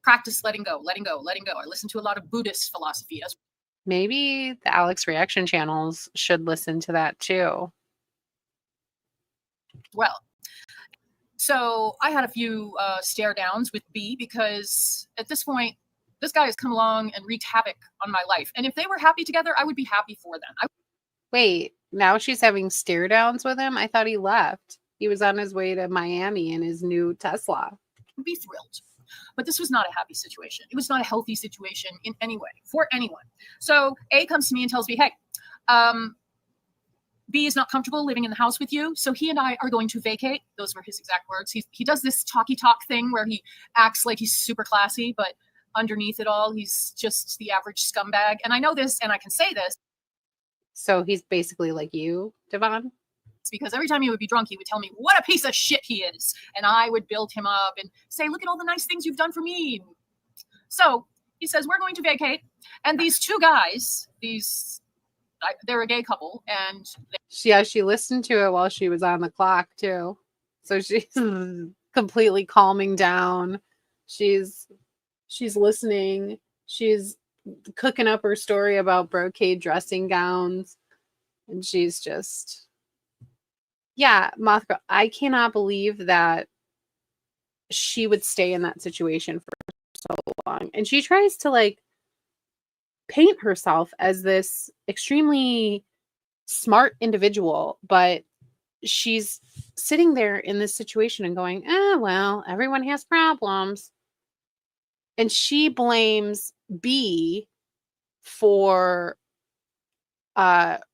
practice letting go, letting go, letting go. I listen to a lot of Buddhist philosophy as well. Maybe the Alex reaction channels should listen to that too. Well, so I had a few stare downs with B because at this point, this guy has come along and wreaked havoc on my life. And if they were happy together, I would be happy for them. Wait, now she's having stare downs with him? I thought he left. He was on his way to Miami in his new Tesla. I'd be thrilled. But this was not a happy situation. It was not a healthy situation in any way for anyone. So A comes to me and tells me, hey, B is not comfortable living in the house with you. So he and I are going to vacate. Those were his exact words. He does this talky talk thing where he acts like he's super classy, but underneath it all, he's just the average scumbag. And I know this, and I can say this. So he's basically like you, Devon? It's because every time he would be drunk, he would tell me what a piece of shit he is. And I would build him up and say, look at all the nice things you've done for me. So he says, we're going to vacate. And these two guys, they're a gay couple. And she listened to it while she was on the clock too. So she's completely calming down. She's listening. She's cooking up her story about brocade dressing gowns. And she's just... Yeah, Moth Girl, I cannot believe that she would stay in that situation for so long. And she tries to like paint herself as this extremely smart individual, but she's sitting there in this situation and going, well, everyone has problems. And she blames B for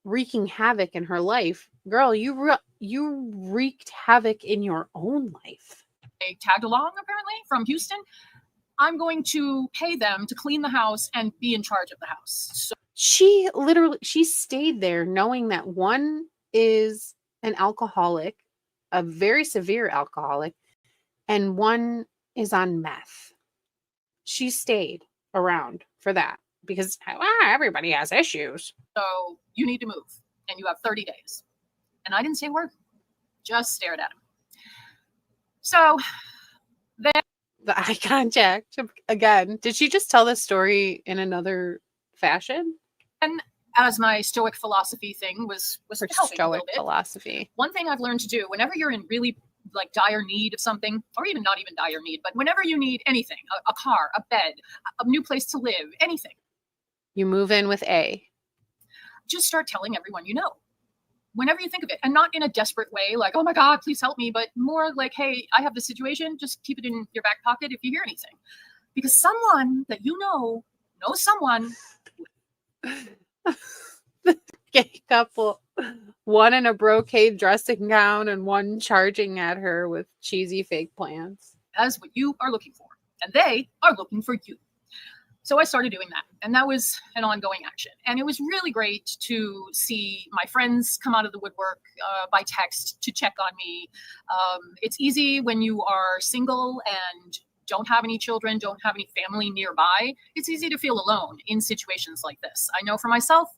wreaking havoc in her life. Girl, you wreaked havoc in your own life. They tagged along, apparently, from Houston. I'm going to pay them to clean the house and be in charge of the house. So she stayed there knowing that one is an alcoholic, a very severe alcoholic, and one is on meth. She stayed around for that because everybody has issues. So you need to move, and you have 30 days. And I didn't say a word, just stared at him. So then the eye contact again. Did she just tell this story in another fashion? And as my Stoic philosophy thing was her helping a Stoic little bit. philosophy. One thing I've learned to do whenever you're in really like dire need of something, or even not even dire need, but whenever you need anything, a car, a bed, a new place to live, anything, you move in with A. Just start telling everyone you know. Whenever you think of it, and not in a desperate way, like, oh my God, please help me, but more like, hey, I have this situation, just keep it in your back pocket if you hear anything. Because someone that you know knows someone. Gay couple, one in a brocade dressing gown and one charging at her with cheesy fake plants. That's what you are looking for, and they are looking for you. So I started doing that, and that was an ongoing action. And it was really great to see my friends come out of the woodwork by text to check on me. It's easy when you are single and don't have any children, don't have any family nearby. It's easy to feel alone in situations like this. I know for myself,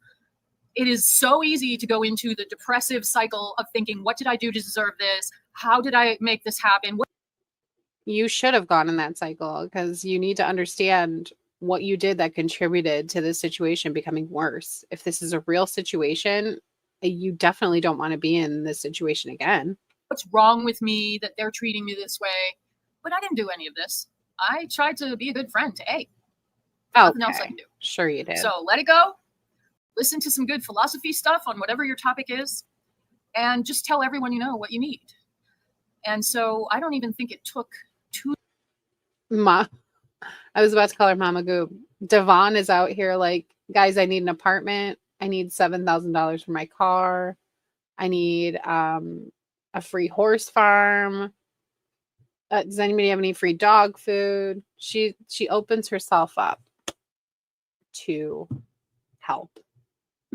it is so easy to go into the depressive cycle of thinking, what did I do to deserve this? How did I make this happen? You should have gone in that cycle because you need to understand what you did that contributed to this situation becoming worse. If this is a real situation, you definitely don't want to be in this situation again. What's wrong with me that they're treating me this way? But I didn't do any of this. I tried to be a good friend to A. Nothing else I can do. Sure you did. So let it go. listen to some good philosophy stuff on whatever your topic is, and just tell everyone you know what you need. And so I don't even think it took too. I was about to call her Mama Goob. Devon is out here like, guys, I need an apartment. I need $7,000 for my car. I need a free horse farm. Does anybody have any free dog food? She opens herself up to help.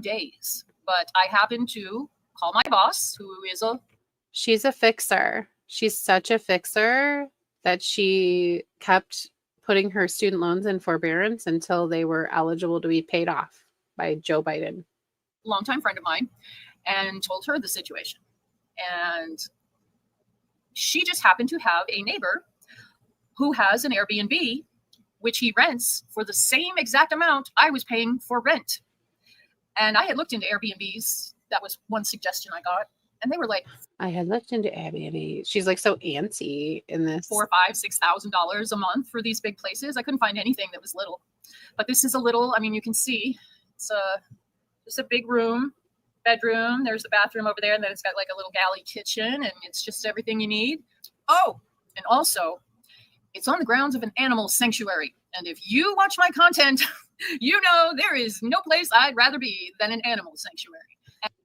Days, but I happened to call my boss, who is she's a fixer. She's such a fixer that she kept putting her student loans in forbearance until they were eligible to be paid off by Joe Biden. Longtime friend of mine, and told her the situation. And she just happened to have a neighbor who has an Airbnb, which he rents for the same exact amount I was paying for rent. And I had looked into Airbnbs. That was one suggestion I got. And they were like, I had looked into Airbnb. She's like so antsy in this. $4,000, $5,000, $6,000 a month for these big places. I couldn't find anything that was little. But this is a little, I mean, you can see it's just a big room, bedroom. There's the bathroom over there. And then it's got like a little galley kitchen, and it's just everything you need. Oh, and also it's on the grounds of an animal sanctuary. And if you watch my content, you know there is no place I'd rather be than an animal sanctuary.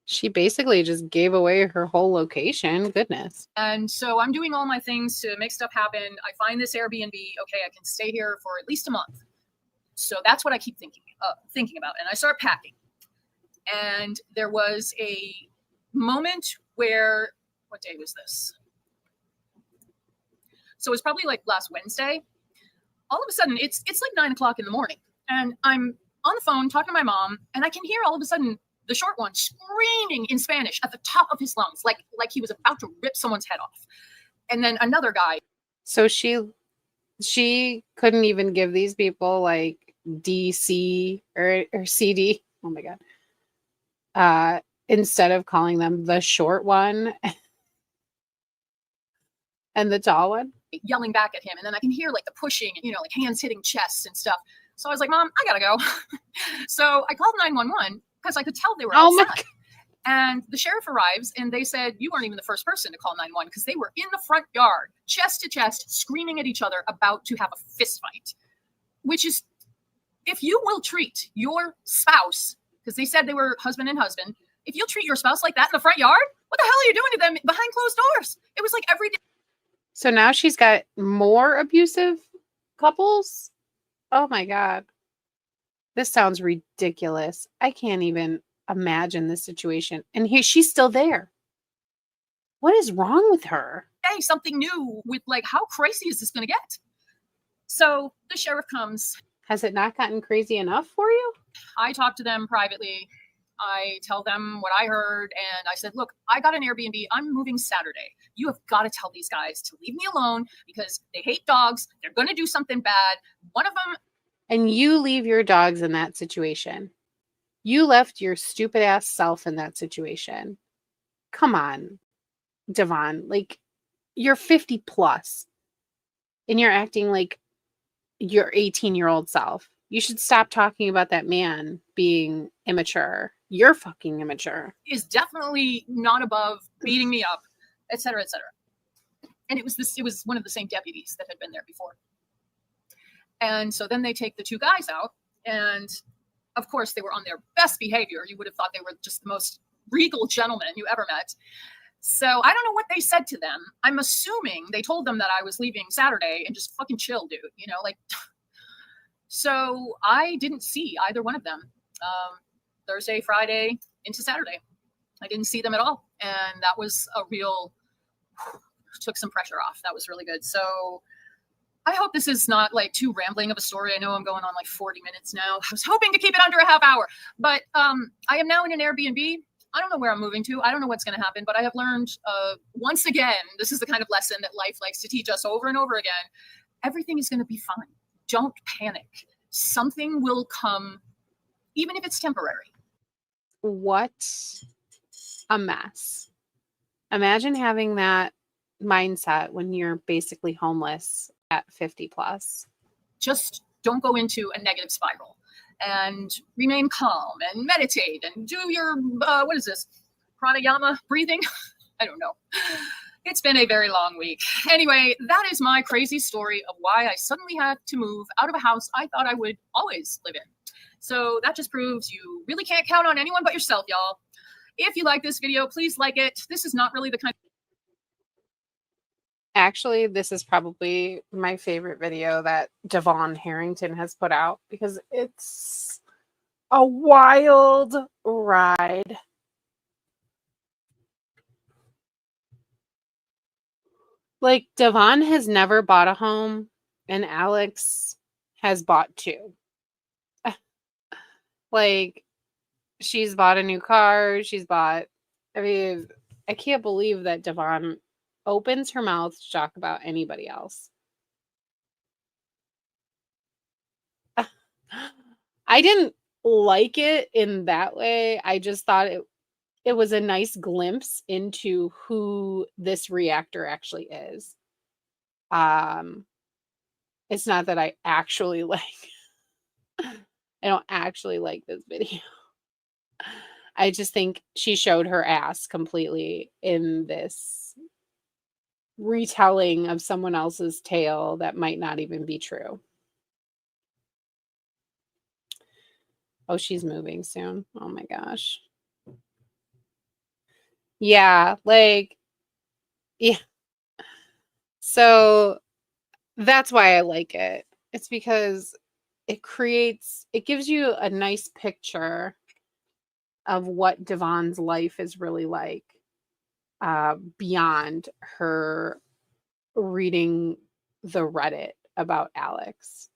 She basically just gave away her whole location. Goodness. And so I'm doing all my things to make stuff happen. I find this Airbnb. Okay, I can stay here for at least a month. So that's what I keep thinking about. And I start packing. And there was a moment where, what day was this? So it was probably like last Wednesday. All of a sudden, it's like 9 o'clock in the morning. And I'm on the phone talking to my mom, and I can hear all of a sudden the short one screaming in Spanish at the top of his lungs, like he was about to rip someone's head off. And then another guy. So she couldn't even give these people like DC or CD. Oh my God. Instead of calling them the short one and the tall one. Yelling back at him. And then I can hear like the pushing, like hands hitting chests and stuff. So I was like, Mom, I gotta go. So I called 911 because I could tell they were outside. And the sheriff arrives, and they said, you weren't even the first person to call 911 because they were in the front yard, chest to chest, screaming at each other, about to have a fist fight. Which is, if you will treat your spouse, because they said they were husband and husband, if you'll treat your spouse like that in the front yard, what the hell are you doing to them behind closed doors? It was like every day. So now she's got more abusive couples? Oh my God. This sounds ridiculous. I can't even imagine this situation. And she's still there. What is wrong with her? Hey, something new with like, how crazy is this going to get? So the sheriff comes. Has it not gotten crazy enough for you? I talk to them privately. I tell them what I heard, and I said, look, I got an Airbnb. I'm moving Saturday. You have got to tell these guys to leave me alone because they hate dogs. They're going to do something bad. One of them. And you leave your dogs in that situation. You left your stupid ass self in that situation. Come on, Devon. Like, you're 50 plus and you're acting like your 18-year-old self. You should stop talking about that man being immature. You're fucking immature. Is definitely not above beating me up, et cetera, et cetera. And it was one of the same deputies that had been there before. And so then they take the two guys out, and of course they were on their best behavior. You would have thought they were just the most regal gentlemen you ever met. So I don't know what they said to them. I'm assuming they told them that I was leaving Saturday and just fucking chill, dude. So I didn't see either one of them. Thursday, Friday, into Saturday. I didn't see them at all. And that was took some pressure off. That was really good. So I hope this is not like too rambling of a story. I know I'm going on like 40 minutes now. I was hoping to keep it under a half hour, but I am now in an Airbnb. I don't know where I'm moving to. I don't know what's going to happen, but I have learned once again, this is the kind of lesson that life likes to teach us over and over again. Everything is going to be fine. Don't panic. Something will come, even if it's temporary. What a mess. Imagine having that mindset when you're basically homeless at 50 plus. Just don't go into a negative spiral. and remain calm and meditate and do your, what is this, pranayama breathing? I don't know. It's been a very long week. Anyway, that is my crazy story of why I suddenly had to move out of a house I thought I would always live in. So that just proves you really can't count on anyone but yourself, y'all. If you like this video, please like it. This is not really the kind of... Actually, this is probably my favorite video that Devon Harrington has put out because it's a wild ride. Like, Devon has never bought a home, and Alex has bought two. Like, she's bought a new car. She's bought... I mean, I can't believe that Devon opens her mouth to talk about anybody else. I didn't like it in that way. I just thought it was a nice glimpse into who this reactor actually is. It's not that I actually like... I don't actually like this video. I just think she showed her ass completely in this retelling of someone else's tale that might not even be true. Oh, she's moving soon. Oh my gosh. Yeah, like, yeah. So that's why I like it. It's because it gives you a nice picture of what Devon's life is really like, beyond her reading the Reddit about Alex.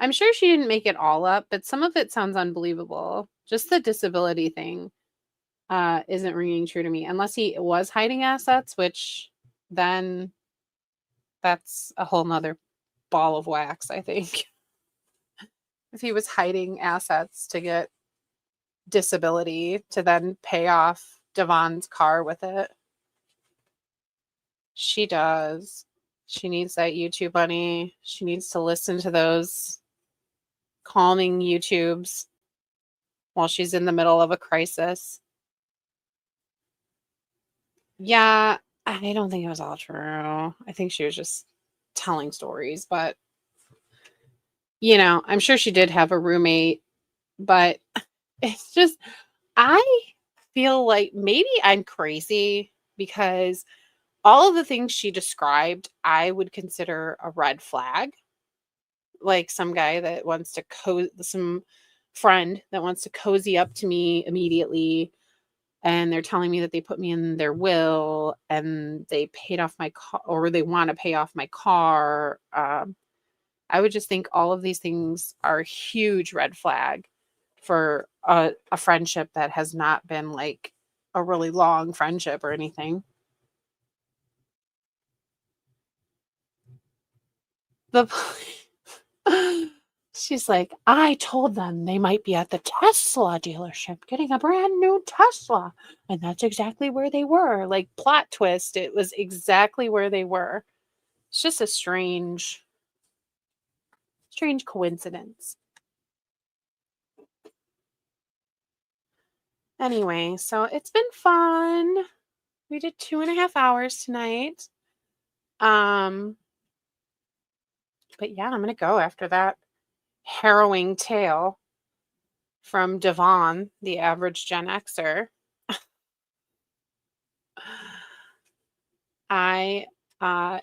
I'm sure she didn't make it all up, but some of it sounds unbelievable. Just the disability thing isn't ringing true to me, unless he was hiding assets, which then that's a whole nother ball of wax, I think. If he was hiding assets to get disability to then pay off Devon's car with it. She does. She needs that YouTube money. She needs to listen to those calming YouTubes while she's in the middle of a crisis. Yeah, I don't think it was all true. I think she was just telling stories, but you know, I'm sure she did have a roommate, but it's just, I feel like maybe I'm crazy because all of the things she described, I would consider a red flag. Like some guy that wants to some friend that wants to cozy up to me immediately, and they're telling me that they put me in their will and they paid off my car, or they want to pay off my car. I would just think all of these things are a huge red flag for a friendship that has not been like a really long friendship or anything. She's like, I told them they might be at the Tesla dealership getting a brand new Tesla. And that's exactly where they were. Like, plot twist, it was exactly where they were. It's just a strange coincidence. Anyway, so it's been fun. We did 2.5 hours tonight. But yeah, I'm gonna go after that harrowing tale from Devon, the average Gen Xer. I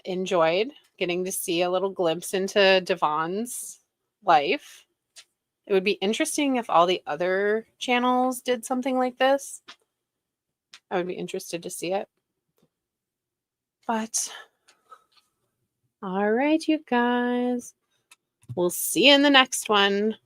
enjoyed getting to see a little glimpse into Devon's life. It would be interesting if all the other channels did something like this. I would be interested to see it. But all right, you guys. We'll see you in the next one.